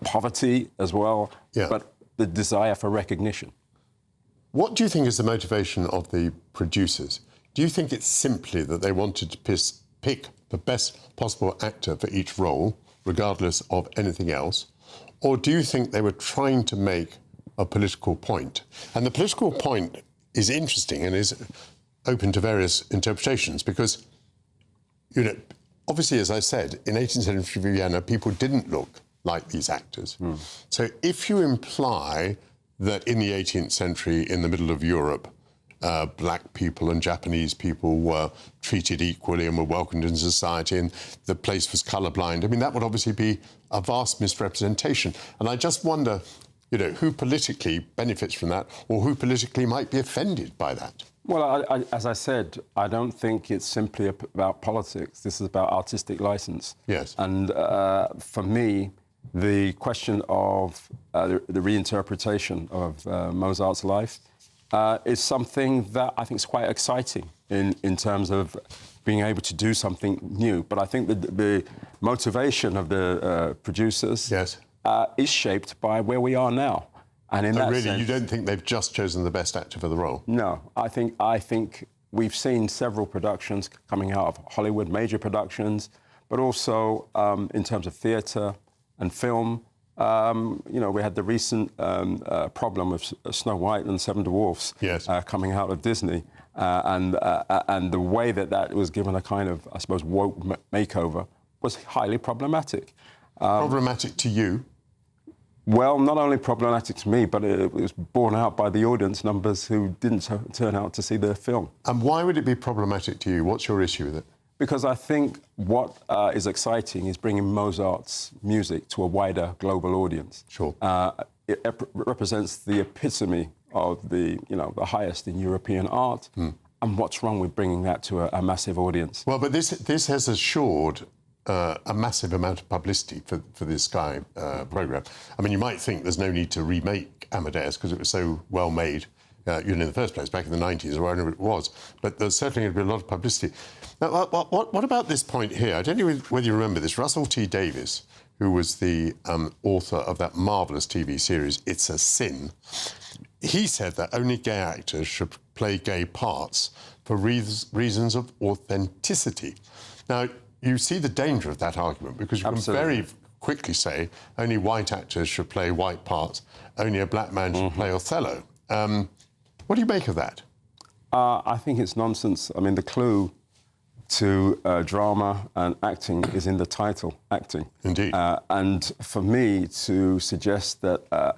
S7: poverty as well, but the desire for recognition.
S15: What do you think is the motivation of the producers? Do you think it's simply that they wanted to pick the best possible actor for each role, regardless of anything else? Or do you think they were trying to make a political point? And the political point is interesting and is open to various interpretations because, you know, obviously, as I said, in 18th century Vienna, people didn't look like these actors. So if you imply that in the 18th century, in the middle of Europe, black people and Japanese people were treated equally and were welcomed into society, and the place was colourblind. I mean, that would obviously be a vast misrepresentation. And I just wonder, who politically benefits from that, or who politically might be offended by that?
S7: Well, as I said, I don't think it's simply about politics. This is about artistic license.
S15: Yes.
S7: And for me, the question of the reinterpretation of Mozart's life is something that I think is quite exciting in terms of being able to do something new. But I think that the motivation of the producers is shaped by where we are now. And in that
S15: really,
S7: sense,
S15: you don't think they've just chosen the best actor for the role?
S7: No, I think we've seen several productions coming out of Hollywood, major productions, but also in terms of theatre and film. We had the recent problem with Snow White and the Seven Dwarfs coming out of Disney, and the way that was given a kind of, I suppose, woke makeover was highly problematic.
S15: Problematic to you?
S7: Well, not only problematic to me, but it was borne out by the audience numbers who didn't turn out to see the film.
S15: And why would it be problematic to you? What's your issue with it?
S7: Because I think what is exciting is bringing Mozart's music to a wider global audience.
S15: Sure.
S7: It represents the epitome of the highest in European art. And what's wrong with bringing that to a massive audience?
S15: Well, but this has assured a massive amount of publicity for this Sky programme. I mean, you might think there's no need to remake Amadeus because it was so well made, in the first place, back in the 90s or wherever it was. But there's certainly going to be a lot of publicity. Now, what about this point here? I don't know whether you remember this. Russell T Davies, who was the author of that marvellous TV series, It's a Sin, he said that only gay actors should play gay parts for reasons of authenticity. Now, you see the danger of that argument, because you can very quickly say only white actors should play white parts, only a black man should play Othello. What do you make of that?
S7: I think it's nonsense. I mean, the clue to drama and acting is in the title, acting.
S15: Indeed.
S7: And for me to suggest that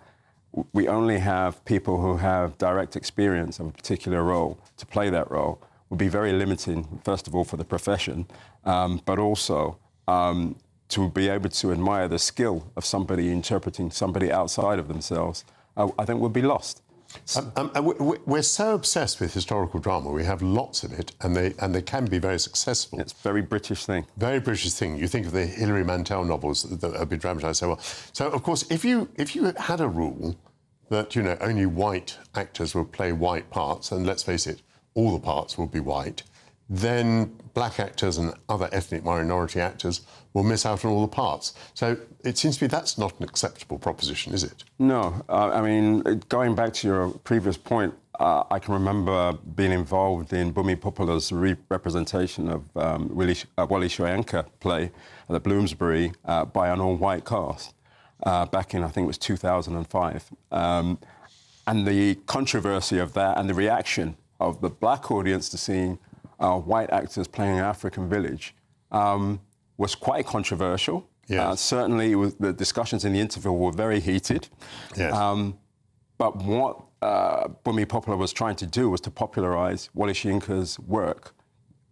S7: we only have people who have direct experience of a particular role to play that role would be very limiting, first of all, for the profession, but also to be able to admire the skill of somebody interpreting somebody outside of themselves, I think would be lost.
S15: We're so obsessed with historical drama. We have lots of it, and they can be very successful.
S7: It's a very British thing.
S15: Very British thing. You think of the Hilary Mantel novels that have been dramatised so well. So, of course, if you had a rule that, only white actors would play white parts, and let's face it, all the parts will be white, then black actors and other ethnic minority actors will miss out on all the parts. So it seems to me that's not an acceptable proposition, is it?
S7: No. I mean, going back to your previous point, I can remember being involved in Bumi Popola's representation of Wally Shoyanka play at the Bloomsbury by an all-white cast back in, I think it was 2005. And the controversy of that and the reaction of the black audience to seeing white actors playing an African village was quite controversial.
S15: Yes.
S7: Certainly, the discussions in the interval were very heated.
S15: Yes.
S7: But what Bumi Popola was trying to do was to popularise Wally Shoyanka's work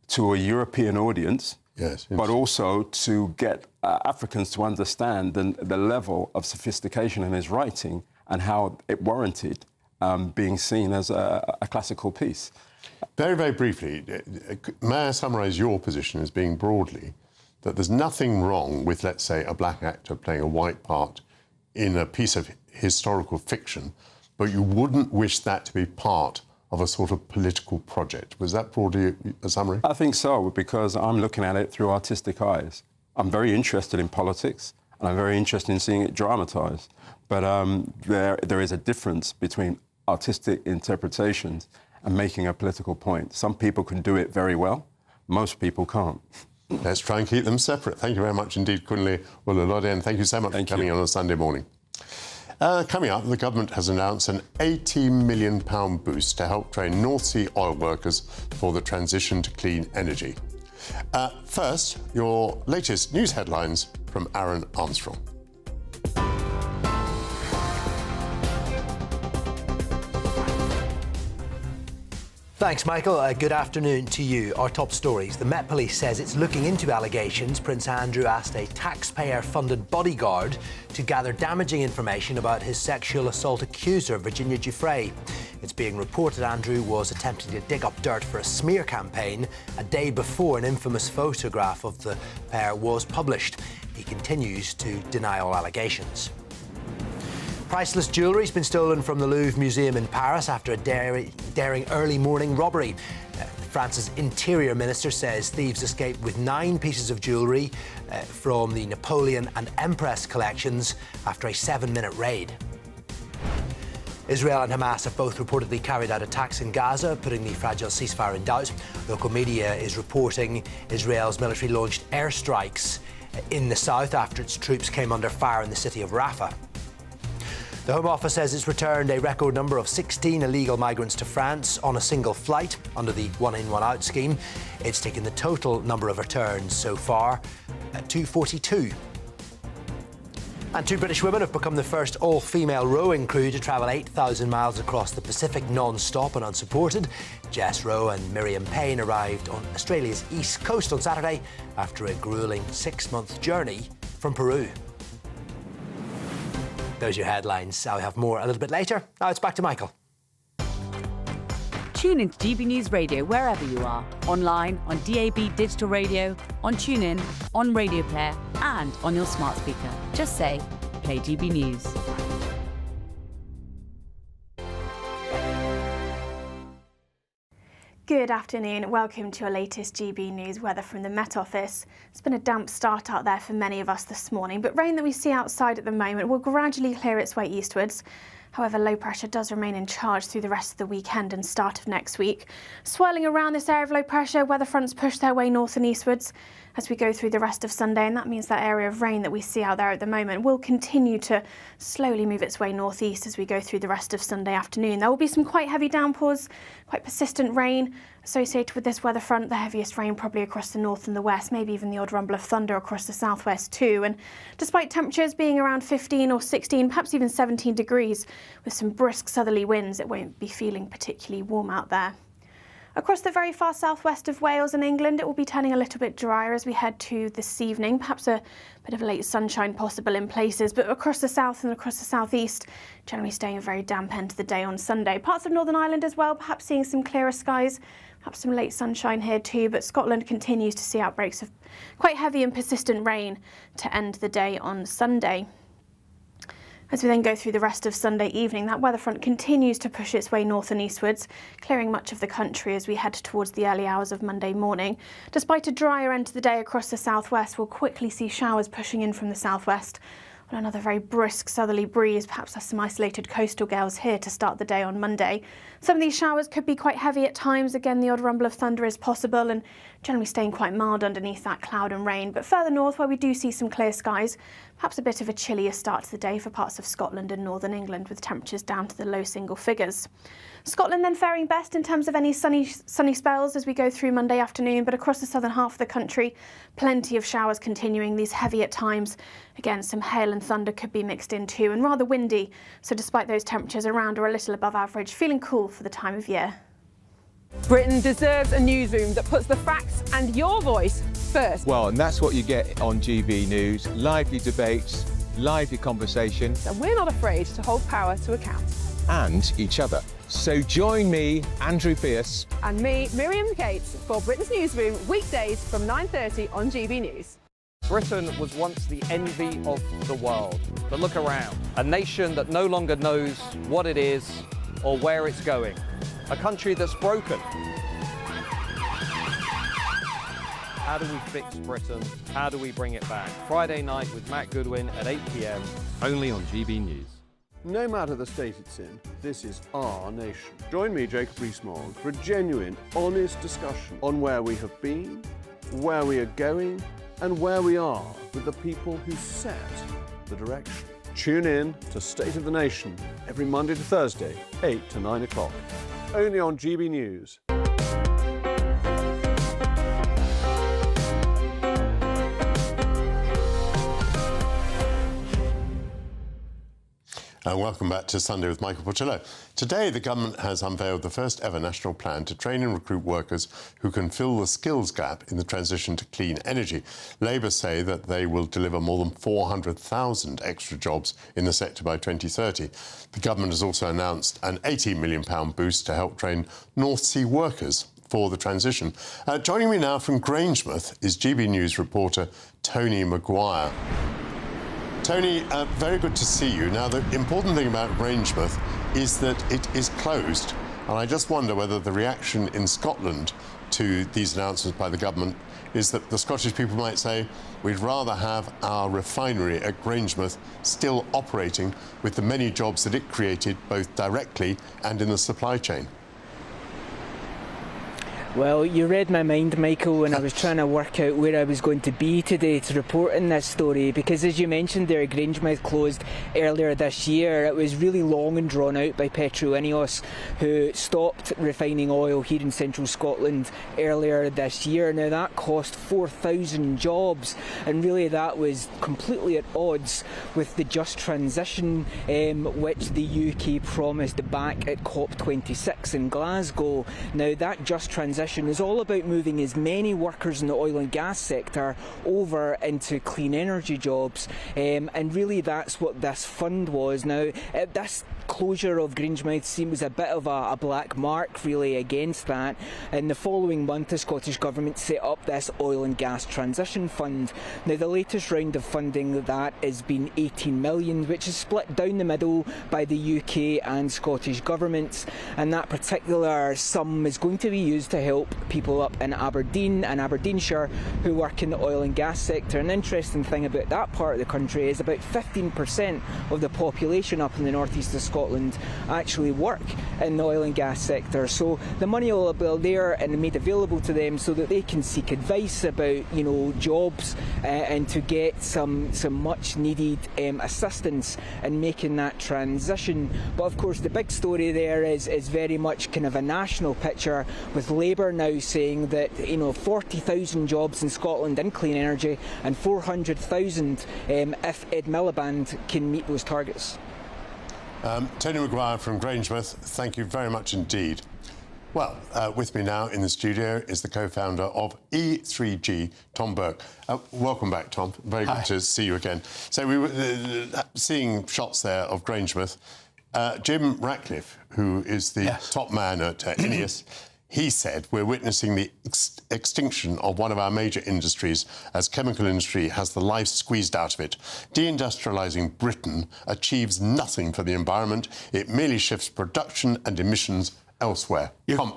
S7: to a European audience, but also to get Africans to understand the level of sophistication in his writing and how it warranted being seen as a classical piece.
S15: Very, very briefly, may I summarise your position as being broadly that there's nothing wrong with, let's say, a black actor playing a white part in a piece of historical fiction, but you wouldn't wish that to be part of a sort of political project. Was that broadly a summary?
S7: I think so, because I'm looking at it through artistic eyes. I'm very interested in politics, and I'm very interested in seeing it dramatised. But there is a difference between artistic interpretations and making a political point. Some people can do it very well. Most people can't.
S15: Let's try and keep them separate. Thank you very much indeed, Kunle Ololode, and thank you so much for coming on a Sunday morning. Coming up, the government has announced an £80 million boost to help train North Sea oil workers for the transition to clean energy. First, your latest news headlines from Aaron Armstrong.
S9: Thanks, Michael. Good afternoon to you. Our top stories. The Met Police says it's looking into allegations Prince Andrew asked a taxpayer-funded bodyguard to gather damaging information about his sexual assault accuser, Virginia Giuffre. It's being reported Andrew was attempting to dig up dirt for a smear campaign a day before an infamous photograph of the pair was published. He continues to deny all allegations. Priceless jewellery has been stolen from the Louvre Museum in Paris after a daring early morning robbery. France's Interior Minister says thieves escaped with 9 pieces of jewellery from the Napoleon and Empress collections after a 7-minute raid. Israel and Hamas have both reportedly carried out attacks in Gaza, putting the fragile ceasefire in doubt. Local media is reporting Israel's military launched airstrikes in the south after its troops came under fire in the city of Rafah. The Home Office says it's returned a record number of 16 illegal migrants to France on a single flight under the one-in, one-out scheme. It's taken the total number of returns so far to 42. And 2 British women have become the first all-female rowing crew to travel 8,000 miles across the Pacific non-stop and unsupported. Jess Rowe and Miriam Payne arrived on Australia's east coast on Saturday after a gruelling 6-month journey from Peru. Those are your headlines. I'll have more a little bit later. Now it's back to Michael.
S8: Tune into GB News Radio wherever you are. Online, on DAB digital radio, on TuneIn, on Radio Player and on your smart speaker. Just say, play GB News.
S11: Good afternoon. Welcome to your latest GB News weather from the Met Office. It's been a damp start out there for many of us this morning, but rain that we see outside at the moment will gradually clear its way eastwards. However, low pressure does remain in charge through the rest of the weekend and start of next week. Swirling around this area of low pressure, weather fronts push their way north and eastwards as we go through the rest of Sunday, and that means that area of rain that we see out there at the moment will continue to slowly move its way northeast as we go through the rest of Sunday afternoon. There will be some quite heavy downpours, quite persistent rain associated with this weather front, the heaviest rain probably across the north and the west, maybe even the odd rumble of thunder across the southwest too. And despite temperatures being around 15 or 16, perhaps even 17 degrees, with some brisk southerly winds, it won't be feeling particularly warm out there. Across the very far southwest of Wales and England, it will be turning a little bit drier as we head to this evening. Perhaps a bit of late sunshine possible in places, but across the south and across the southeast, generally staying a very damp end to the day on Sunday. Parts of Northern Ireland as well, perhaps seeing some clearer skies, perhaps some late sunshine here too, but Scotland continues to see outbreaks of quite heavy and persistent rain to end the day on Sunday. As we then go through the rest of Sunday evening, that weather front continues to push its way north and eastwards, clearing much of the country as we head towards the early hours of Monday morning. Despite a drier end to the day across the southwest, we'll quickly see showers pushing in from the southwest. On another very brisk southerly breeze, perhaps there's some isolated coastal gales here to start the day on Monday. Some of these showers could be quite heavy at times. Again, the odd rumble of thunder is possible and generally staying quite mild underneath that cloud and rain. But further north, where we do see some clear skies, perhaps a bit of a chillier start to the day for parts of Scotland and northern England, with temperatures down to the low single figures. Scotland then faring best in terms of any sunny spells as we go through Monday afternoon, but across the southern half of the country, plenty of showers continuing, these heavy at times. Again, some hail and thunder could be mixed in too, and rather windy, so despite those temperatures around or a little above average, feeling cool for the time of year.
S14: Britain deserves a newsroom that puts the facts and your voice first.
S16: Well, and that's what you get on GB News. Lively debates, lively conversation.
S14: And we're not afraid to hold power to account.
S16: And each other. So join me, Andrew Pearce.
S14: And me, Miriam Cates, for Britain's Newsroom, weekdays from 9:30 on GB News.
S19: Britain was once the envy of the world. But look around. A nation that no longer knows what it is or where it's going. A country that's broken. How do we fix Britain? How do we bring it back? Friday night with Matt Goodwin at 8 p.m.
S10: only on GB News.
S20: No matter the state it's in, this is our nation. Join me, Jacob Rees-Mogg, for a genuine, honest discussion on where we have been, where we are going, and where we are with the people who set the direction. Tune in to State of the Nation every Monday to Thursday, 8 to 9 o'clock. Only on GB News.
S15: And welcome back to Sunday with Michael Portillo. Today, the government has unveiled the first ever national plan to train and recruit workers who can fill the skills gap in the transition to clean energy. Labour say that they will deliver more than 400,000 extra jobs in the sector by 2030. The government has also announced an £18 million boost to help train North Sea workers for the transition. Joining me now from Grangemouth is GB News reporter Tony Maguire. Tony, very good to see you. Now, the important thing about Grangemouth is that it is closed, and I just wonder whether the reaction in Scotland to these announcements by the government is that the Scottish people might say, we'd rather have our refinery at Grangemouth still operating with the many jobs that it created, both directly and in the supply chain.
S3: Well, you read my mind, Michael, when I was trying to work out where I was going to be today to report in this story, because as you mentioned there, Grangemouth closed earlier this year. It was really long and drawn out by Petro Ineos, who stopped refining oil here in central Scotland earlier this year. Now, that cost 4,000 jobs, and really that was completely at odds with the just transition which the UK promised back at COP26 in Glasgow. Now, that just transition is all about moving as many workers in the oil and gas sector over into clean energy jobs, and really that's what this fund was. Now, this closure of Grangemouth seems a bit of a black mark really against that, and the following month the Scottish Government set up this oil and gas transition fund. Now, the latest round of funding that has been 18 million, which is split down the middle by the UK and Scottish governments, and that particular sum is going to be used to help people up in Aberdeen and Aberdeenshire who work in the oil and gas sector. An interesting thing about that part of the country is about 15% of the population up in the northeast of Scotland actually work in the oil and gas sector. So the money will be there and made available to them so that they can seek advice about, you know, jobs and to get some much needed assistance in making that transition. But of course the big story there is very much kind of a national picture, with Labour now saying that, you know, 40,000 jobs in Scotland in clean energy and 400,000 if Ed Miliband can meet those targets.
S15: Tony Maguire from Grangemouth, thank you very much indeed. Well, with me now in the studio is the co-founder of E3G, Tom Burke. Welcome back, Tom. Very good to see you again. So we were seeing shots there of Grangemouth. Jim Ratcliffe, who is the top man at Ineos, he said we're witnessing the extinction of one of our major industries as chemical industry has the life squeezed out of it. Deindustrialising Britain achieves nothing for the environment. It merely shifts production and emissions elsewhere.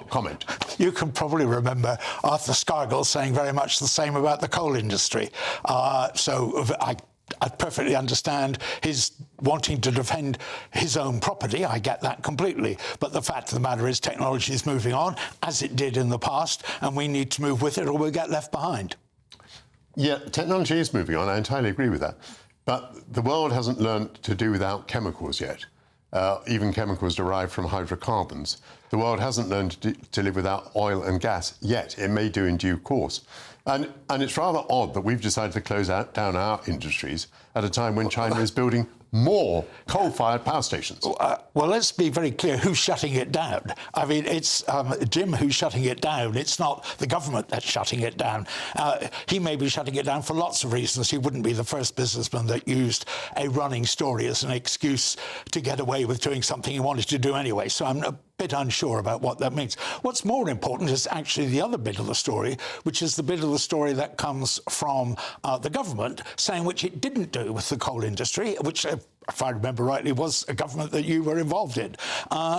S15: Comment.
S4: You can probably remember Arthur Scargill saying very much the same about the coal industry. So I perfectly understand his wanting to defend his own property. I get that completely. But the fact of the matter is technology is moving on, as it did in the past, and we need to move with it or we'll get left behind.
S15: Yeah, technology is moving on. I entirely agree with that. But the world hasn't learned to do without chemicals yet, even chemicals derived from hydrocarbons. The world hasn't learned to live without oil and gas yet. It may do in due course. And it's rather odd that we've decided to close down our industries at a time when China is building more coal-fired power stations.
S4: Well, let's be very clear who's shutting it down. I mean, it's Jim who's shutting it down. It's not the government that's shutting it down. He may be shutting it down for lots of reasons. He wouldn't be the first businessman that used a running story as an excuse to get away with doing something he wanted to do anyway. So I'm a bit unsure about what that means. What's more important is actually the other bit of the story, which is the bit of the story that comes from the government saying which it didn't do with the coal industry, which if I remember rightly, was a government that you were involved in,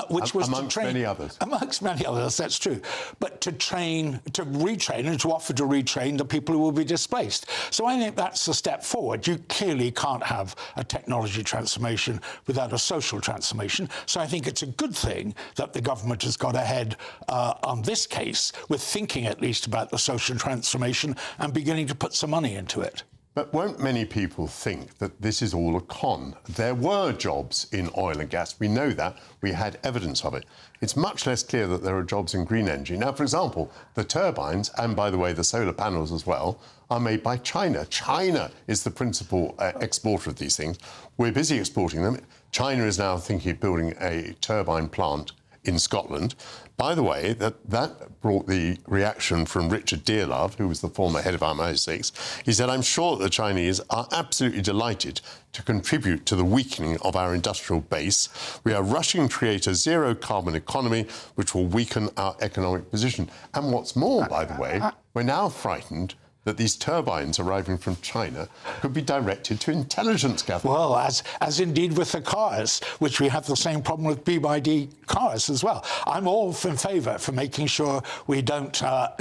S4: which was
S15: amongst
S4: to train...
S15: many others.
S4: Amongst many others, that's true. But to retrain and to offer to retrain the people who will be displaced. So I think that's a step forward. You clearly can't have a technology transformation without a social transformation. So I think it's a good thing that the government has got ahead on this case with thinking at least about the social transformation and beginning to put some money into it.
S15: But won't many people think that this is all a con? There were jobs in oil and gas. We know that. We had evidence of it. It's much less clear that there are jobs in green energy. Now, for example, the turbines, and by the way, the solar panels as well, are made by China. China is the principal exporter of these things. We're busy exporting them. China is now thinking of building a turbine plant in Scotland. By the way, that brought the reaction from Richard Dearlove, who was the former head of MI6. He said, I'm sure that the Chinese are absolutely delighted to contribute to the weakening of our industrial base. We are rushing to create a zero-carbon economy which will weaken our economic position. And what's more, by the way, we're now frightened that these turbines arriving from China could be directed to intelligence gatherers.
S4: Well, as indeed with the cars, which we have the same problem with BYD cars as well. I'm all in favour for making sure we don't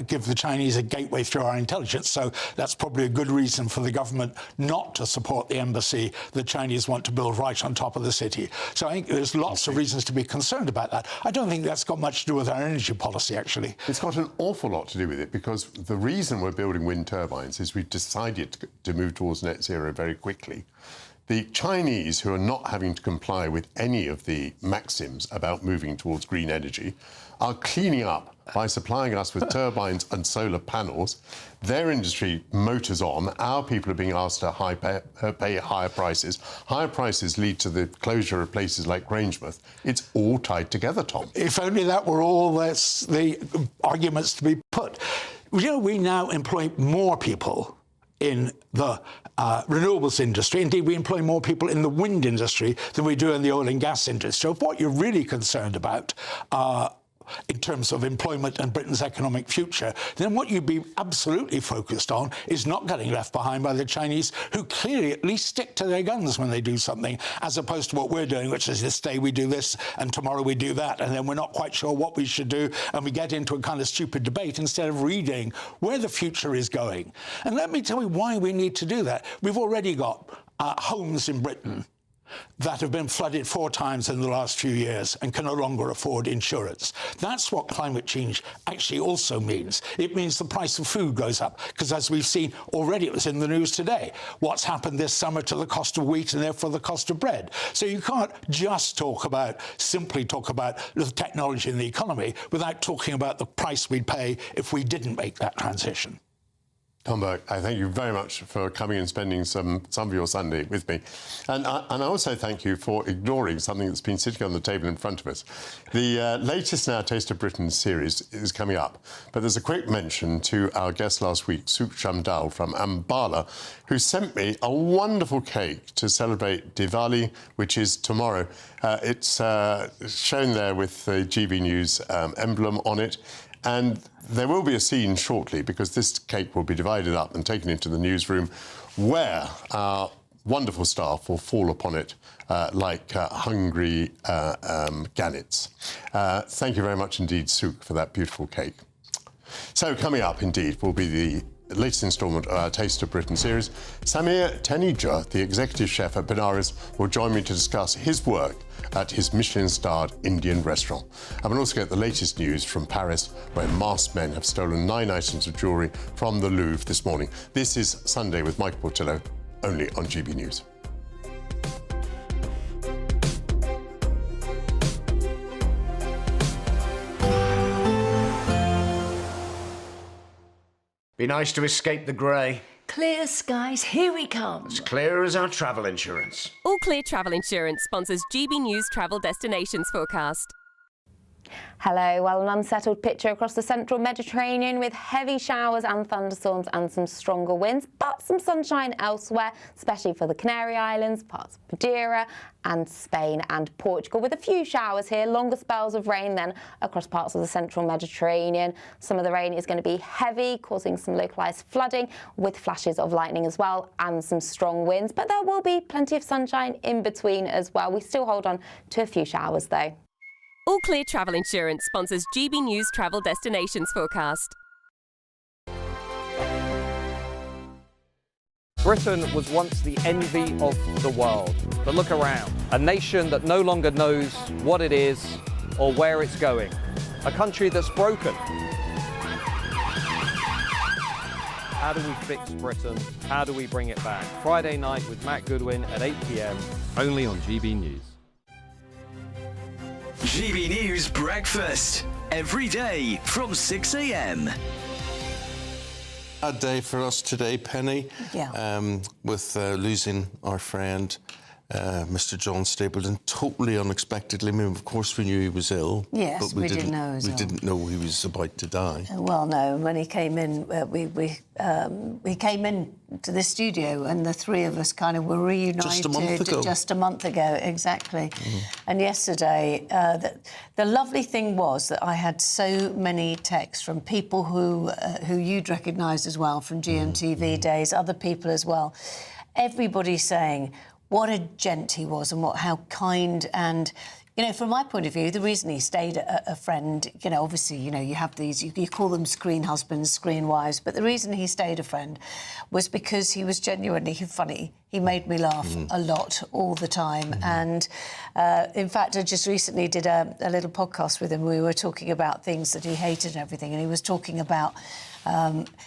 S4: give the Chinese a gateway through our intelligence. So that's probably a good reason for the government not to support the embassy the Chinese want to build right on top of the city. So I think there's lots of reasons to be concerned about that. I don't think that's got much to do with our energy policy, actually.
S15: It's got an awful lot to do with it, because the reason we're building wind turbines is we've decided to move towards net zero very quickly. The Chinese, who are not having to comply with any of the maxims about moving towards green energy, are cleaning up by supplying us with turbines and solar panels. Their industry motors on. Our people are being asked to pay higher prices. Higher prices lead to the closure of places like Grangemouth. It's all tied together, Tom.
S4: If only that were all the arguments to be put. You know, we now employ more people in the renewables industry. Indeed, we employ more people in the wind industry than we do in the oil and gas industry. So if what you're really concerned about in terms of employment and Britain's economic future, then what you'd be absolutely focused on is not getting left behind by the Chinese, who clearly at least stick to their guns when they do something, as opposed to what we're doing, which is this day we do this and tomorrow we do that, and then we're not quite sure what we should do, and we get into a kind of stupid debate instead of reading where the future is going. And let me tell you why we need to do that. We've already got homes in Britain that have been flooded 4 times in the last few years and can no longer afford insurance. That's what climate change actually also means. It means the price of food goes up, because as we've seen already, it was in the news today, what's happened this summer to the cost of wheat and therefore the cost of bread. So you can't just simply talk about the technology and the economy without talking about the price we'd pay if we didn't make that transition.
S15: Tom Burke, I thank you very much for coming and spending some of your Sunday with me. And I also thank you for ignoring something that's been sitting on the table in front of us. The latest in our Taste of Britain series is coming up, but there's a quick mention to our guest last week, Sukh Shamdal from Ambala, who sent me a wonderful cake to celebrate Diwali, which is tomorrow. It's shown there with the GBNews emblem on it. And there will be a scene shortly, because this cake will be divided up and taken into the newsroom, where our wonderful staff will fall upon it like hungry gannets. Thank you very much indeed, Sukh, for that beautiful cake. So coming up, indeed, will be the latest instalment of our Taste of Britain series. Samir Taneja, the executive chef at Benares, will join me to discuss his work at his Michelin-starred Indian restaurant. And we'll also get the latest news from Paris, where masked men have stolen 9 items of jewellery from the Louvre this morning. This is Sunday with Michael Portillo, only on GB News.
S2: Be nice to escape the grey.
S6: Clear skies, here we come.
S2: As clear as our travel insurance.
S17: All Clear Travel Insurance sponsors GB News Travel Destinations Forecast.
S18: Hello. Well, an unsettled picture across the central Mediterranean with heavy showers and thunderstorms and some stronger winds, but some sunshine elsewhere, especially for the Canary Islands, parts of Madeira and Spain and Portugal, with a few showers here, longer spells of rain then across parts of the central Mediterranean. Some of the rain is going to be heavy, causing some localised flooding with flashes of lightning as well and some strong winds, but there will be plenty of sunshine in between as well. We still hold on to a few showers though.
S17: All Clear Travel Insurance sponsors GB News Travel Destinations Forecast.
S19: Britain was once the envy of the world. But look around. A nation that no longer knows what it is or where it's going. A country that's broken. How do we fix Britain? How do we bring it back? Friday night with Matt Goodwin at 8 p.m.
S10: only on GB News.
S1: GB News Breakfast, every day from 6 a.m.
S25: A day for us today, Penny,
S24: yeah.
S25: With losing our friend
S5: Mr. John Stapleton, totally unexpectedly. I mean, of course, we knew he was ill.
S12: Yes,
S5: but we
S12: didn't know he was
S5: we
S12: ill.
S5: didn't know he was about to die.
S12: Well, no. When he came in, we came in to the studio, and the three of us kind of were reunited.
S5: Just a month ago.
S12: Just a month ago, exactly. And yesterday, the lovely thing was that I had so many texts from people who you'd recognise as well from GMTV days, other people as well. Everybody saying what a gent he was and how kind and, you know, from my point of view, the reason he stayed a friend, you know, obviously, you know, you have these, you call them screen husbands, screen wives, but the reason he stayed a friend was because he was genuinely funny. He made me laugh a lot, all the time. And, in fact, I just recently did a little podcast with him. We were talking about things that he hated and everything, and he was talking about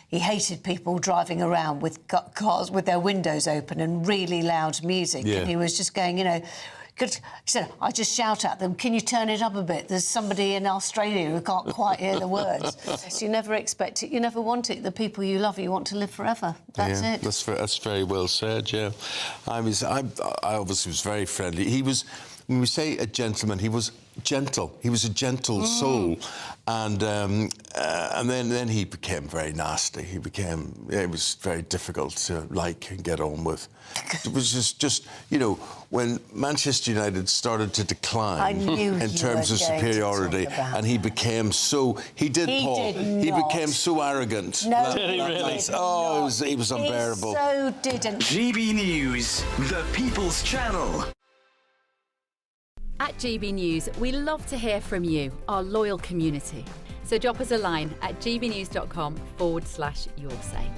S12: he hated people driving around with cars with their windows open and really loud music.
S5: Yeah.
S12: And he was just going, you know, he said, I just shout at them, can you turn it up a bit? There's somebody in Australia who can't quite hear the words. So you never expect it, you never want it. The people you love, you want to live forever. That's it.
S5: That's very well said, yeah. I obviously was very friendly. He was, when we say a gentleman, he was gentle. He was a gentle soul. And then he became very nasty. It was very difficult to like and get on with. It was just you know, when Manchester United started to decline in terms of superiority, and he became so... He became so arrogant.
S12: No, did he really?
S5: Oh, he was unbearable.
S12: He so didn't.
S1: GB News, the People's Channel.
S8: At GB News, we love to hear from you, our loyal community. So drop us a line at gbnews.com/yoursay.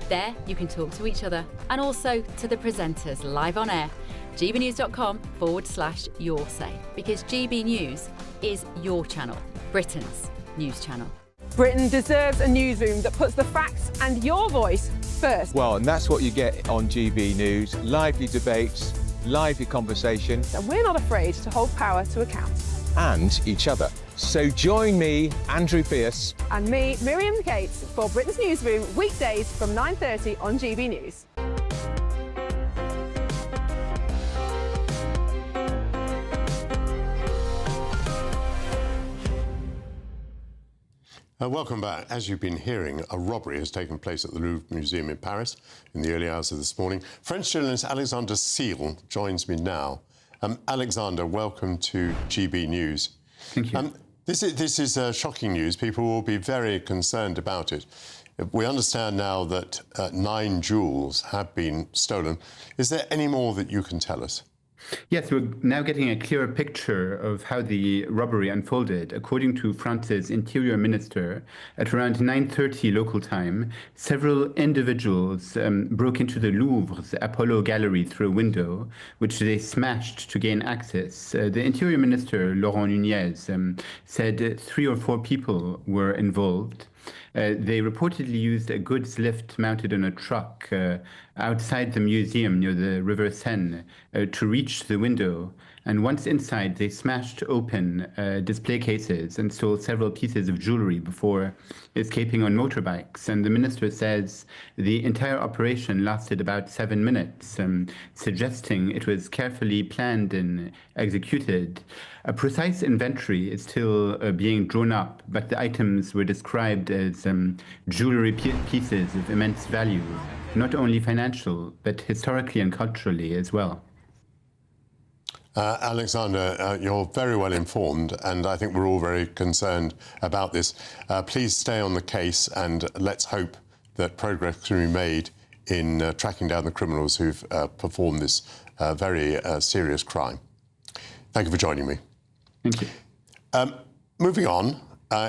S8: There you can talk to each other and also to the presenters live on air. gbnews.com/yoursay, because GB News is your channel, Britain's news channel.
S14: Britain deserves a newsroom that puts the facts and your voice first.
S16: Well, and that's what you get on GB News. Lively debates, lively conversation.
S14: And we're not afraid to hold power to account.
S16: And each other. So join me, Andrew Pearce.
S14: And me, Miriam Cates, for Britain's Newsroom, weekdays from 9:30 on GB News.
S15: Welcome back. As you've been hearing, a robbery has taken place at the Louvre Museum in Paris in the early hours of this morning. French journalist Alexander Seal joins me now. Alexander, welcome to GB News.
S21: Thank you.
S15: This is shocking news. People will be very concerned about it. We understand now that 9 jewels have been stolen. Is there any more that you can tell us?
S21: Yes, we're now getting a clearer picture of how the robbery unfolded. According to France's Interior Minister, at around 9:30 local time, several individuals broke into the Louvre's Apollo Gallery through a window, which they smashed to gain access. The Interior Minister, Laurent Nunez, said 3 or 4 people were involved. They reportedly used a goods lift mounted on a truck outside the museum near the River Seine to reach the window. And once inside, they smashed open display cases and stole several pieces of jewelry before escaping on motorbikes. And the minister says the entire operation lasted about 7 minutes, suggesting it was carefully planned and executed. A precise inventory is still being drawn up, but the items were described as jewelry pieces of immense value, not only financial, but historically and culturally as well.
S15: Alexander, you're very well informed, and I think we're all very concerned about this. Please stay on the case, and let's hope that progress can be made in tracking down the criminals who've performed this very serious crime. Thank you for joining me.
S21: Thank you.
S15: Moving on,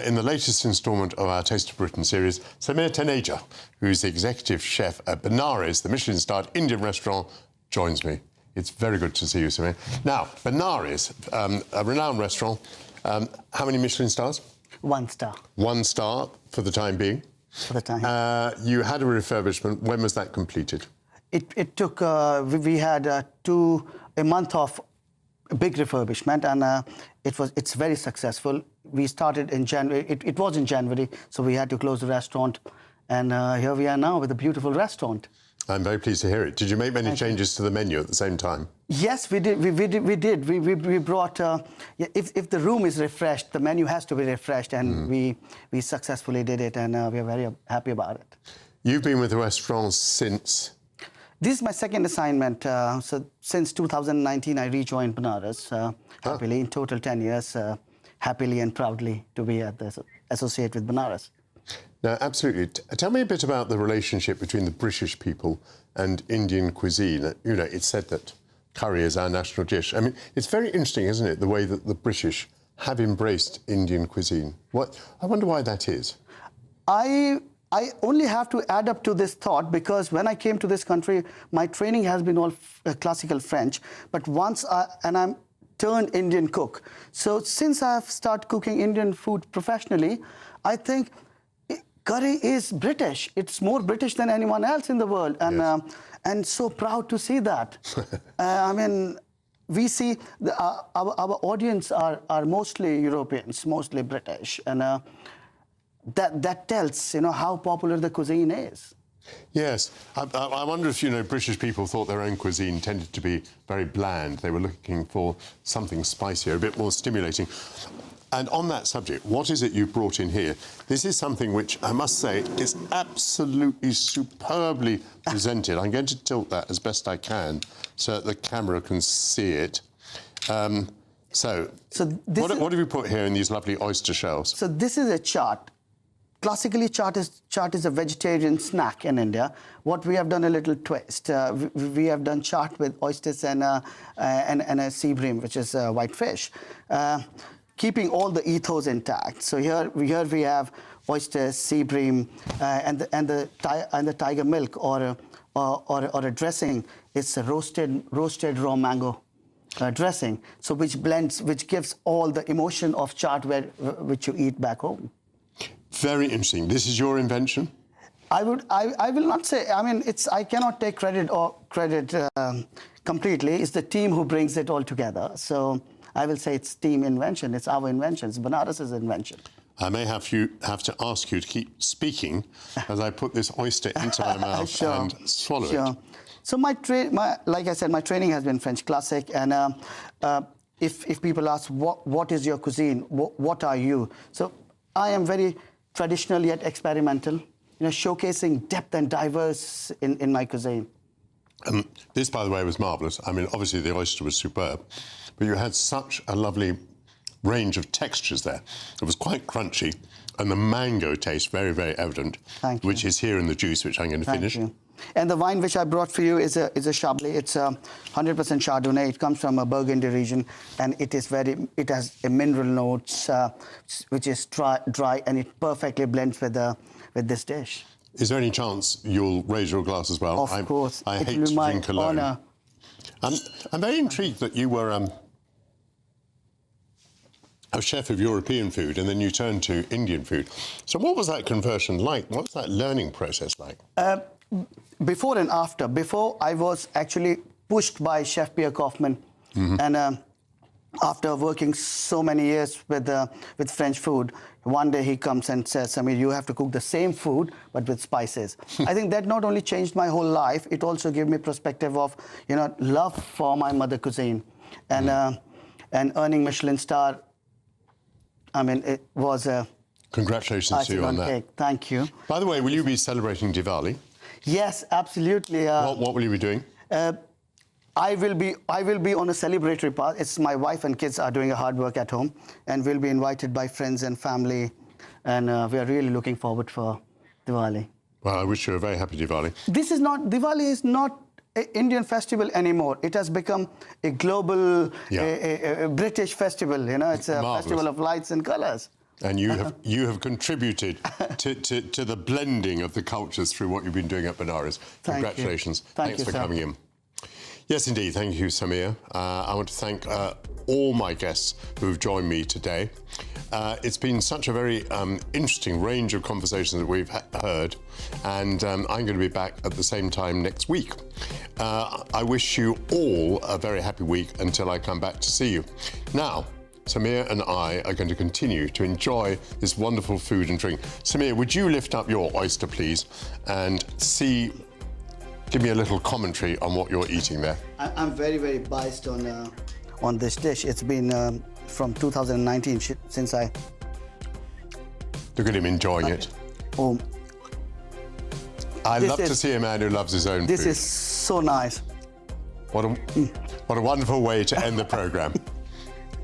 S15: in the latest instalment of our Taste of Britain series, Samir Taneja, who's the executive chef at Benares, the Michelin-starred Indian restaurant, joins me. It's very good to see you, Samir. Now, Benares, a renowned restaurant. How many Michelin stars?
S22: 1 star.
S15: 1 star for the time being?
S22: For the time.
S15: You had a refurbishment. When was that completed?
S22: It took, we had a month of big refurbishment, and it's very successful. We started in January. It was in January, so we had to close the restaurant, and here we are now with a beautiful restaurant.
S15: I'm very pleased to hear it. Did you make many changes to the menu at the same time?
S22: Yes, we did. We brought. If the room is refreshed, the menu has to be refreshed, and we successfully did it, and we are very happy about it.
S15: You've been with the restaurant since.
S22: This is my second assignment. So since 2019, I rejoined Benares happily. In total, 10 years, happily and proudly to be associate with Benares.
S15: Now, absolutely. Tell me a bit about the relationship between the British people and Indian cuisine. You know, it's said that curry is our national dish. I mean, it's very interesting, isn't it, the way that the British have embraced Indian cuisine. I wonder why that is.
S22: I only have to add up to this thought because when I came to this country, my training has been all classical French. But once I'm turned Indian cook. So since I've started cooking Indian food professionally, I think curry is British. It's more British than anyone else in the world. And and so proud to see that. I mean, we see our audience are mostly Europeans, mostly British. And that tells, you know, how popular the cuisine is.
S15: Yes. I wonder if, you know, British people thought their own cuisine tended to be very bland. They were looking for something spicier, a bit more stimulating. And on that subject, what is it you brought in here? This is something which, I must say, is absolutely superbly presented. I'm going to tilt that as best I can so that the camera can see it. So what have you put here in these lovely oyster shells?
S22: So this is a chaat. Classically, chaat is a vegetarian snack in India. What we have done a little twist. We have done chaat with oysters and a sea bream, which is white fish, keeping all the ethos intact. So here we have oysters, sea bream, and the tiger milk or a dressing. It's a roasted raw mango dressing. So which gives all the emotion of chaat which you eat back home.
S15: Very interesting. This is your invention?
S22: I will not say. I mean, I cannot take credit completely. It's the team who brings it all together. So I will say it's team invention. It's our invention. It's Benares' invention.
S15: I may have to ask you to keep speaking as I put this oyster into my mouth and swallow it.
S22: So like I said, my training has been French classic, and if people ask what is your cuisine, what are you? So I am very traditional yet experimental, you know, showcasing depth and diverse in my cuisine.
S15: This, by the way, was marvellous. I mean, obviously the oyster was superb, but you had such a lovely range of textures there. It was quite crunchy, and the mango taste very, very evident, which is here in the juice, which I'm going to finish.
S22: Thank you. And the wine which I brought for you is a Chablis. It's 100% Chardonnay. It comes from a Burgundy region, and it has a mineral notes, which is dry, and it perfectly blends with this dish.
S15: Is there any chance you'll raise your glass as well?
S22: Of course.
S15: I hate to drink alone.
S22: Honor.
S15: I'm very intrigued that you were a chef of European food, and then you turned to Indian food. So what was that conversion like? What was that learning process like?
S22: Before and after. Before, I was actually pushed by Chef Pierre Kaufman, and after working so many years with French food, one day he comes and says, "Samir, you have to cook the same food but with spices." I think that not only changed my whole life, it also gave me perspective of, you know, love for my mother cuisine, and earning Michelin star. I mean, it was a
S15: congratulations to you on that.
S22: Cake. Thank you.
S15: By the way, will you be celebrating Diwali?
S22: Yes, absolutely.
S15: What will you be doing?
S22: I will be on a celebratory part. It's my wife and kids are doing a hard work at home, and we'll be invited by friends and family, and we are really looking forward for Diwali.
S15: Well, I wish you a very happy Diwali.
S22: Diwali is not an Indian festival anymore. It has become a global, a British festival. You know, it's a festival of lights and colours.
S15: And you have contributed to the blending of the cultures through what you've been doing at Benares. Congratulations. Thanks for coming in. Yes, indeed. Thank you, Samir. I want to thank all my guests who've joined me today. It's been such a very interesting range of conversations that we've heard, and I'm going to be back at the same time next week. I wish you all a very happy week until I come back to see you. Now, Samir and I are going to continue to enjoy this wonderful food and drink. Samir, would you lift up your oyster, please, and see Give me a little commentary on what you're eating there.
S22: I'm very, very biased on this dish. It's been from 2019 since I...
S15: Look at him enjoying it.
S22: Oh,
S15: I love to see a man who loves his own food.
S22: This is so nice.
S15: What a wonderful way to end the programme.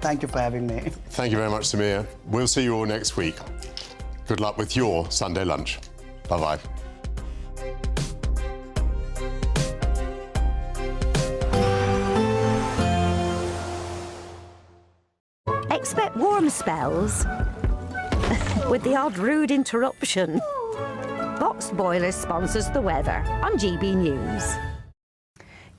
S22: Thank you for having me.
S15: Thank you very much, Samir. We'll see you all next week. Good luck with your Sunday lunch. Bye-bye.
S7: Expect warm spells with the odd rude interruption. Box Boilers sponsors the weather on GB News.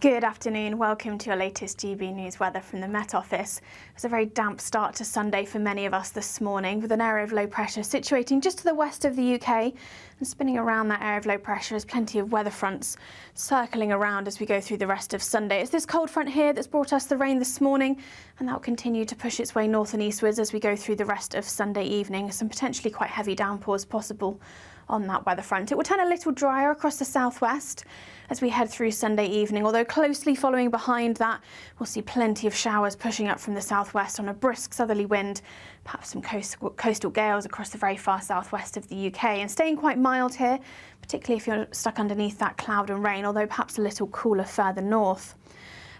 S11: Good afternoon. Welcome to your latest GB News weather from the Met Office. It's a very damp start to Sunday for many of us this morning, with an area of low pressure situating just to the west of the UK, and spinning around that area of low pressure is plenty of weather fronts circling around as we go through the rest of Sunday. It's this cold front here that's brought us the rain this morning, and that will continue to push its way north and eastwards as we go through the rest of Sunday evening. Some potentially quite heavy downpours possible on that weather front. It will turn a little drier across the southwest as we head through Sunday evening, although closely following behind that, we'll see plenty of showers pushing up from the southwest on a brisk southerly wind, perhaps some coastal gales across the very far southwest of the UK, and staying quite mild here, particularly if you're stuck underneath that cloud and rain, although perhaps a little cooler further north.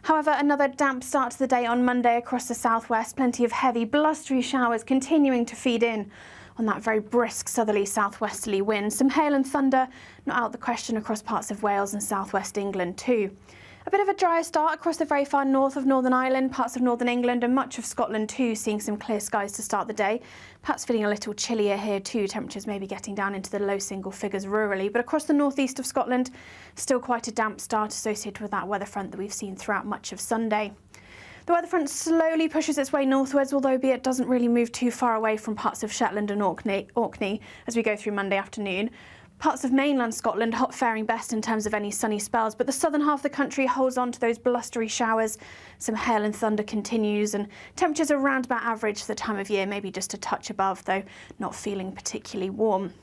S11: However, another damp start to the day on Monday across the southwest, plenty of heavy blustery showers continuing to feed in on that very brisk southerly southwesterly wind. Some hail and thunder not out the question across parts of Wales and southwest England too. A bit of a drier start across the very far north of Northern Ireland, parts of Northern England and much of Scotland too, seeing some clear skies to start the day. Perhaps feeling a little chillier here too, temperatures maybe getting down into the low single figures rurally, but across the northeast of Scotland, still quite a damp start associated with that weather front that we've seen throughout much of Sunday. The weather front slowly pushes its way northwards, although it doesn't really move too far away from parts of Shetland and Orkney as we go through Monday afternoon. Parts of mainland Scotland hot faring best in terms of any sunny spells, but the southern half of the country holds on to those blustery showers. Some hail and thunder continues, and temperatures are around about average for the time of year, maybe just a touch above, though not feeling particularly warm.